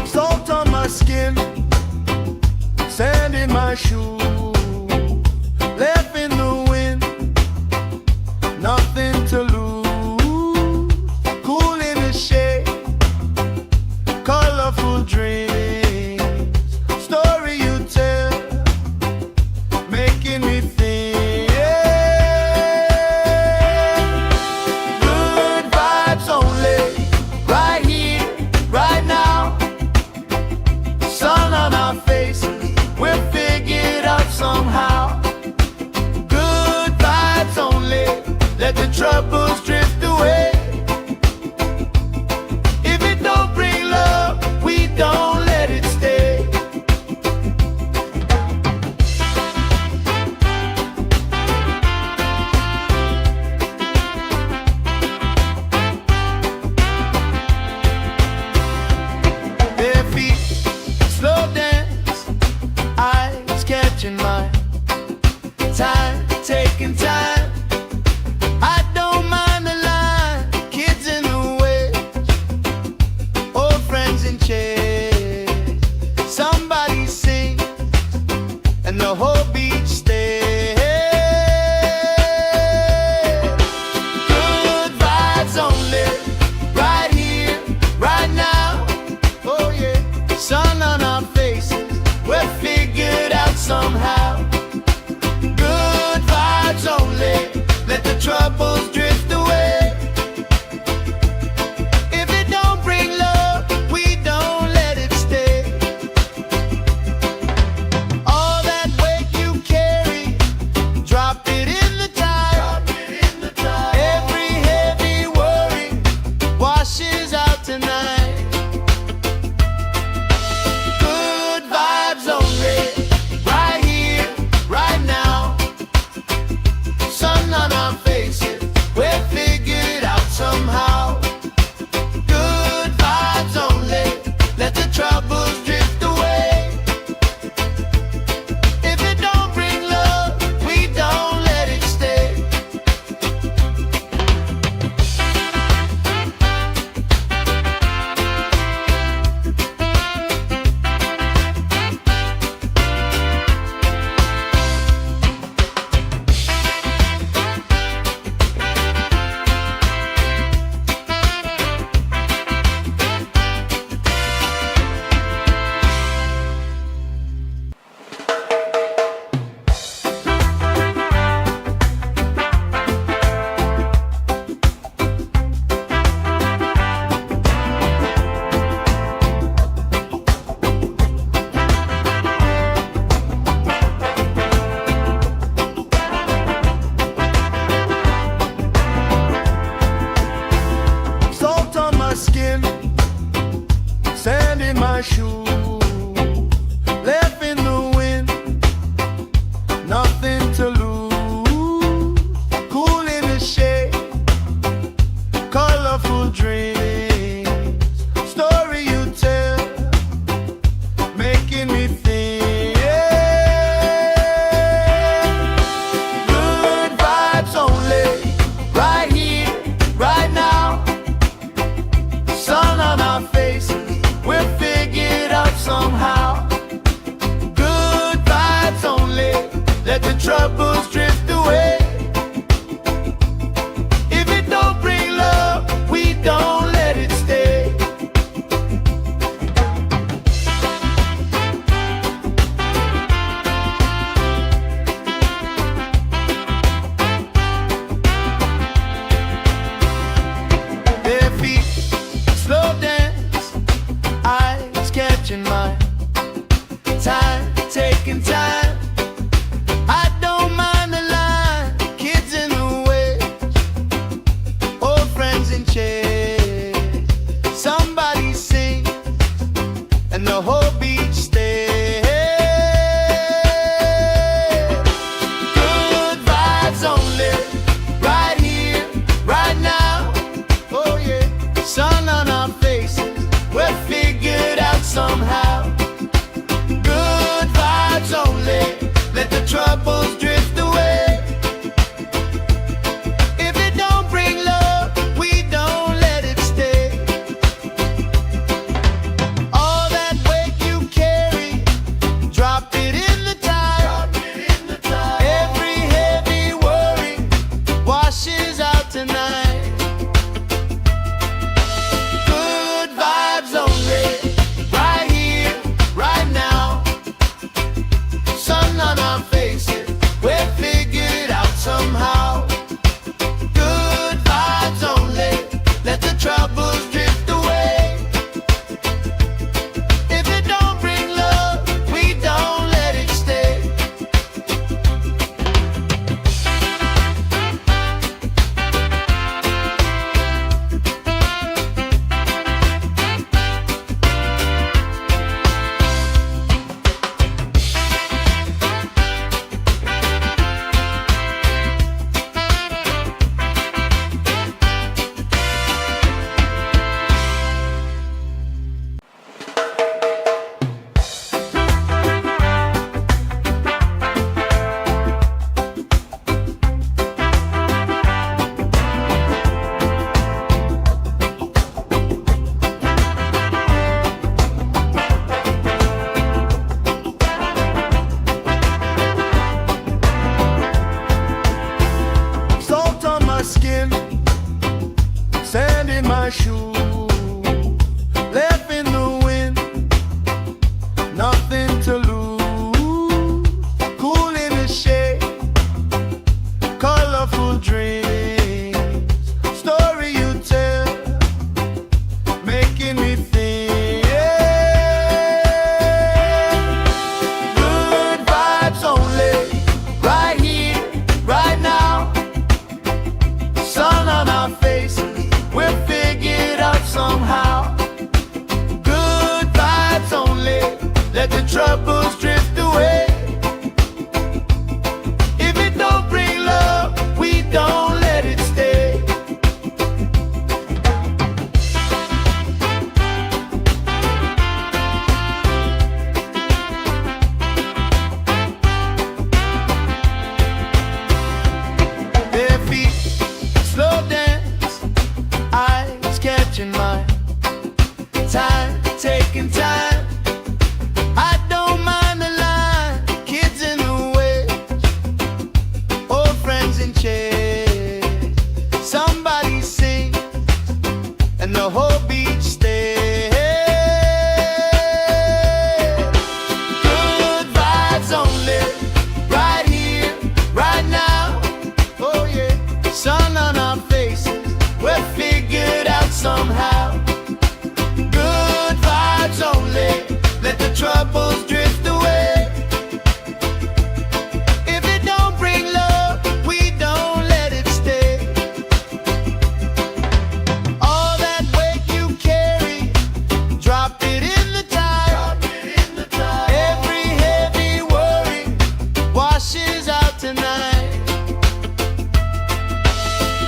Salt on my skin, sand in my shoes, left in the wind, nothing to lose. Cool in the shade, colorful dreams, story you tell, making me think. Good vibes only, right here, right now. Sun on our faces, we'll figure it out somehow. Good vibes only, let the troubles drift away. If it don't bring love, we don't let it stay. Bare feet, slow dance, eyes catching mine. Time, taking time. I don't mind the line. Kids in the way, old friends in chairs. Somebody sing, and the whole beach stays. Good vibes only, right here, right now. Oh yeah, sun on our faces, we'll figure it out somehow. Good vibes only, let the troubles drift away. If it don't bring love, we don't let it stay. All that weight you carry, drop it shoes, left in the wind, nothing to lose. Cool in the shade, colorful dreams, story you tell, making me think. Good vibes only, right here, right now. Sun on our faces, we're figured out somehow. Good vibes only, let the troubles drift away. If it don't bring love, we don't let it stay. Their feet slow dance, eyes catching mine, time taking time. I don't mind the line, kids in the way, old friends in chairs. Somebody sings and the whole beach stays. Good vibes only, right here, right now. Oh yeah, sun on our faces, we're figured out somehow. Good vibes only, let the troubles drift away. If it don't bring love, we don't let it stay. All that weight you carry, drop it in the tide. Every heavy worry washes out tonight.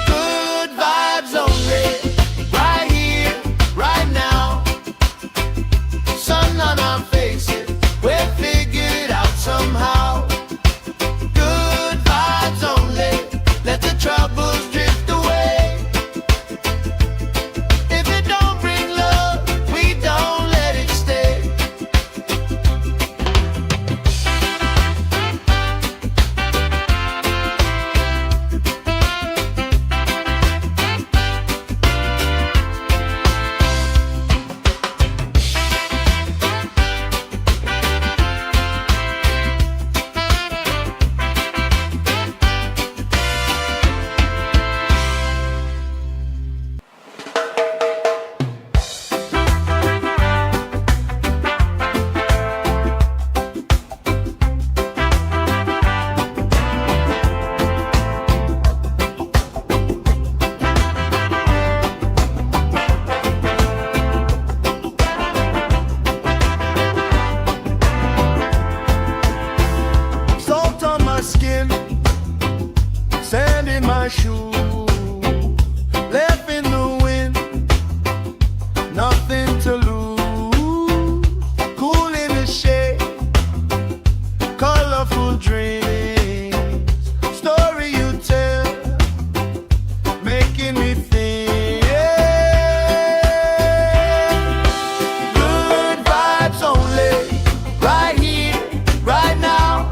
Good vibes only, right here, right now. Sun on our faces, we're figured out somehow. Good vibes only, let the troubles drift away. If it don't bring love, we don't let it stay. Salt on my skin, sand in my shoes, left in the wind, nothing to lose. Cool in the shade, colorful dreams, story you tell, making me think. Good vibes only, right here, right now.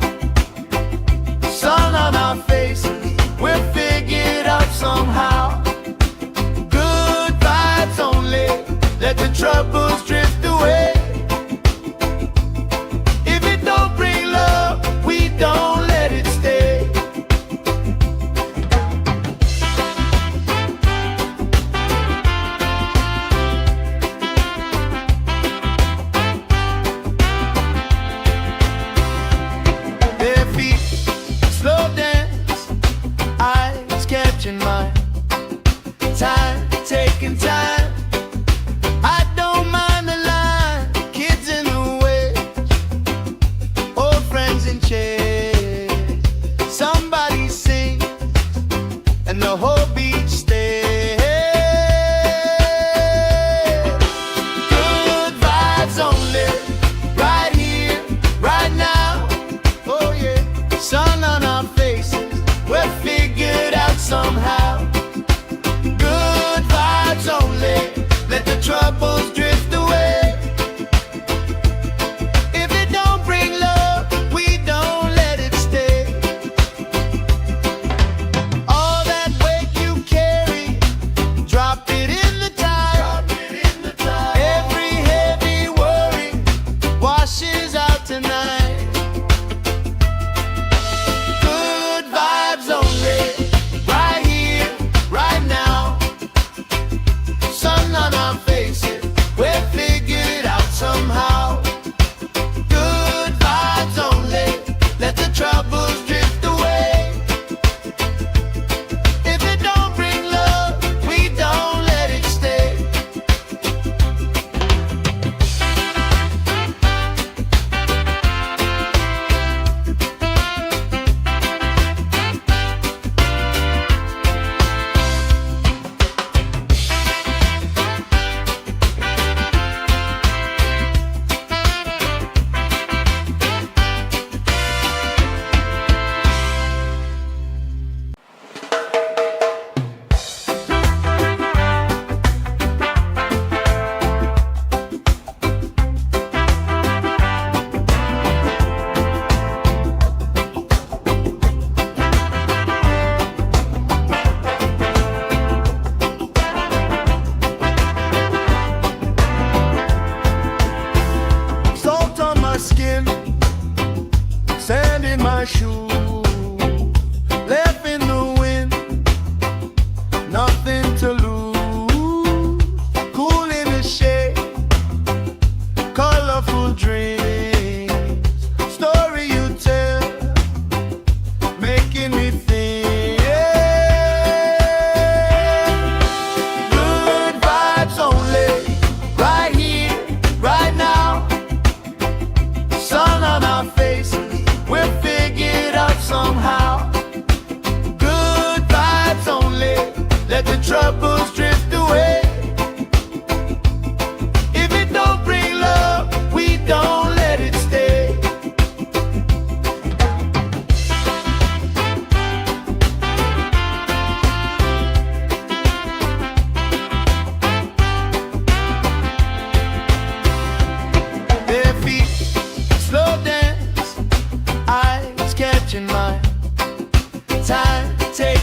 Sun on our faces, we're figured out somehow. Good vibes only, let the troubles drift away. If it don't bring love, we don't let it stay. Their feet slow dance, eyes catching mine, time taking time. I don't mind the line, kids in the way, old friends in chairs. Somebody sings and the whole beach stays. Good vibes only, right here, right now. Oh yeah, sun on our faces, we're figured out somehow. Good vibes only.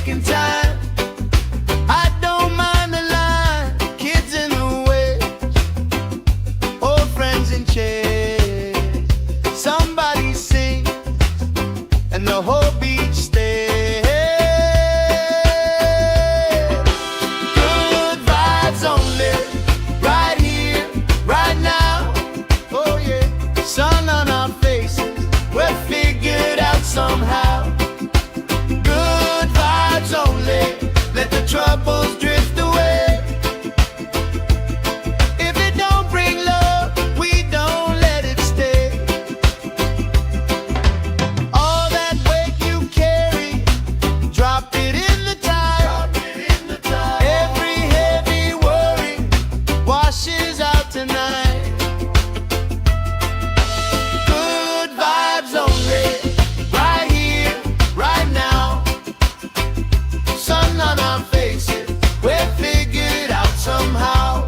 taking time. I don't mind the line, kids in the way, old friends in chairs. Somebody sings and the whole beach stays. Good vibes only, right here, right now. Oh yeah, sun on our faces, we're figured out somehow. Good vibes only, let the troubles drift away. If it don't bring love, we don't let it stay. All that weight you carry, drop it in the tide. Every heavy worry washes out tonight. Good vibes only, right here, right now. Sun on our faces, we're figured out somehow.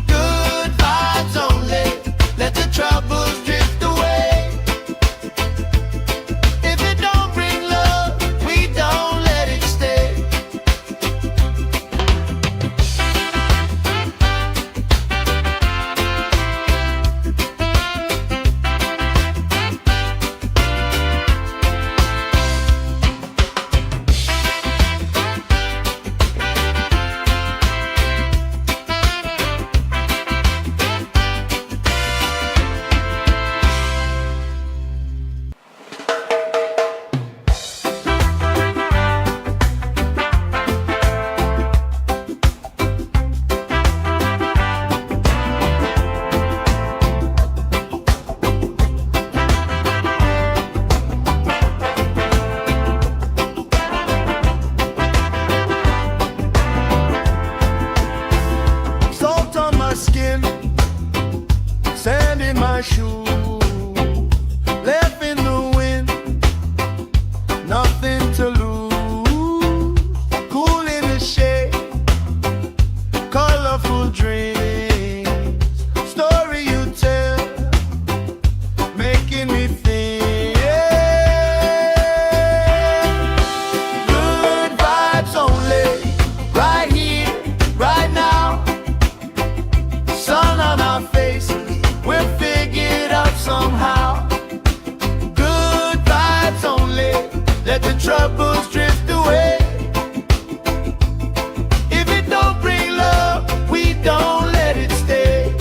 Good vibes only, let the troubles drift away. If it don't bring love, we don't let it stay. Salt on my skin, sand in my shoes, left in the wind, nothing to lose. Cool in the shade, colorful dreams, story you tell, making me think. Good vibes only, right here, right now. Sun on our faces, we're figured out somehow. Good vibes only, let the troubles drift away. If it don't bring love, we don't let it stay.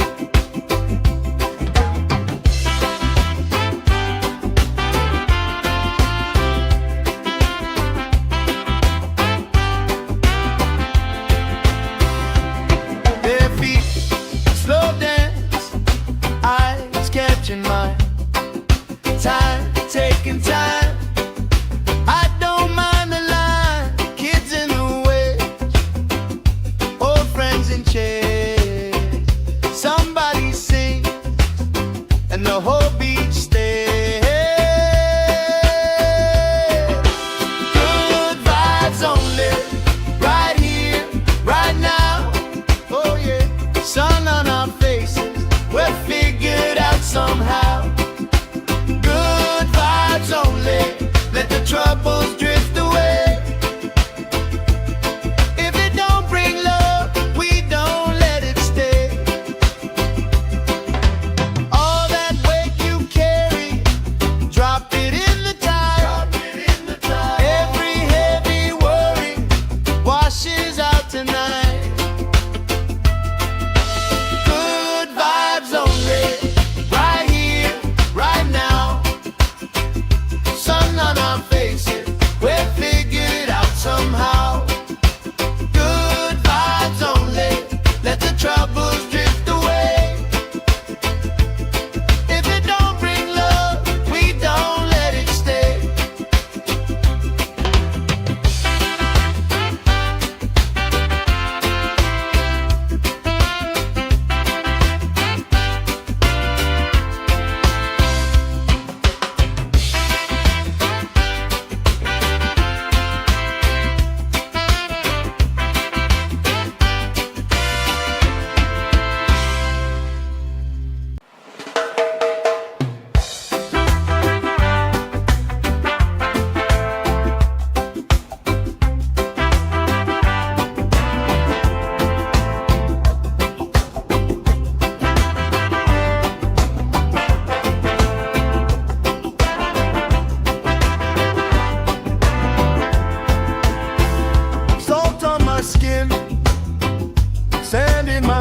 Their feet slow dance, eyes catching mine. Time, taking time. I don't mind the line, kids in the way, old friends in chairs. Somebody sings and the whole beach stays. Good vibes only, right here, right now. Oh yeah, sun on our faces, we're figured out somehow. Good vibes only, let the troubles drift away. If it don't bring love, we don't let it stay. All that weight you carry, drop it in the tide. Every heavy worry washes out tonight. Good vibes only, right here, right now. Sun on our faces, we're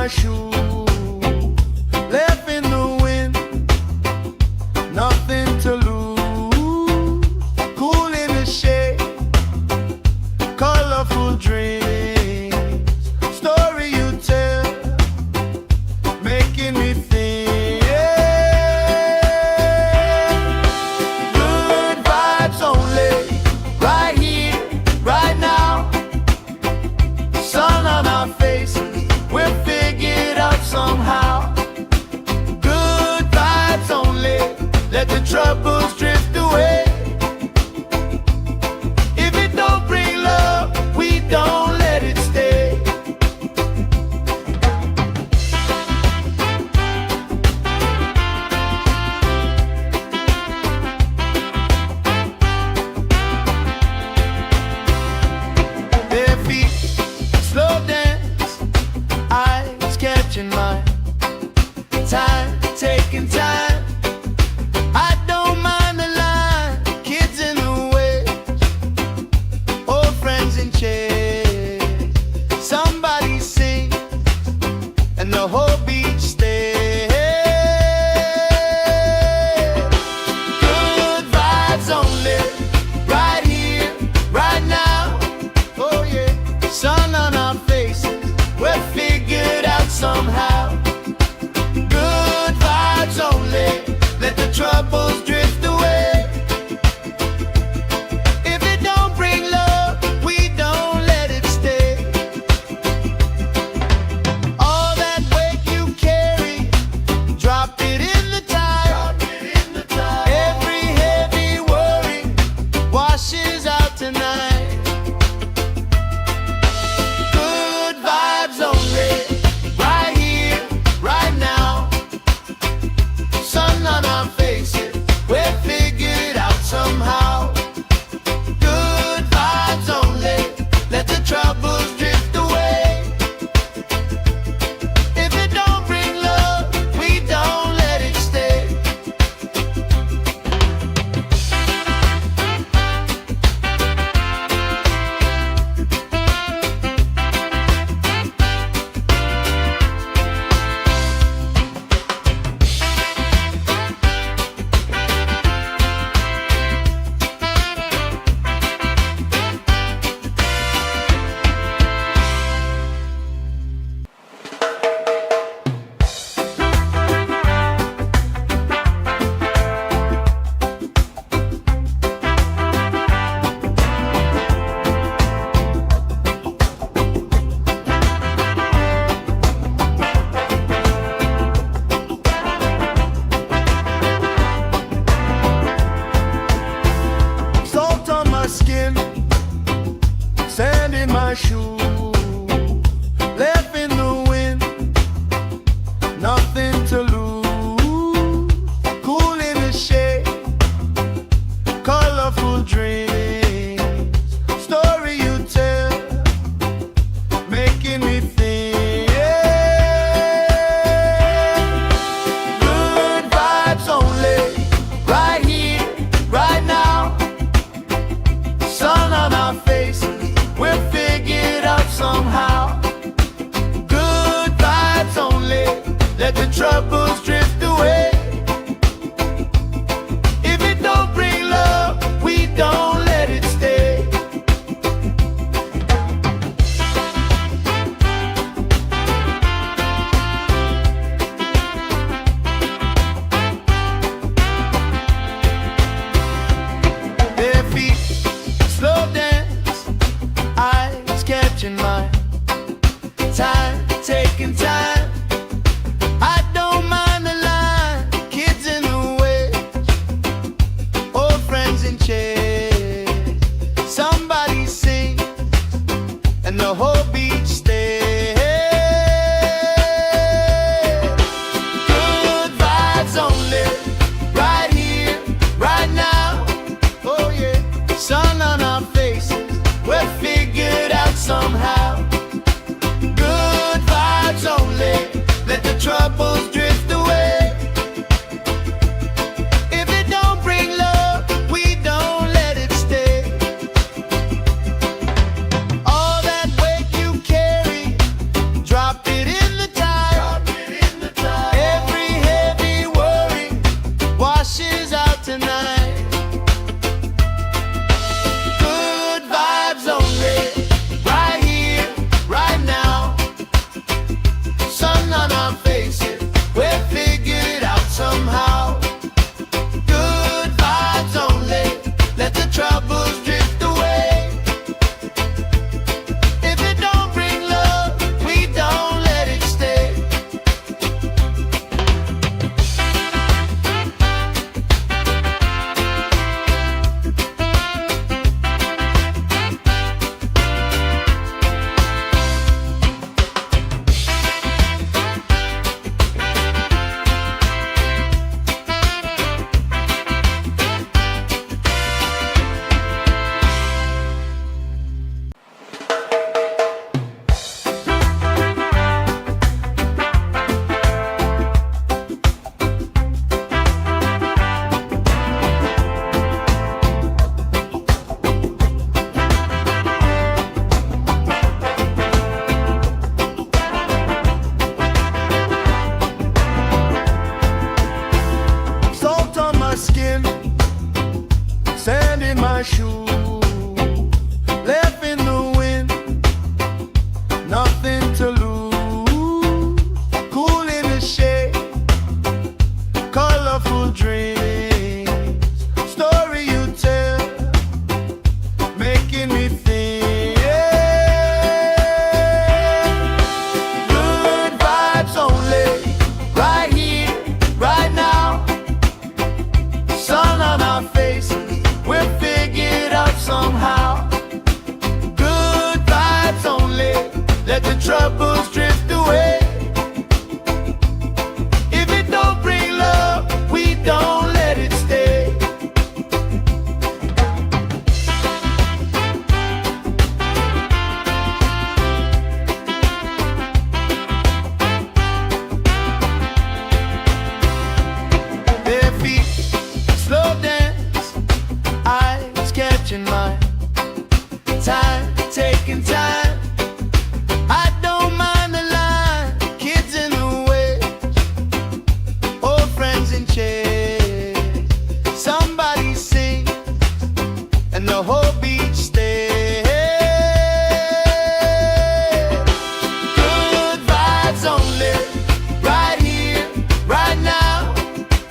shoes, left in the wind, nothing to lose. Cool in the shade, colorful dreams, story you tell, making me think. Good vibes only, right here, right now. Sun on our faces, we'll figure it out somehow. Good vibes only, let the troubles drift away. If it don't bring love, we don't let it stay. Their feet slow dance, eyes catching mine, time taking time. I don't mind the line, kids in the way, old friends in chairs. Somebody sings and the whole beach stays. Good vibes only, right here, right now. Oh yeah, sun on our faces, we're figured out somehow. Good vibes only, let the troubles drift away. If it don't bring love, we don't let it stay. All that weight you carry, drop it in the tide. Every heavy worry washes out tonight. Good vibes only, right here, right now. Sun on our faces, we're figured out somehow. Good vibes only, let the troubles drift away. If it don't bring love, we don't let it stay. Salt on my skin, sand in my shoes, left in the wind, nothing to lose. Cool in the shade, colorful dreams, story you tell, making me think. Good vibes only, right here, right now. Sun on our faces, we'll figure it out somehow. Good vibes only, let the troubles drift away. If it don't bring love, we don't let it stay. Their feet slow dance, eyes catching mine, time taking time. I don't mind the line, kids in the way, old friends in chairs. Somebody sings and the whole beach stays. Good vibes only, right here, right now. Oh yeah, sun on our faces, we're figured out somehow. Good vibes only, let the troubles drift away. If it don't bring love, we don't let it stay. All that weight you carry, drop it in the tide. let the troubles drift away. If it don't bring love, we don't let it stay. Bare feet, slow dance, eyes catching mine. Time, taking time. I don't mind the line. Kids in the way, old friends in chairs. Somebody sings and the whole beach stays. Good vibes only, right here, right now.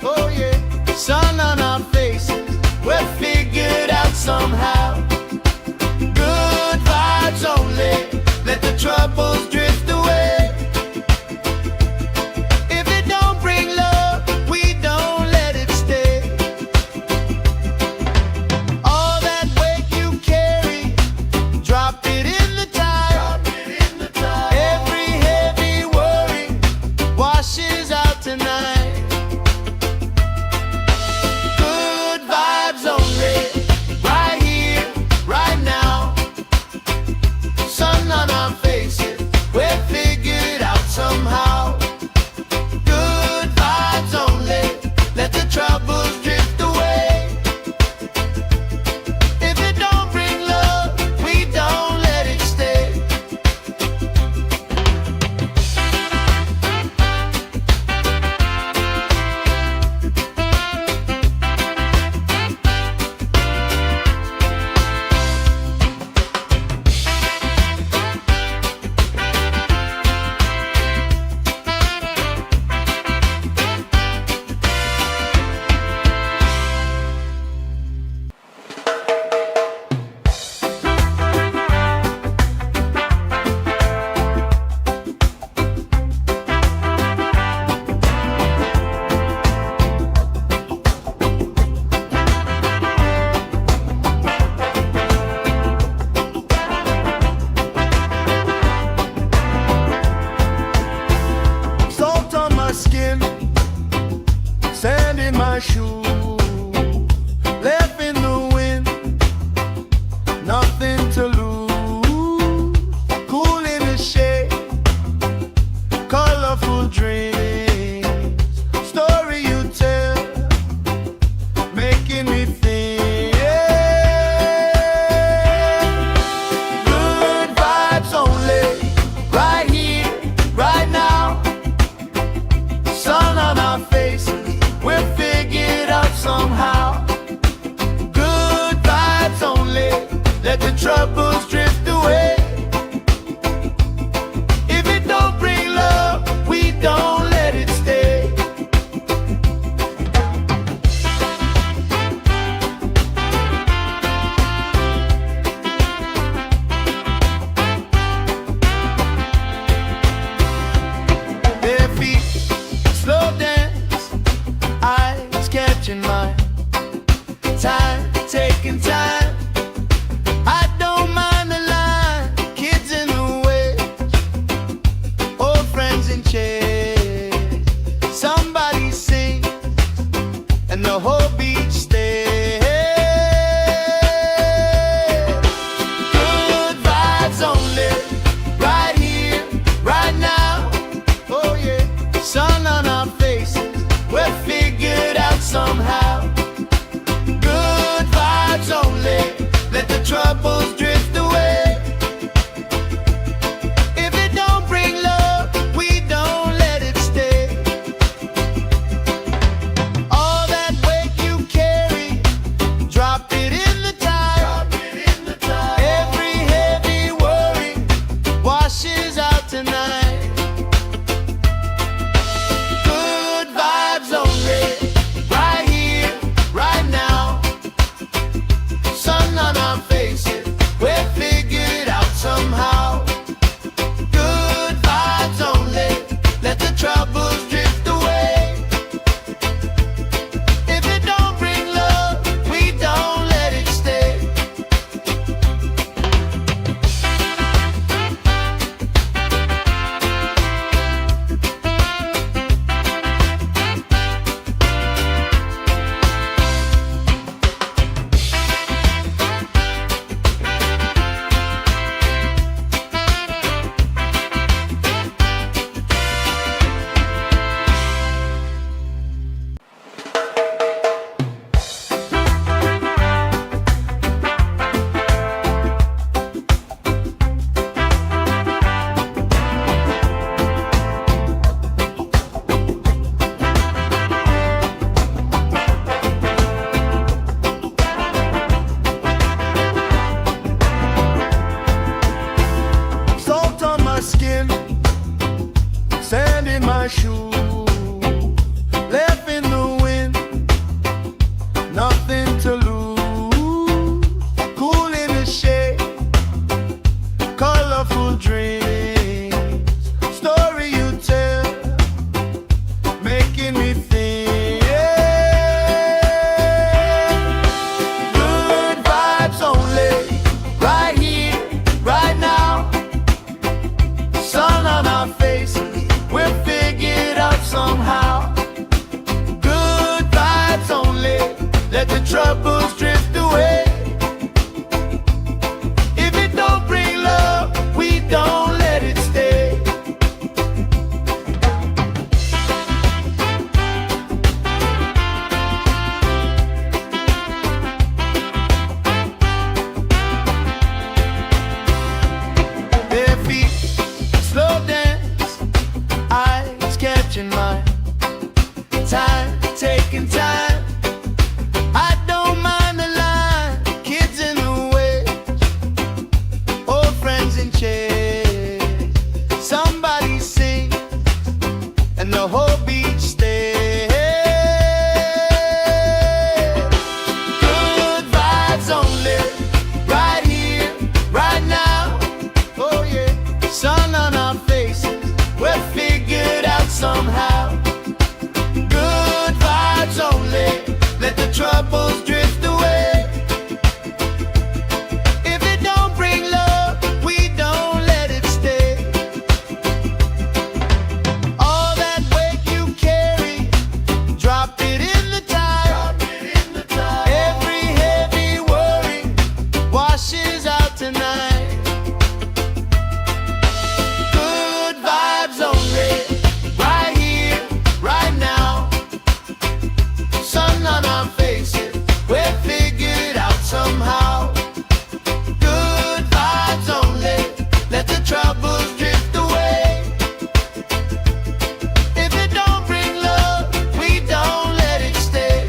Oh yeah, sun on our faces, we're figured out somehow. Good vibes only, let the troubles drift away. If it don't bring love, we don't let it stay. All that weight you carry, drop it in the tide. Every heavy worry washes out tonight. Good vibes only, right here, right now. Sun on our faces, we're figured out somehow. Good vibes only, let the troubles drift away. If it don't bring love, we don't let it stay. Salt on my skin, sand in my shoe, left in the wind, nothing to lose. Cool in the shade, colorful dreams, story you tell, making me think. Good vibes only, right here, right now. Sun on our faces, we're figured out somehow. Good vibes only, let the troubles drift away. If it don't bring love, we don't let it stay. Bare feet, slow dance, eyes catching mine. Time, taking time. I don't mind the line. shoe, left in the wind, nothing to lose. Cool in the shade, colorful dreams, story you tell, making me think. Good vibes only, right here, right now. Sun on our faces, we'll figure it out somehow. Good vibes only, let the troubles drift away. If it don't bring love, we don't let it stay. Their feet slow dance, eyes catching mine, time taking time. I don't mind the line, kids in the way, old friends in chairs. Somebody sings and the whole beach stays. Good vibes only, right here, right now. Oh yeah, sun on our faces, we'll figure it out somehow. Good vibes only, let the troubles drift away. If it don't bring love, we don't let it stay. All that weight you carry, drop it in the tide. Every heavy worry washes out tonight. Good vibes only, right here, right now. Sun on our faces, we'll figure it out somehow. Good vibes only, let the troubles drift away. If it don't bring love, we don't let it stay.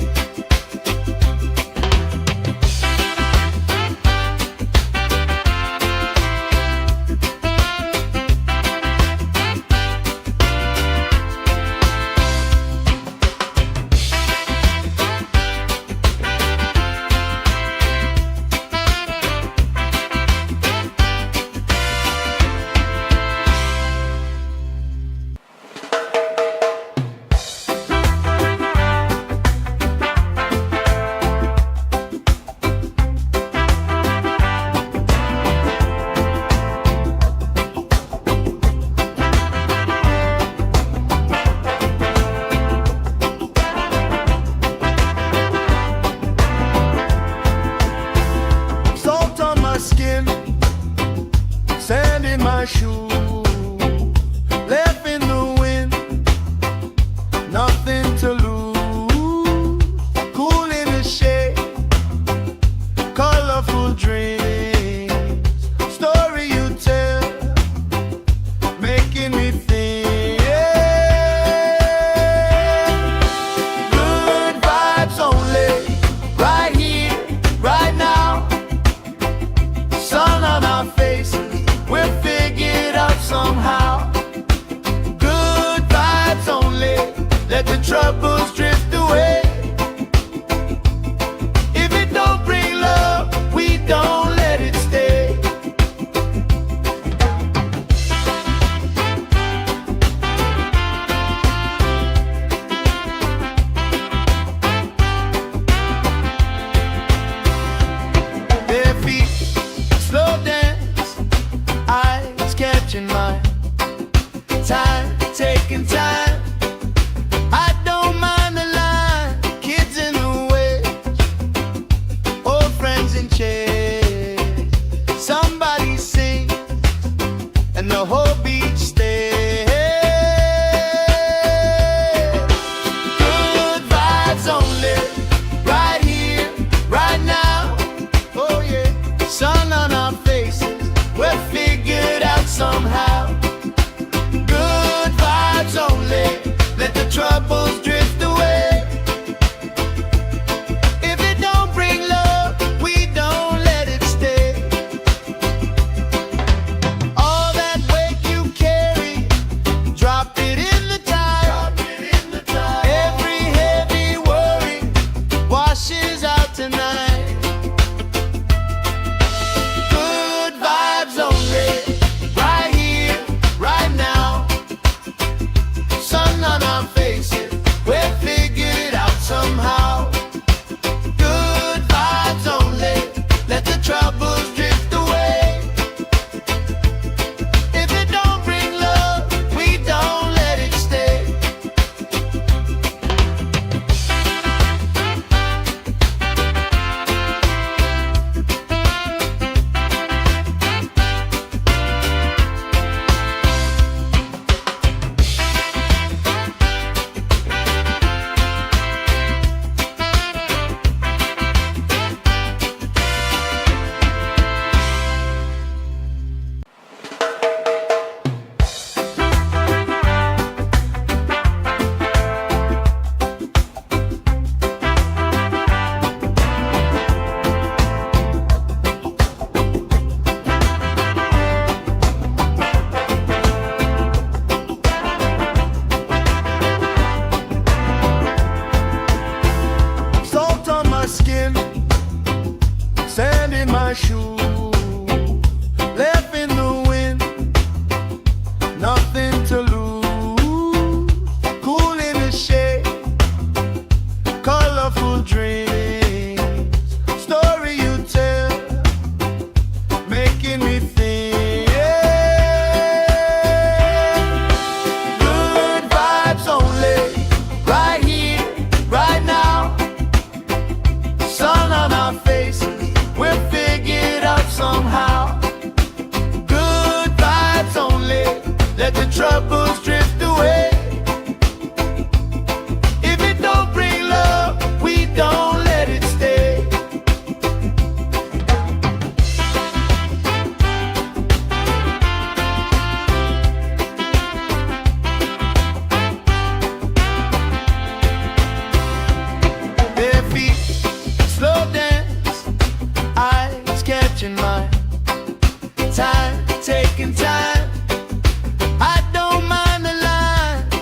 Salt on my skin, sand in my shoe, left in the wind, nothing to lose. Cool in the shade, colorful dreams, story you tell, making me think. Good vibes only, right here, right now. Sun on our faces, we'll figure it out somehow. Good vibes only, let the troubles drift away. If it don't bring love, we don't let it stay. Their feet slow dance, eyes catching mine, time taking time. I don't mind the line, kids in the way, old friends in chairs. Somebody sings and the whole beach stays. Good vibes only, right here, right now. Oh yeah, sun on our faces, we'll figure it out somehow. Good vibes only, let the troubles drift away. If it don't bring love, we don't let it stay. All that weight you let the troubles drift away. If it don't bring love, we don't let it stay. Bare feet, slow dance, eyes catching mine. Time, taking time. I don't mind the line.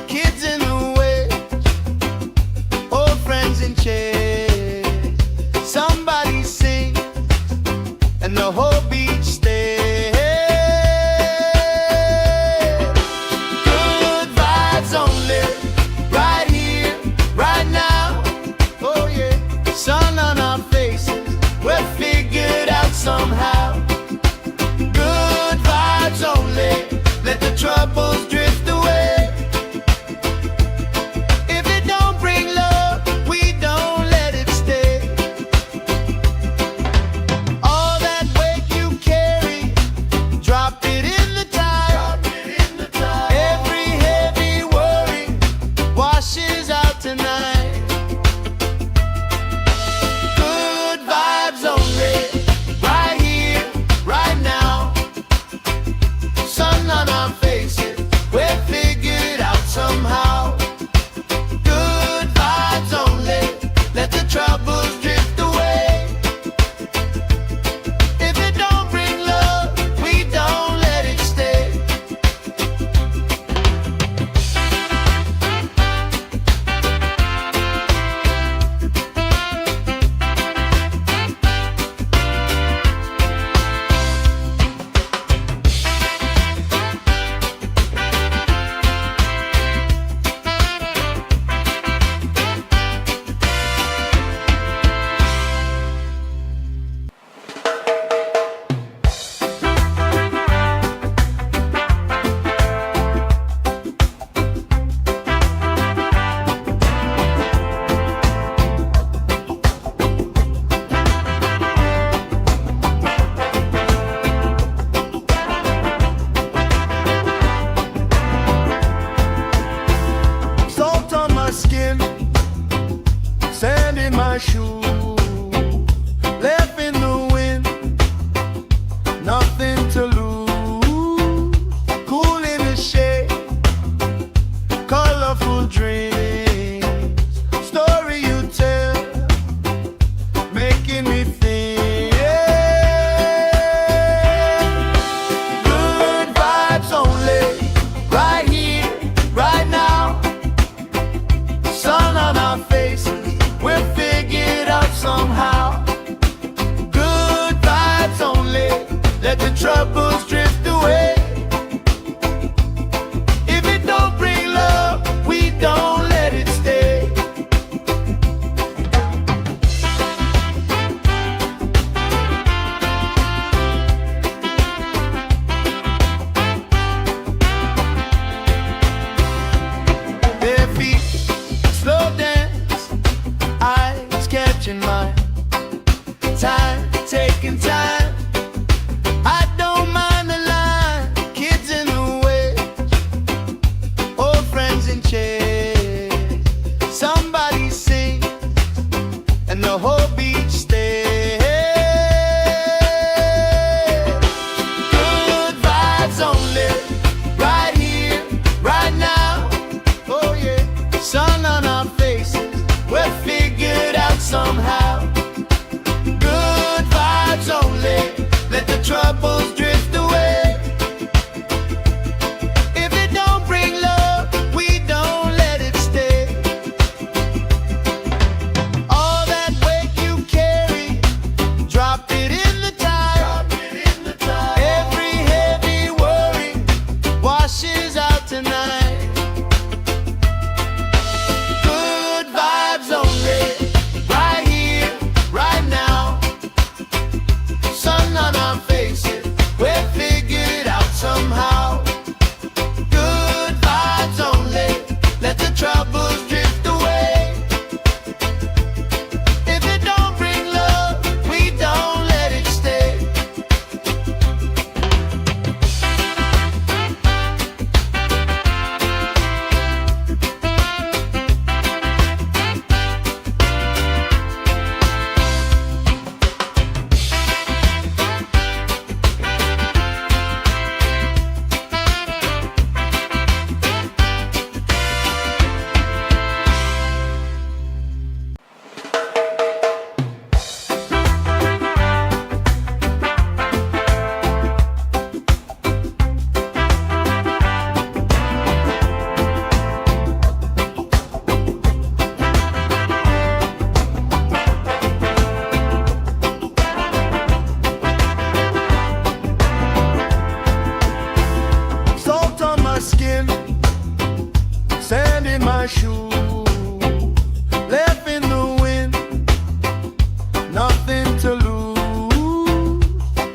shoes, left in the wind, nothing to lose.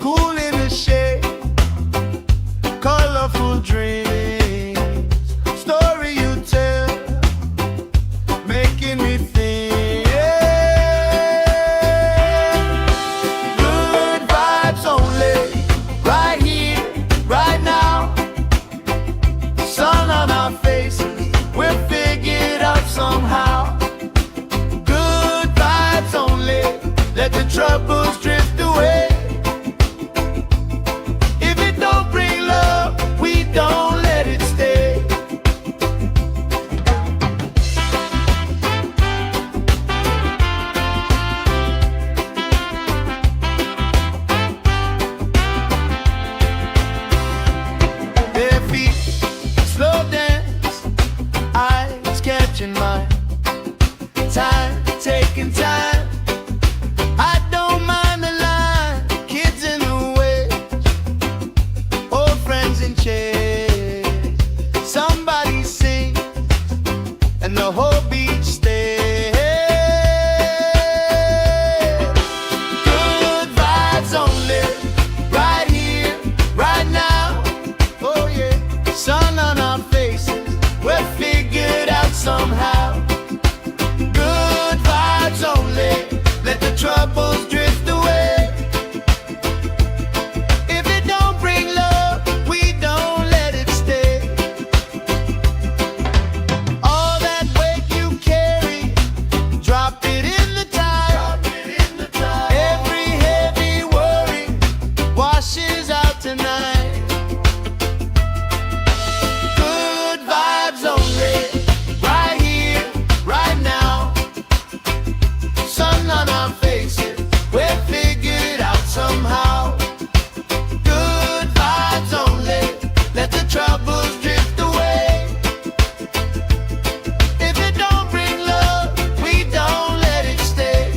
Cool in the shade, colorful dreams, story you tell, making me think. Good vibes only, right here, right now. Sun on our faces, we'll figure it out somehow. Good vibes only, let the troubles drift away. If it don't bring love, we don't let it stay. Their feet slow dance, eyes catching mine, time taking time. I don't mind the line, kids in the way, old friends in chairs. Somebody sing and the whole beach stays. Good vibes only, right here, right now. Oh yeah, sun on our faces, we'll figure it out somehow. Good vibes only, let the troubles drift away. If it don't bring love, we don't let it stay. All that weight you carry, drop it in the tide. Every heavy worry washes out tonight. Good vibes only, right here, right now. Sun on our faces, we'll figure it out somehow. Good vibes only, let the troubles drift away. If it don't bring love, we don't let it stay.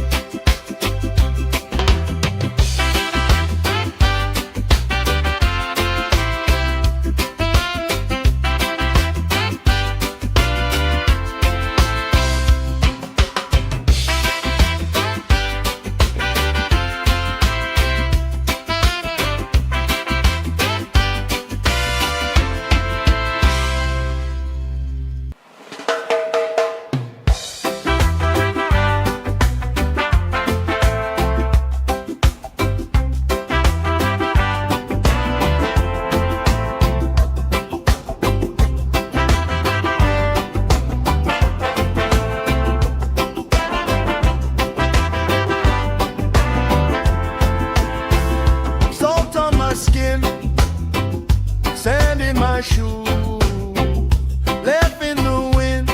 Salt on my skin, sand in my shoes, left in the wind,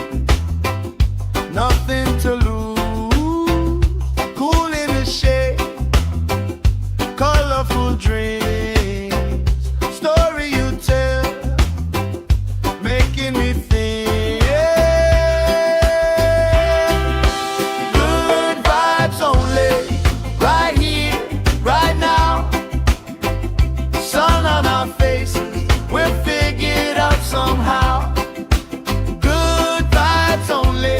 nothing to lose. Cool in the shade, colorful dreams, story you tell, making me think. Good vibes only, right here, right now. Sun on our faces, we'll figure it out somehow. Good vibes only,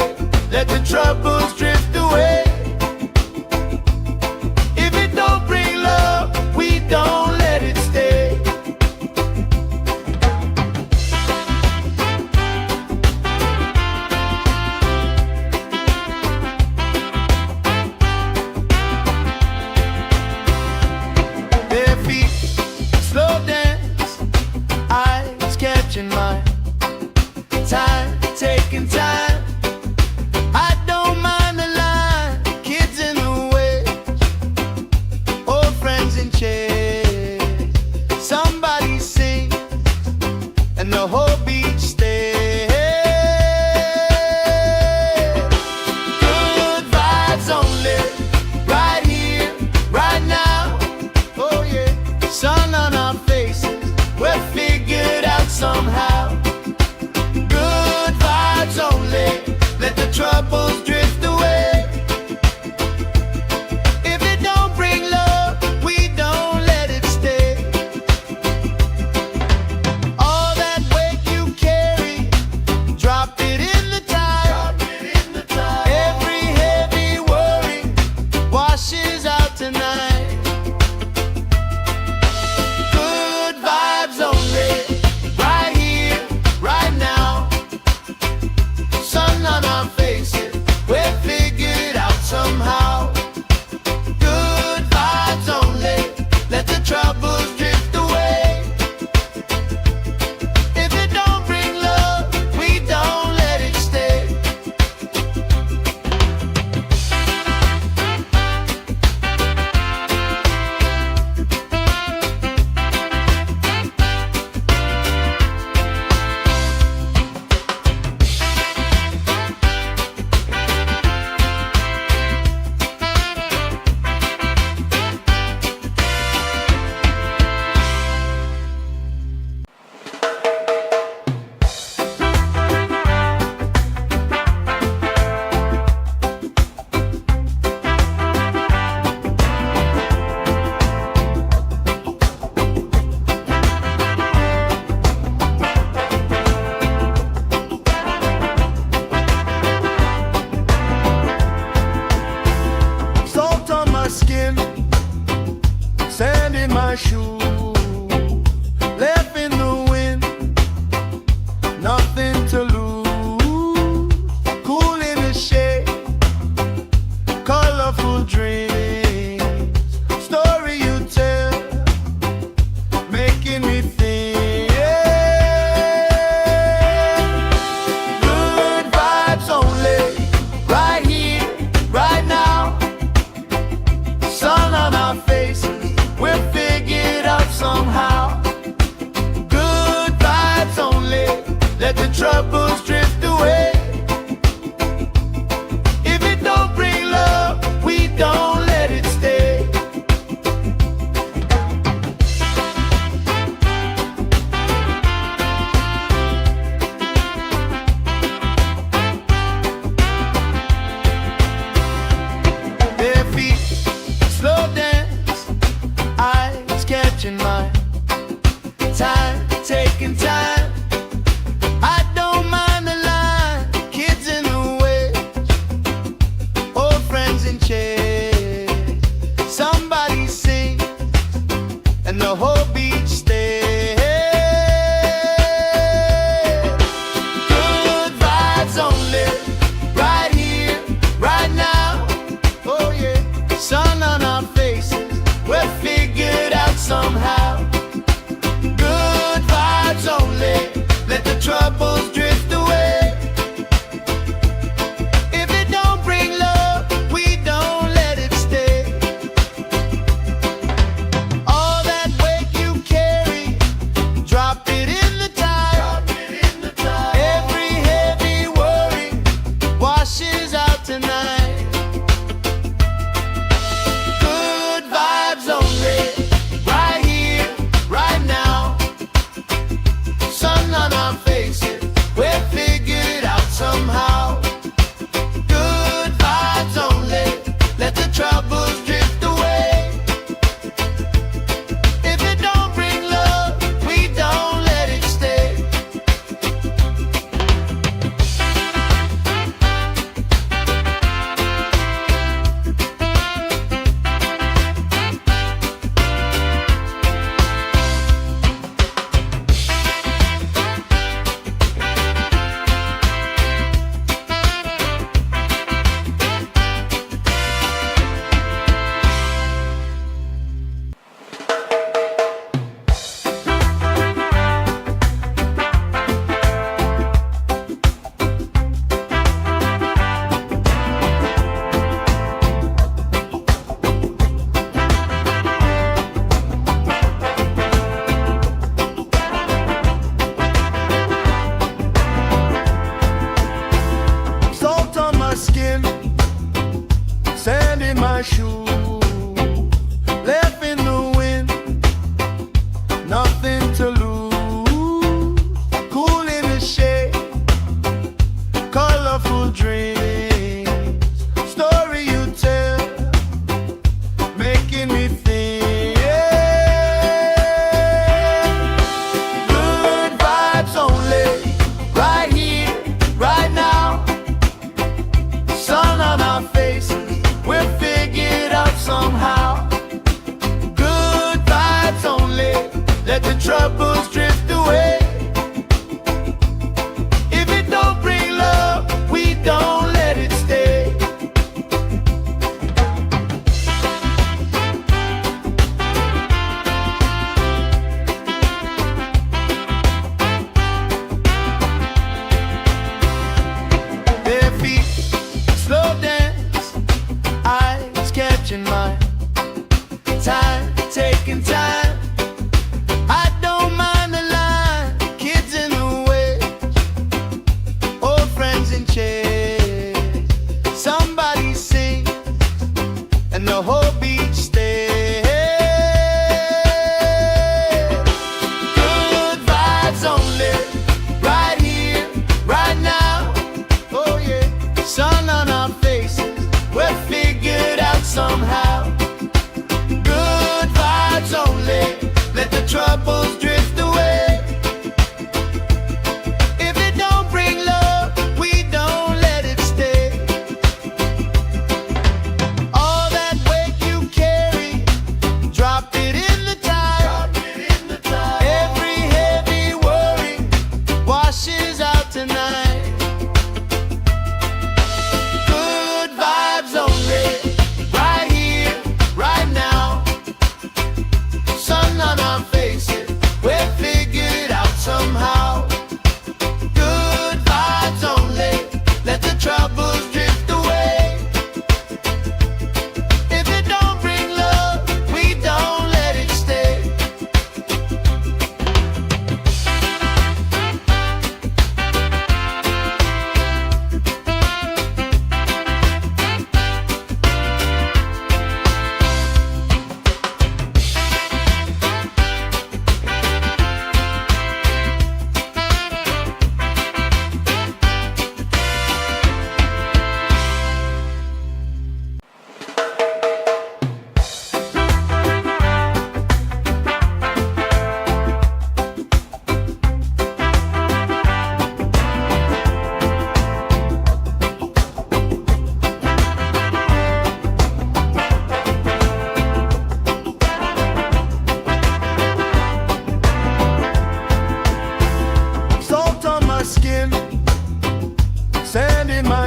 let the troubles drift away. If it don't bring love, we don't let it stay. Their feet slow dance, eyes catching mine, time taking time. I don't mind the line, kids in the way, old friends in chairs. Somebody sing and the whole beach stays. Good vibes only, right here, right now. Oh yeah, sun on our faces, we'll figure it out somehow. Good vibes only.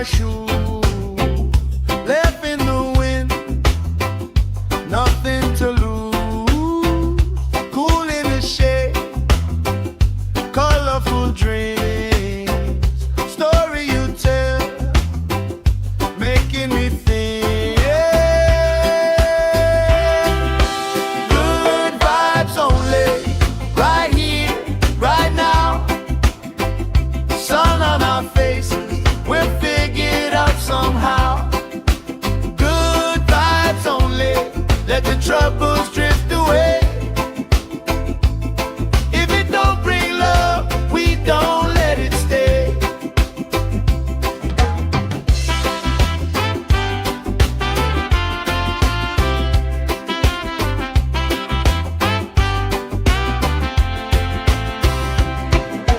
shoe, left in the wind, nothing to lose. Cool in the shade, colorful dreams, story you tell, making me think. Good vibes only, right here, right now. Sun on our faces, we're figured out somehow. Good vibes only, let the troubles drift away. If it don't bring love, we don't let it stay.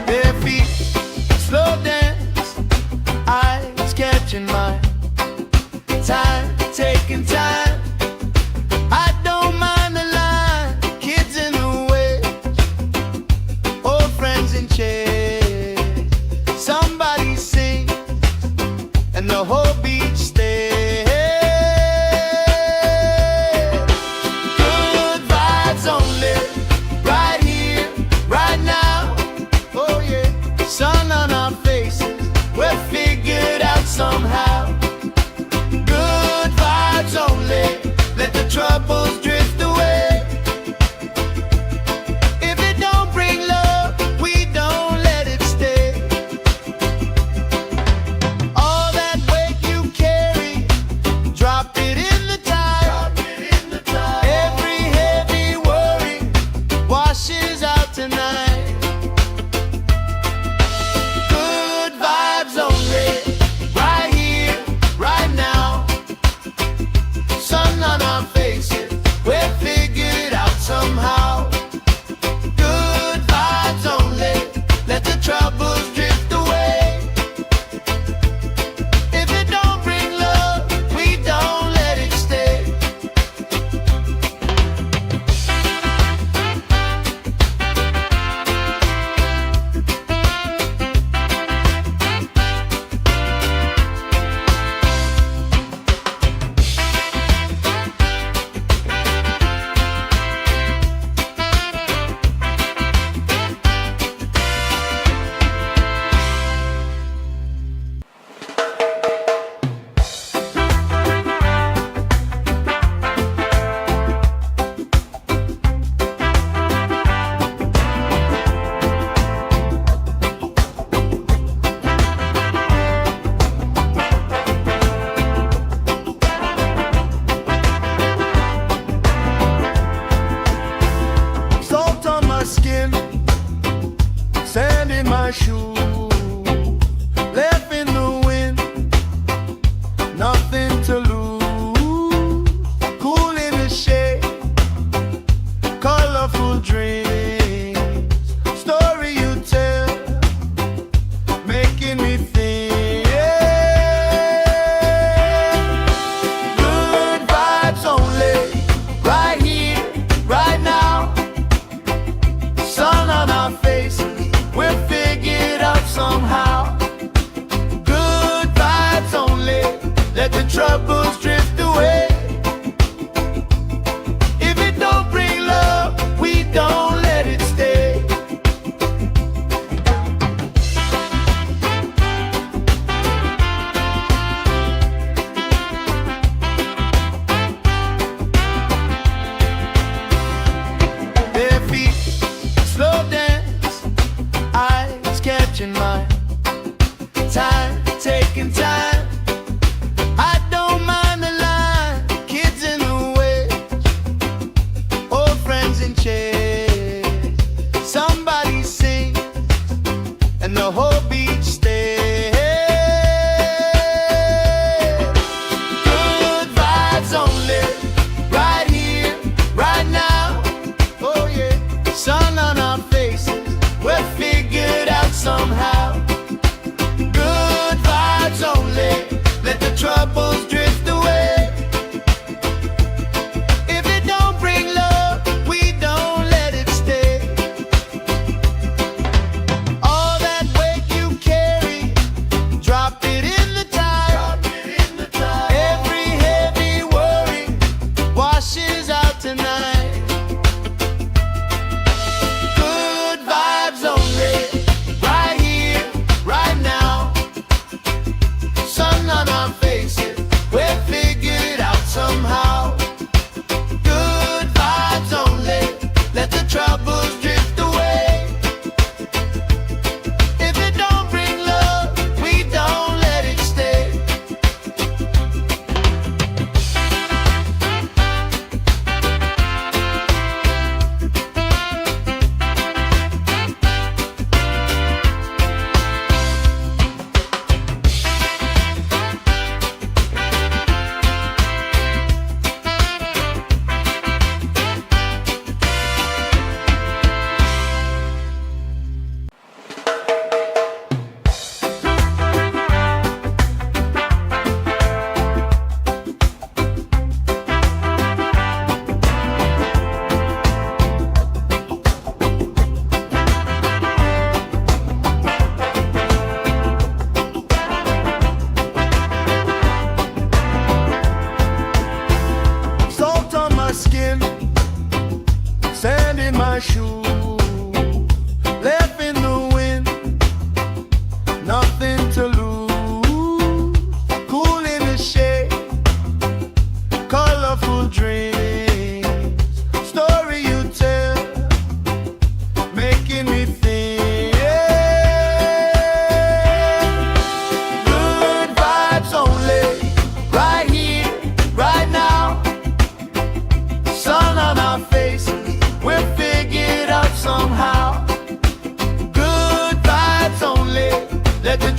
Bare feet, slow dance, eyes catching mine. Time, taking time. I don't mind the line. Kids in the way, old friends in chairs. Somebody sings, and the whole beach stays. Good vibes only, right here, right now. Oh yeah, sun on our faces, we're figured out somehow. Good vibes only, let the troubles drift away. If it don't bring love, we don't let it stay. All that weight you carry, drop it in the tide. Every heavy worry washes out tonight. Good vibes only, right here, right now. Sun on our faces, we're figured out somehow. Good vibes only, let the troubles drift away. If it don't bring love, we don't let it stay. Salt on my skin, sand in my shoe, left in the wind, nothing to lose. Cool in the shade, colorful dreams, story you tell, making me think. Good vibes only, right here, right now. Sun on our faces, we're figured out somehow. Good vibes only, let the troubles drift away. If it don't bring love, we don't let it stay. Bare feet, slow dance, eyes catching mine. Time, taking time. I don't mind the line. Kids in the way, old friends in chairs. Somebody sings, and the whole beach stays. Good vibes only, right here, right now. Oh yeah, sun on our faces, we're figured out somehow. Good vibes only.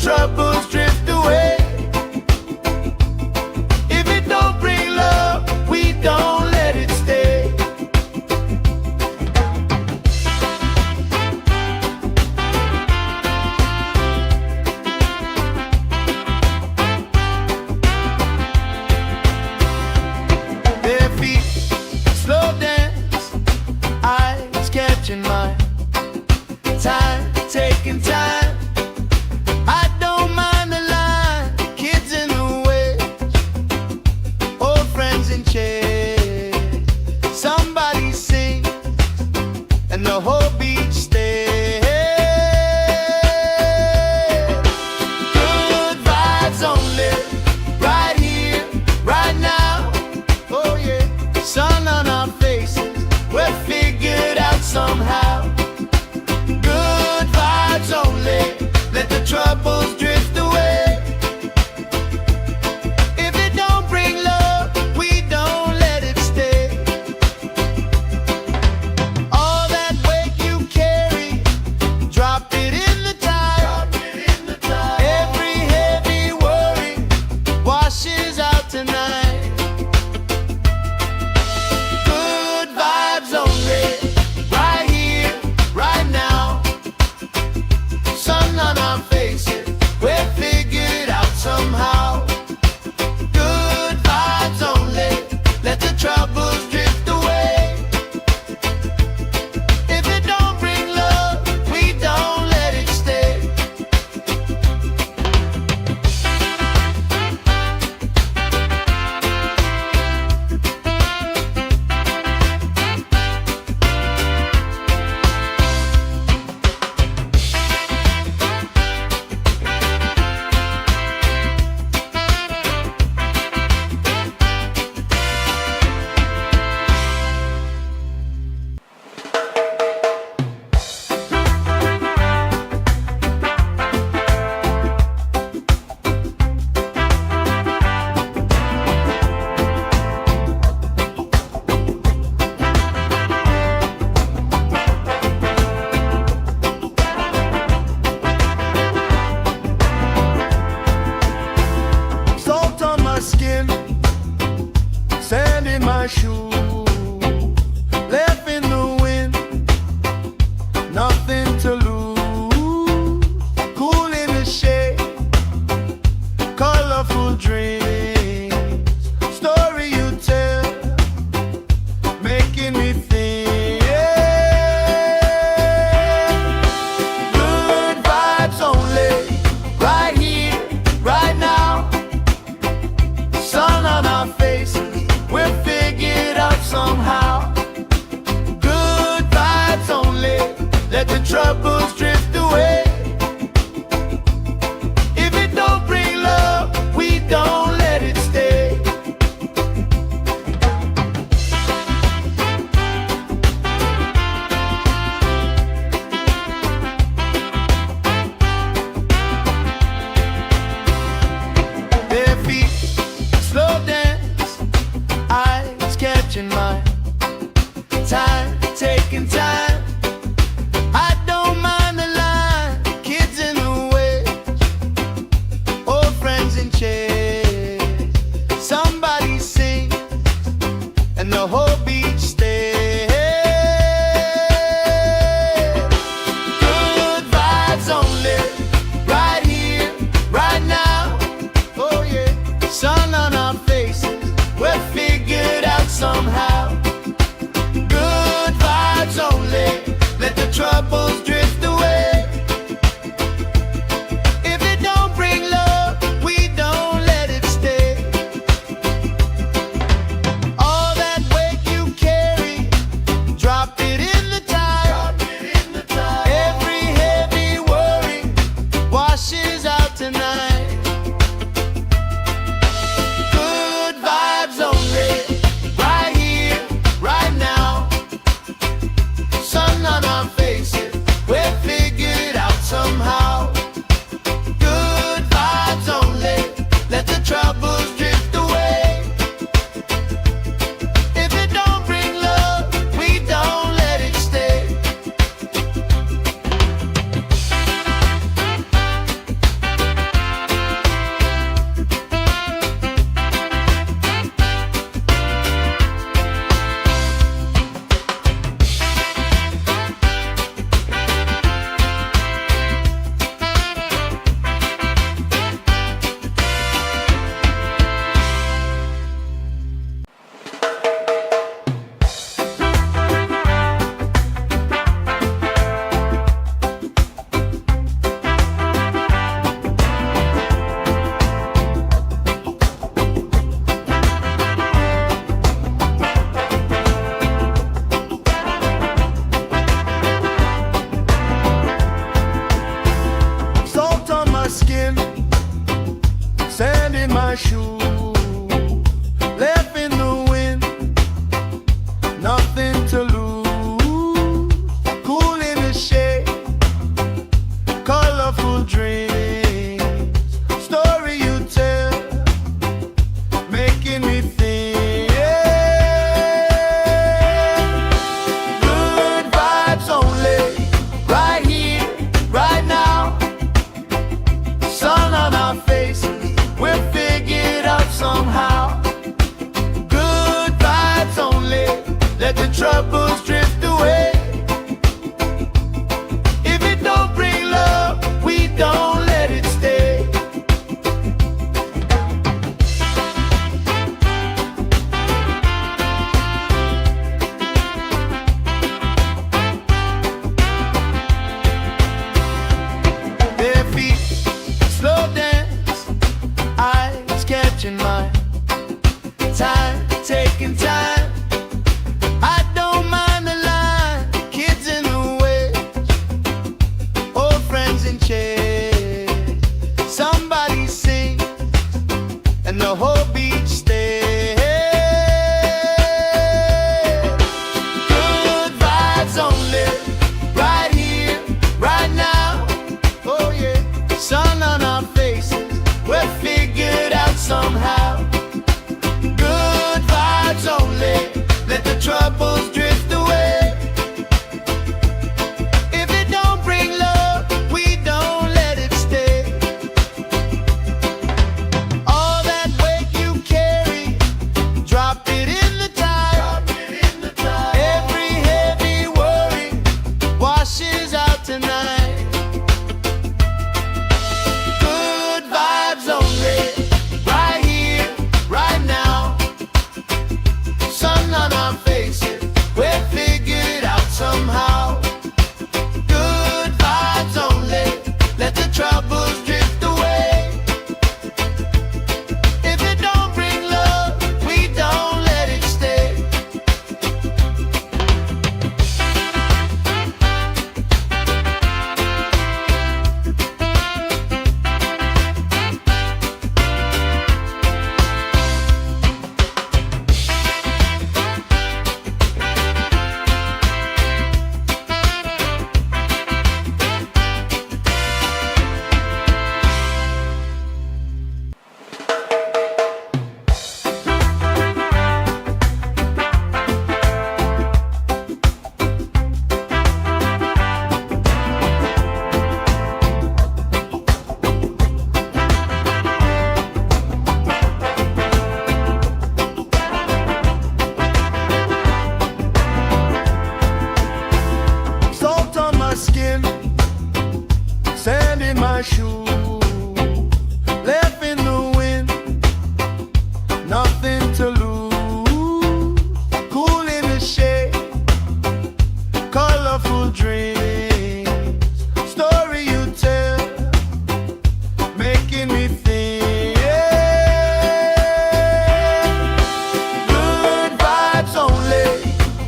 troubles drift away. If it don't bring love, we don't let it stay. Bare feet, slow dance, eyes catching mine. Time, taking time. I don't mind the colorful dreams, story you tell, making me think. Good vibes only, right here, right now. Sun on our faces, we're figured out somehow. Good vibes only, let the troubles drift away. If it don't bring love, we don't let it stay. Bare feet, slow dance, eyes catching mine. Time, taking time. I don't mind the line, kids in the way, old friends in chairs. Somebody sings, and the whole beach stays. Good vibes only, right here, right now. Oh yeah, sun on our faces, we're figured out somehow. Good vibes only, let the troubles drift away. If it don't bring love, we don't let it stay. All that weight you carry, drop it in the tide. Every heavy worry washes out tonight. Good vibes only, right here, right now. Sun on our faces, we're figured out somehow. Good vibes only, let the troubles drift away. If it don't bring love, we don't let it stay. Salt on my skin, sand in my shoes, left in the wind, nothing to lose. Cool in the shade, colorful dreams, story you tell, making me think. Good vibes only,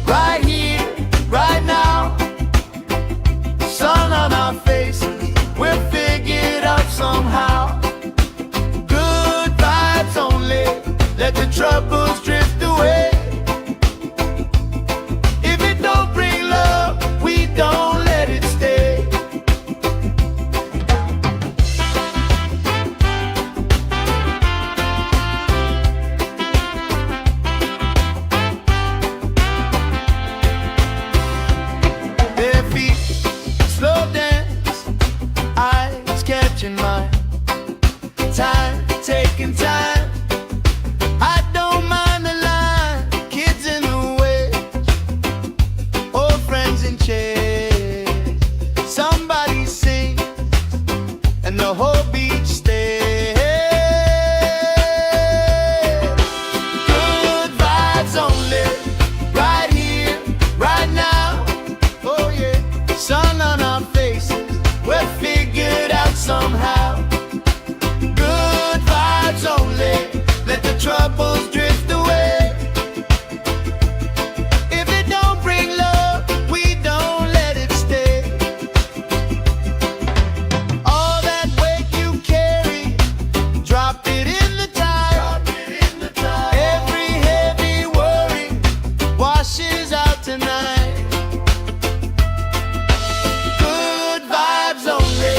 right here, right now. Sun on our faces, we're figured out somehow. Good vibes only, let the troubles drift away. If it don't bring love, we don't let it stay. Bare feet, slow dance, eyes catching mine. Time, taking time. I don't mind the line, kids in the way, old friends in chairs. Somebody sings, and the whole beach stays. Good vibes only, right here, right now. Oh yeah, sun on our faces, we're figured out somehow. Good vibes only, let the troubles drift away. If it don't bring love, we don't let it stay. All that weight you carry, drop it in the tide. Every heavy worry washes out tonight. Good vibes only,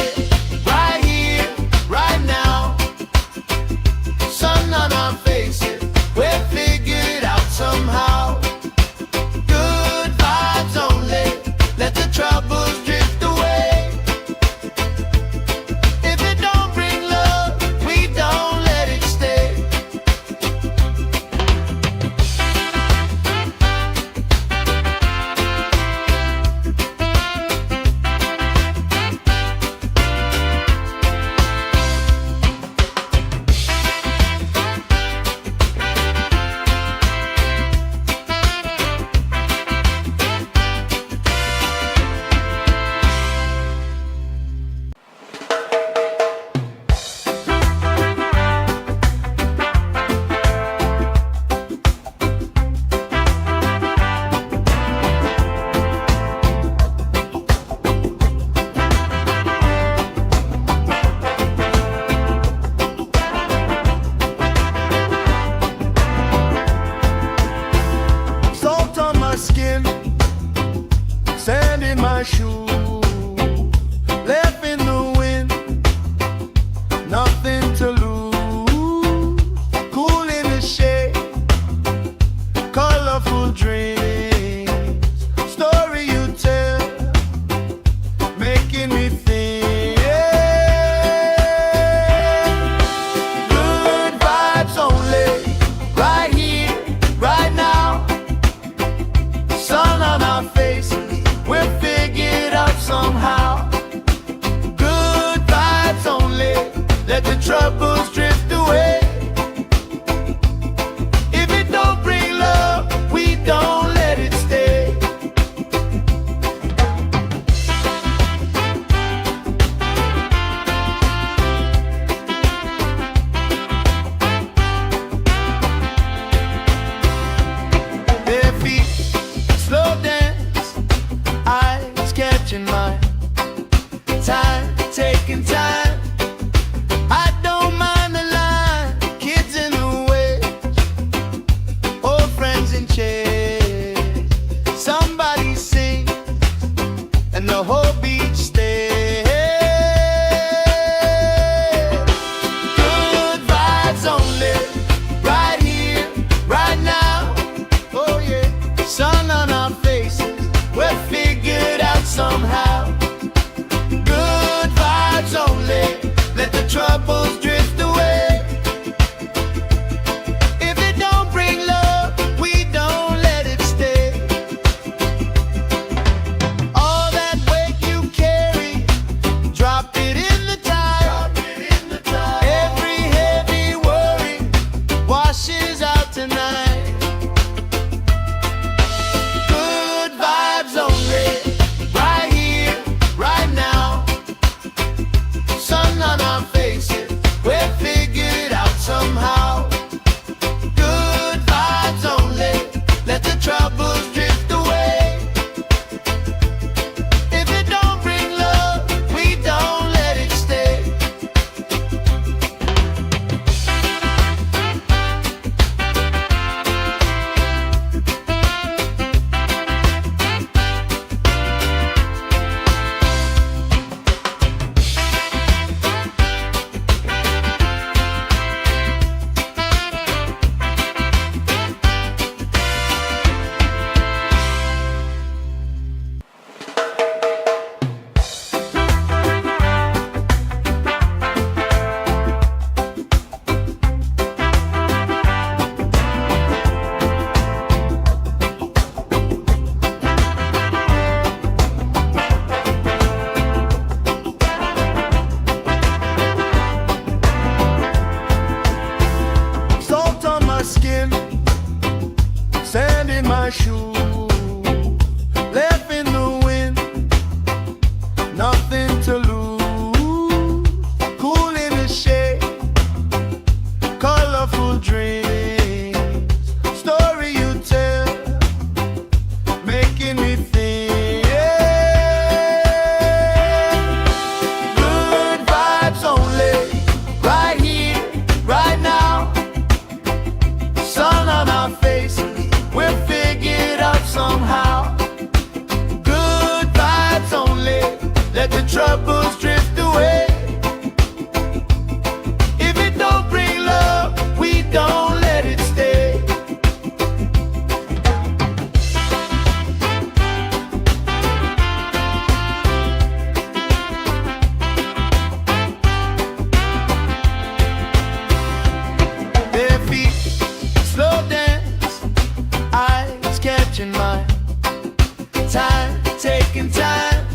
troubles drift away. If it don't bring love, we don't let it stay. Bare feet, slow dance, eyes catching mine. Time, taking time. I don't mind the line. Kids in the way, old friends in chairs. Somebody sings and the whole beach stays. Good vibes only, right here, right now. Oh yeah, sun on our faces, we're figured out somehow. Good vibes only, let the troubles drift away. If it don't bring love, we don't let it stay. All that weight you carry, drop it in the tide. Every heavy worry washes out tonight. Good vibes only, right here, right now. Sun on our faces, we're figured out somehow. Good vibes only, let the troubles drift away. If it don't bring love, we don't let it stay. Salt on my skin, sand in my shoes, left in the wind, nothing to lose. Cool in the shade, colorful dreams, story you tell, making me think. Good vibes only, right here, right now. Sun on our faces, we're figured out somehow. Good vibes only, let the troubles drift away. If it don't bring love, we don't let it stay. Bare feet, slow dance, eyes catching mine. Time, taking time.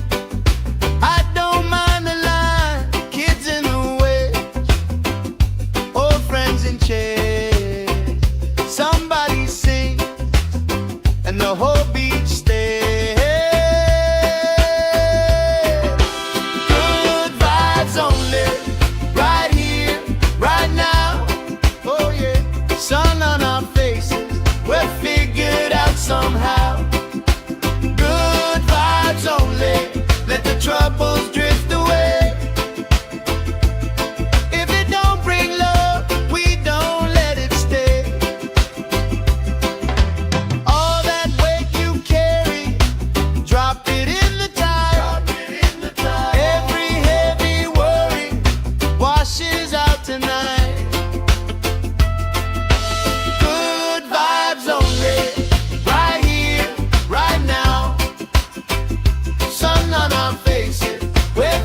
I don't mind the line. Kids in the way, old friends in chairs. Somebody sings and the whole beach stays. Good vibes only, right here, right now. Oh yeah, sun on our faces, we're figured out somehow. Good vibes only, let the troubles drift away. If it don't bring love, we don't let it stay. All that weight you carry, drop it in the tide. Every heavy worry washes out tonight. Good vibes only, right here, right now. Sun on our faces, we're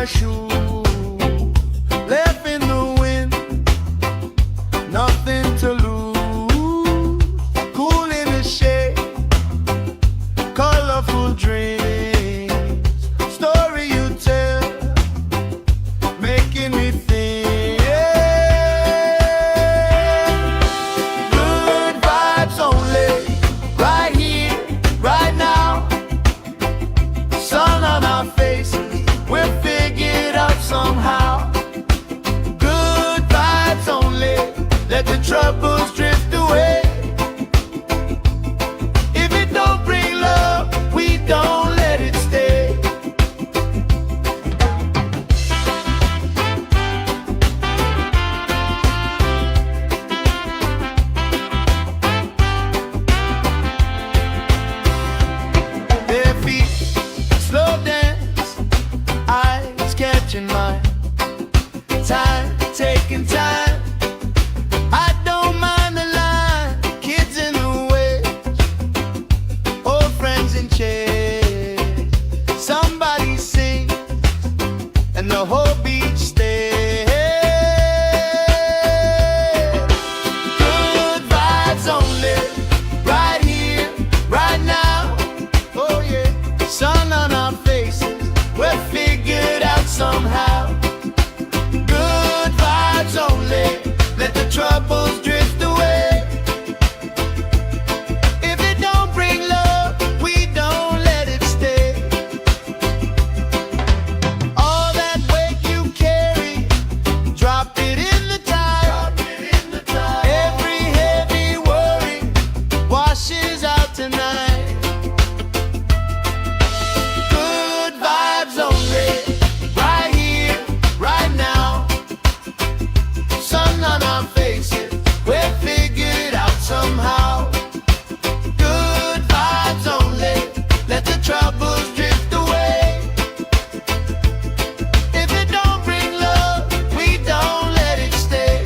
shoe, left in the wind, nothing to lose. Cool in the shade, colorful dreams, story you tell, making me think. Good vibes only, right here, right now. Sun on our faces, we're figured out somehow. Good vibes only, let the troubles drift away. If it don't bring love, we don't let it stay. Their feet slow dance, eyes catching mine, time taking time. I don't mind the line, kids in the way, old friends in chairs. Somebody sings and the whole beach stays. Good vibes only, right here, right now. Oh yeah, sun on our faces, we're figured out somehow. Good vibes only, let the troubles drift away. If it don't bring love, we don't let it stay. All that weight you carry, drop it in the tide. Every heavy worry washes out tonight. Good vibes only, right here, right now. Sun on our faces, we're figured out somehow. Good vibes only, let the troubles drift away. If it don't bring love, we don't let it stay.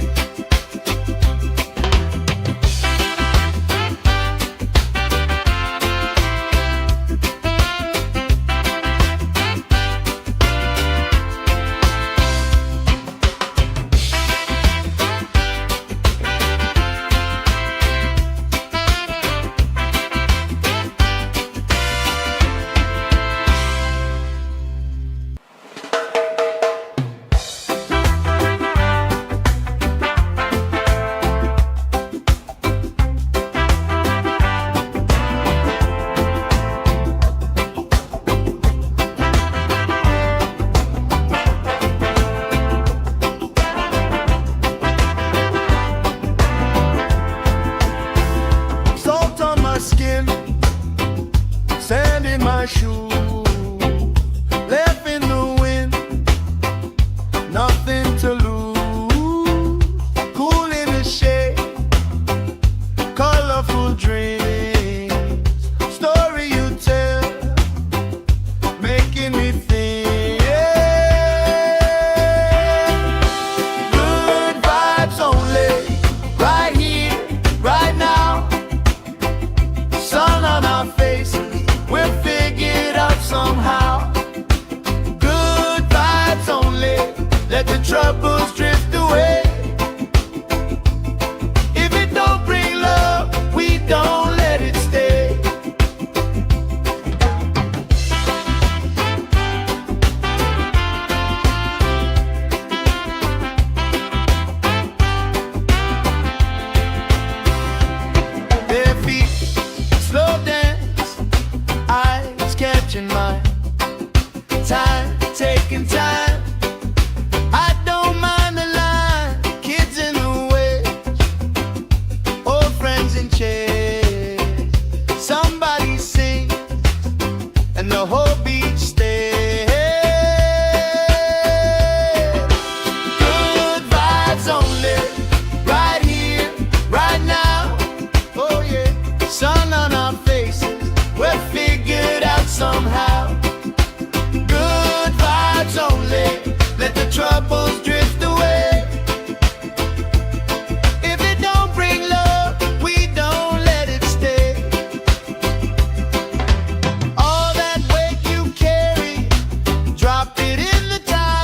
Salt on my skin, sand in my shoe, left in the wind, nothing to lose. Cool in the shade, colorful dreams, story you tell, making me think. Good vibes only, right here, right now. Sun on our faces, we're figured out somehow. Good vibes only, let the troubles drift away. If it don't bring love, we don't let it stay. Their feet slow dance, eyes catching mine, time taking time. I don't mind the line, kids in the way, old friends in chairs. Somebody sings and the whole beach stays. Good vibes only, right here, right now. Oh yeah, sun on our faces, we're figured out somehow. Good vibes only, let the troubles drift away. If it don't bring love, we don't let it stay. All that weight you carry, drop it in the tide.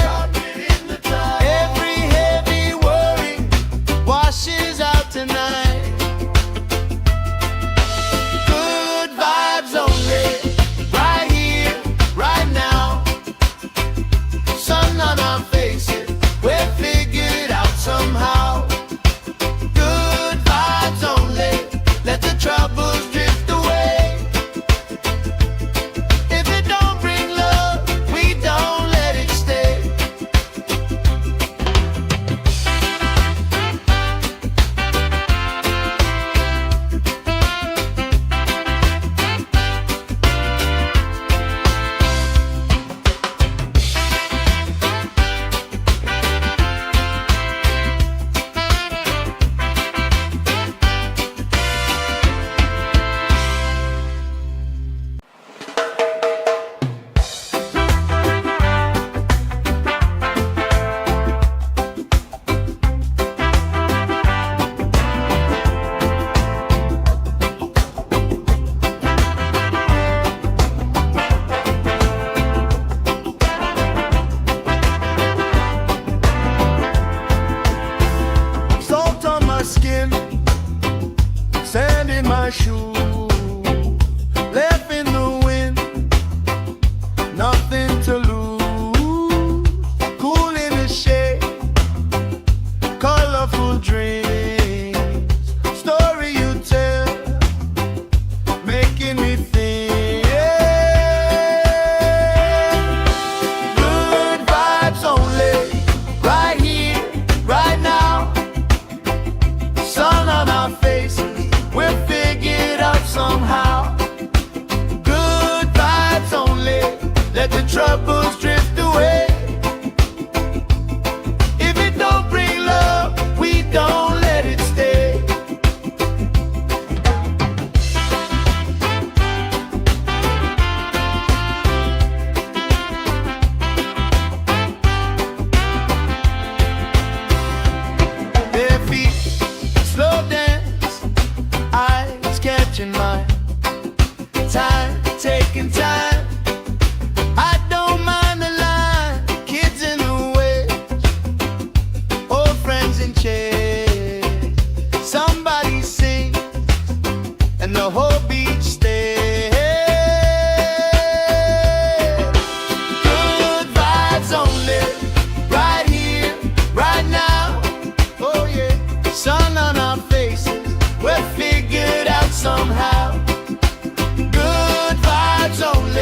taking time. I don't mind the line, kids in the way, old friends in chairs. Somebody sing, and the whole beach stays. Good vibes only, right here, right now. Oh yeah, sun on our faces, we're figured out somehow. Good vibes only.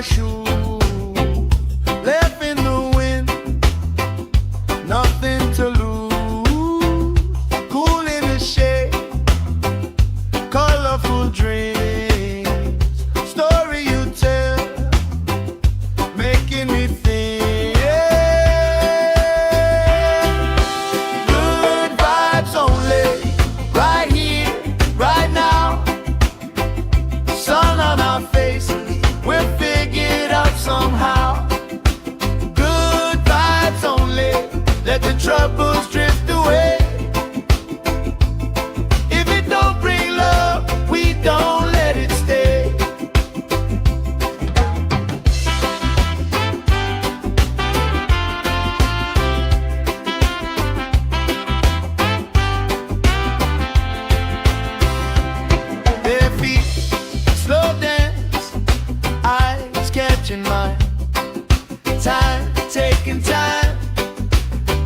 shoe, left in the wind, nothing to lose. Cool in the shade, colorful dreams, story you tell, making me think. Good vibes only, right here, right now. Sun on our faces, we're figured out somehow. Good vibes only, let the troubles drift away. If it don't bring love, we don't let it stay. Their feet slow dance, eyes catching mine, time taking time.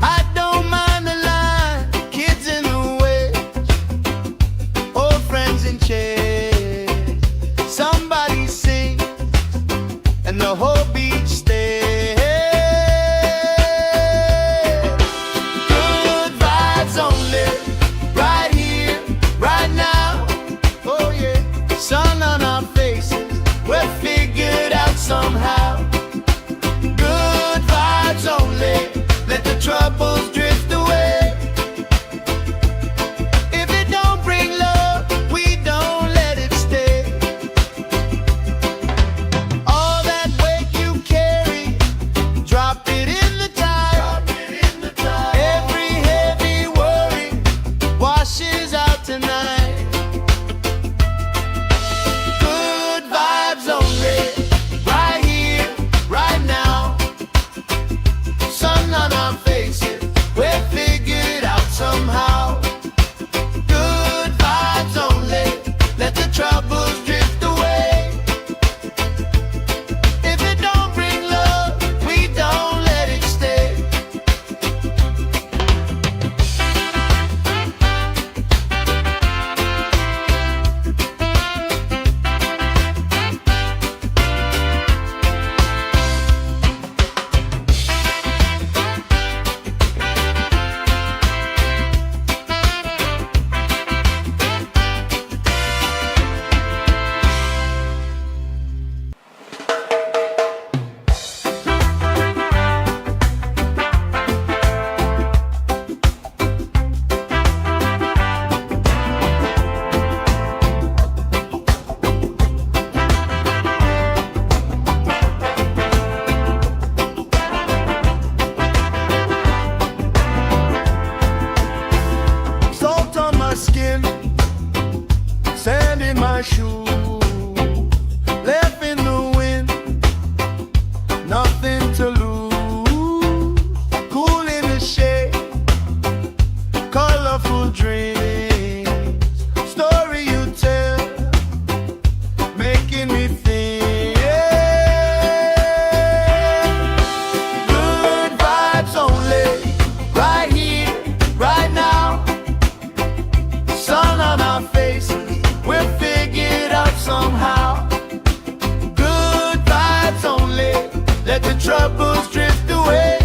I don't mind the line, kids in the way, old friends in chairs. Somebody sing and the whole beach stays. Good vibes only, right here, right now. Oh yeah, sun on our faces, we're figured out somehow. Good vibes only, let the troubles drift away. If it don't bring love, we don't let it stay. All that weight you carry, drop it in the tide. Every heavy worry washes out tonight. Good vibes only, right here, right now. Sun on our faces, we're figured out somehow. Good vibes only, let the troubles drift away. If it don't bring love, we don't let it stay. Salt on my skin, sand in my shoe, left in the wind, nothing to lose. Cool in the shade, colorful dreams, story you tell, making me think. Good vibes only, right here, right now. Sun on our faces, we're figured out somehow. Good vibes only, let the troubles drift away.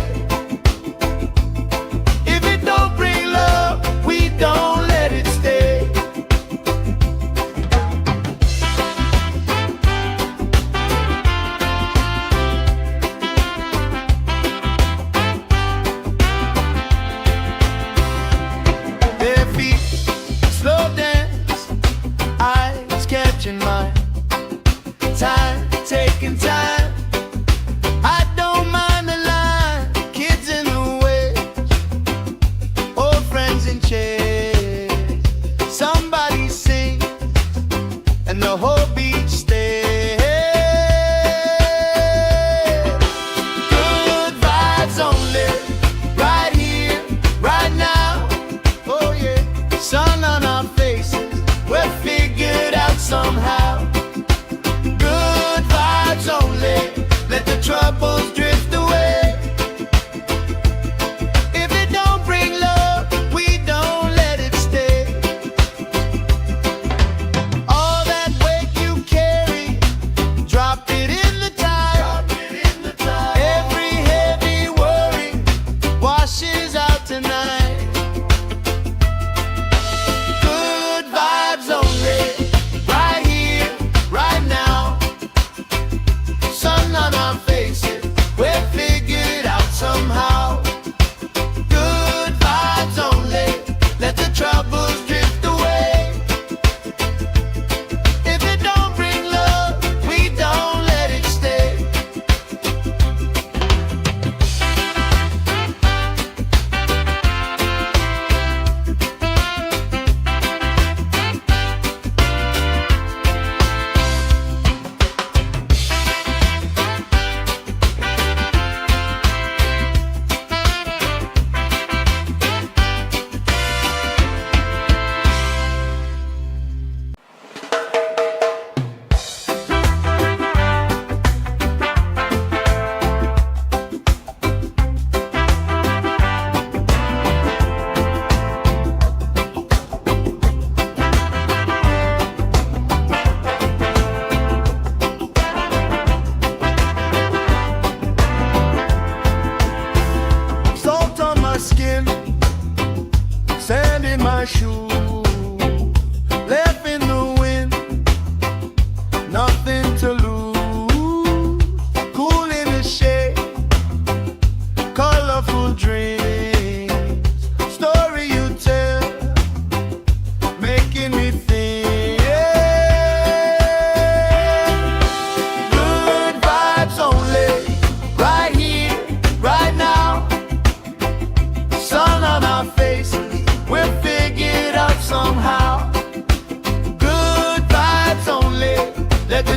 If it don't bring love, we don't let it stay. Their feet slow dance, eyes catching mine, time taking time. I don't mind the line, kids in the way, old friends in chairs. Somebody sing and the whole beach stays. Good vibes only, right here, right now. Oh yeah, sun on our faces, we're figured out somehow. Good vibes only, let the troubles drift away. If it don't bring love, we don't let it stay. All that weight you carry, drop it in the tide.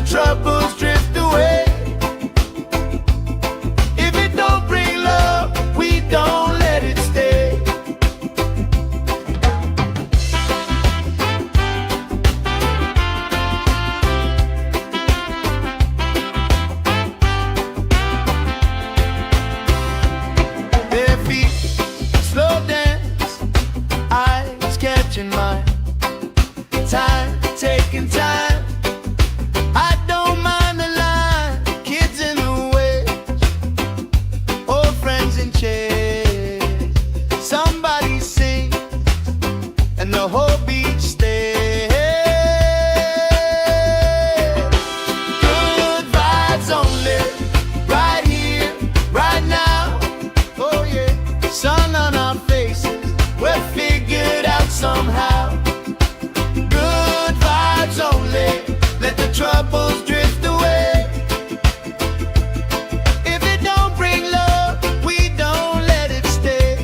troubles drift away. If it don't bring love, we don't let it stay. Bare feet, slow dance, eyes catching mine. Time, taking time. I don't mind the line. Kids in the way, old friends in chairs. Somebody sings and the whole beach stays. Good vibes only, right here, right now. Oh yeah, sun on our faces, we're figured out somehow. Good vibes only, let the troubles drift away. If it don't bring love, we don't let it stay.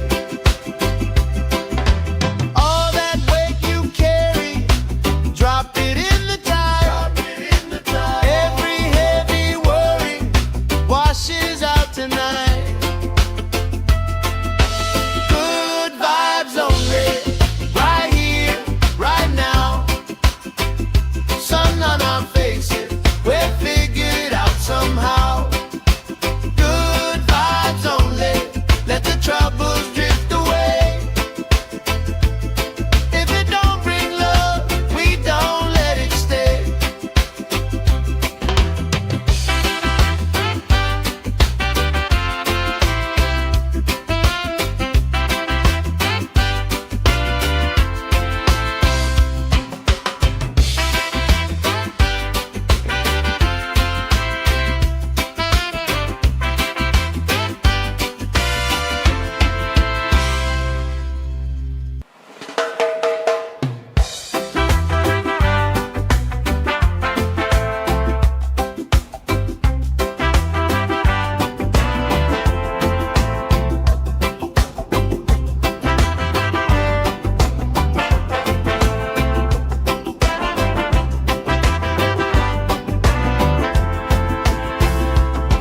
All that weight you carry, drop it in the tide. Every heavy worry washes out tonight. Good vibes only, right here, right now. Sun on our faces, we're figured out somehow. Good vibes only, let the troubles drift away. If it don't bring love, we don't let it stay.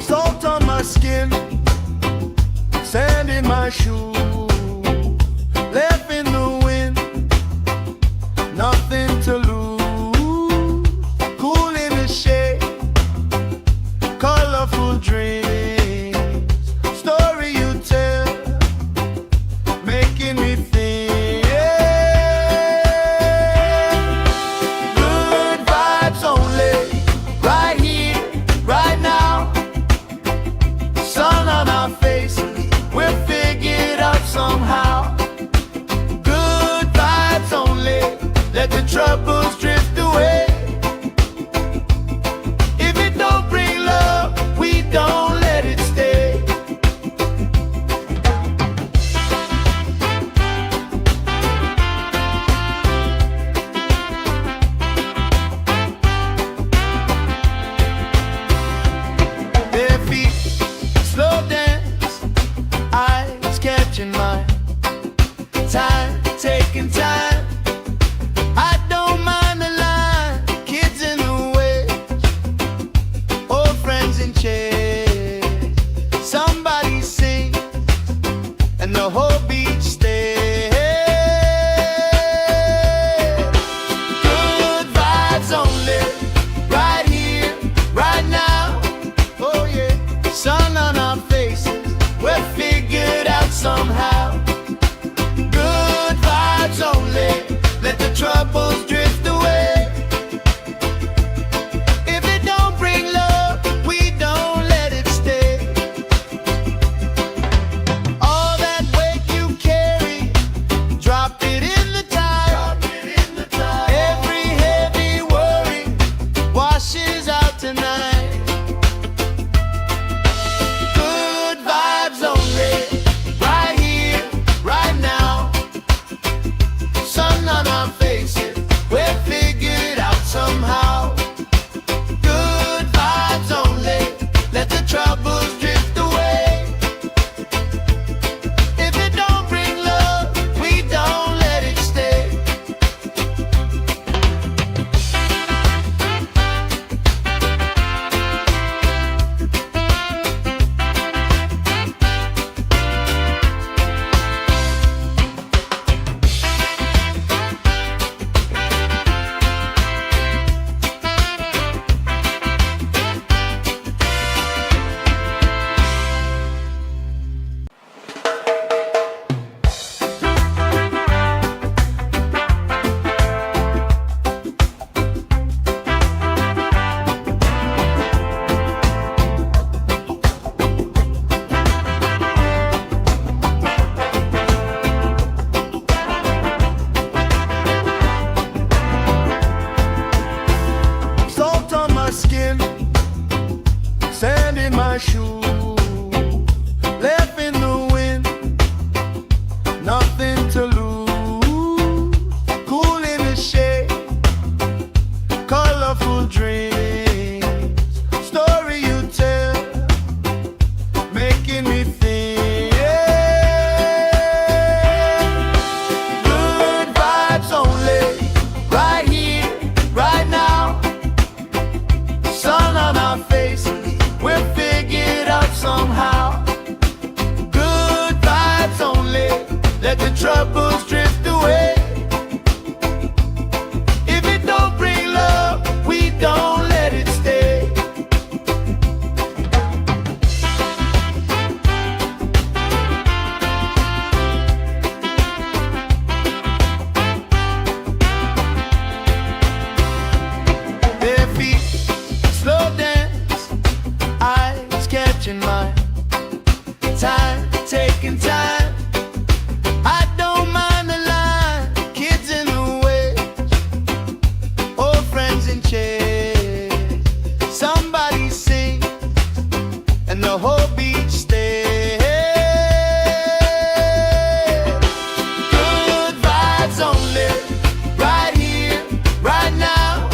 Salt on my skin, sand in my shoes, left in the wind, nothing to lose. Cool in the shade, colorful dreams, story you tell, making me think. Good vibes only, right here, right now. Sun on our faces, we're figured out somehow. Good vibes only, let the troubles drift away. If it don't bring love, we don't let it stay. Bare feet, slow dance, eyes catching mine. Time, taking time. I don't mind the line. dreams, story you tell, making me think. Good vibes only, right here, right now. Sun on our faces, we'll figure it out somehow. Good vibes only, let the troubles drift away. If it don't bring love, we don't let it stay. Their feet, slow dance, eyes catching mine. Time, taking time. I don't mind the line, kids in the way, old friends in chairs. Somebody sing, and the whole beach stays. Good vibes only, right here, right now.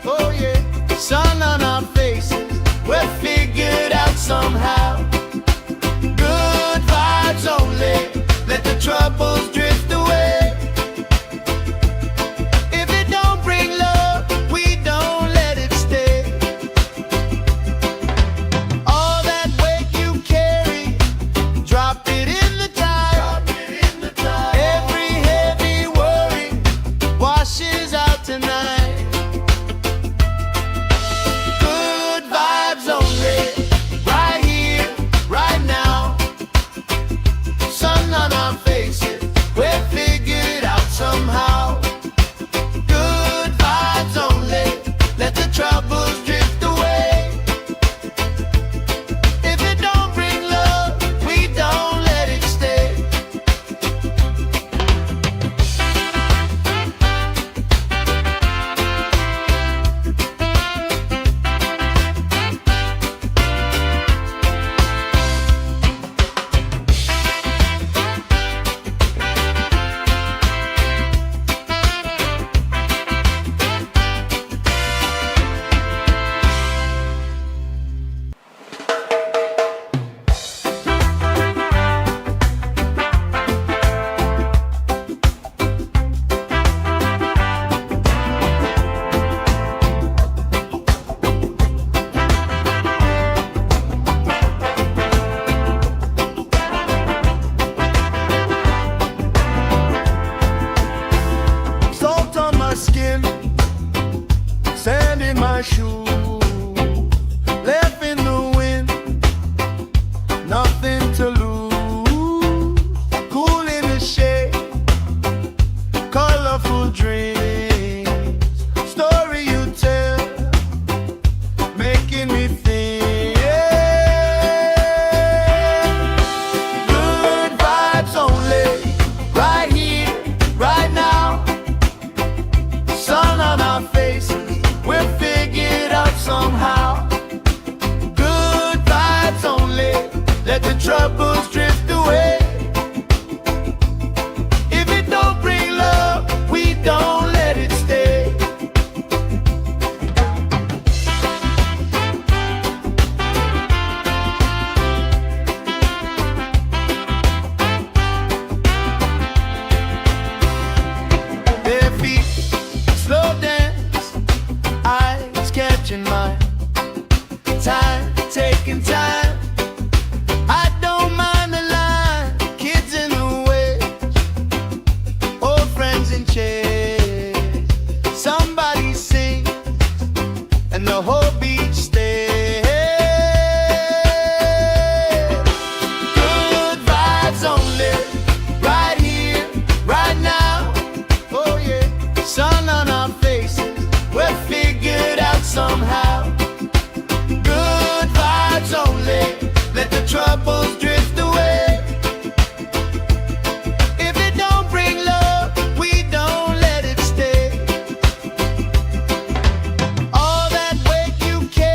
Oh yeah, sun on our faces, we'll figure it out somehow. Good vibes only, let the troubles drift away. If it don't bring love, we don't let it stay. All that weight you carry, drop it in the tide. Every heavy worry washes out tonight. Good vibes only, right here, right now. Sun on our faces, we'll figure it out somehow. Good vibes only, let the troubles drift away. If it don't bring love, we don't let it stay. Salt on my skin, sand in my shoes, left in the wind, nothing to lose. Cool in the shade, colorful dreams, story you tell, making me think. Good vibes only, right here, right now. Sun on our faces, we'll figure it out somehow. Good vibes only, let the troubles drift away. If it don't bring love, we don't let it stay. Their feet, slow dance, eyes catching mine. Time, taking time. I don't mind the line, kids in the way, old friends in chairs. Somebody sing, and the whole beach stays. Good vibes only, right here, right now. Oh yeah, sun on our faces, we'll figure it out somehow. Good vibes only, let the troubles drift away. If it don't bring love, we don't let it stay. All that weight you carry,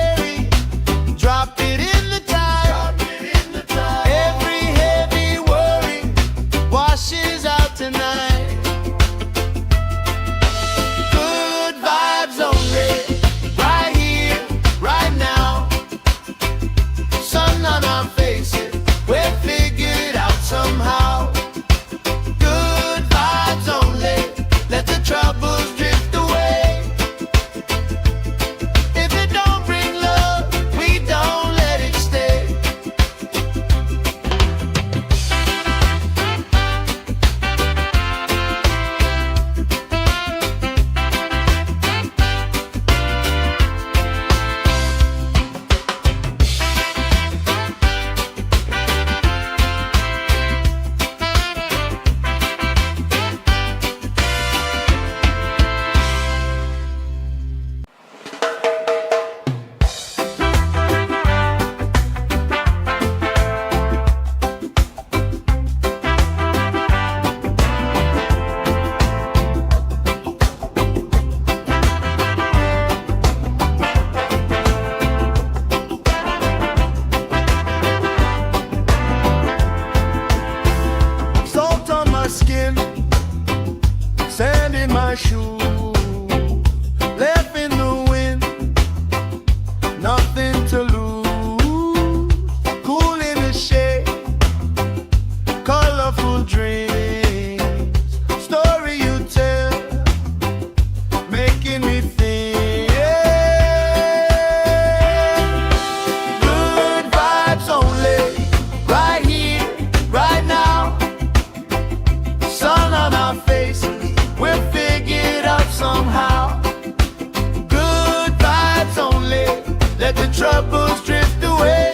let the troubles drift away.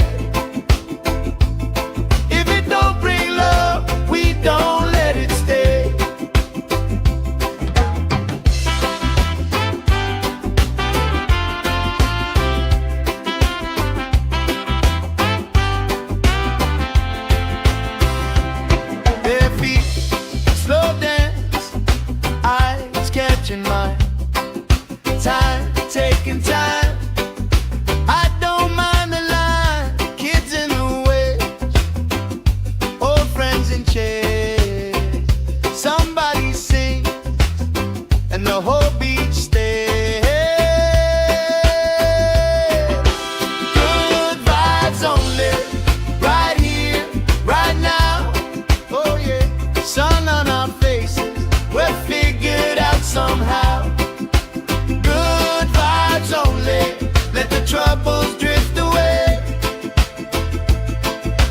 If it don't bring love, we don't let it stay. Bare feet, slow dance, eyes catching mine. Time, taking time. I don't mind the line. Kids in the way, old friends in chairs. Somebody sings and the whole beach stays. Good vibes only, right here, right now. Oh yeah, sun on our faces, we're figured out somehow. Good vibes only, let the troubles drift away.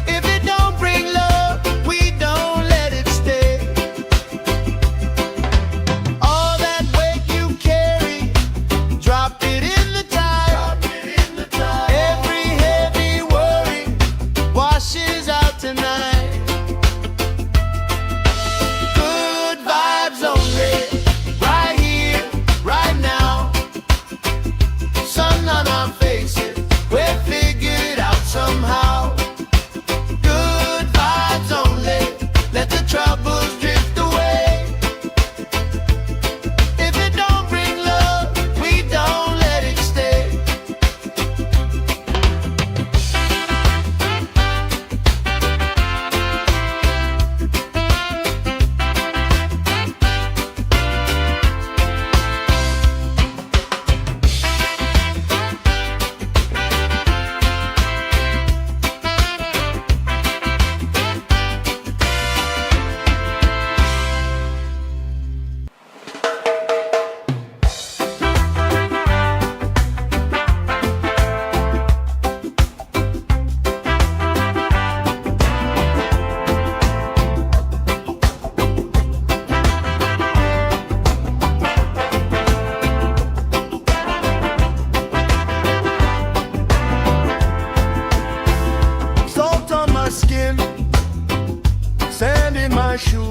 If it don't bring love, we don't let it stay. All that weight you carry, drop it in the tide. Every heavy worry washes out tonight. Good vibes only, right here, right now. Sun on our faces, we're figured out somehow. Good vibes only, let the troubles drift away. If it don't bring love, we don't let it stay. Salt on my skin, sand in my shoes.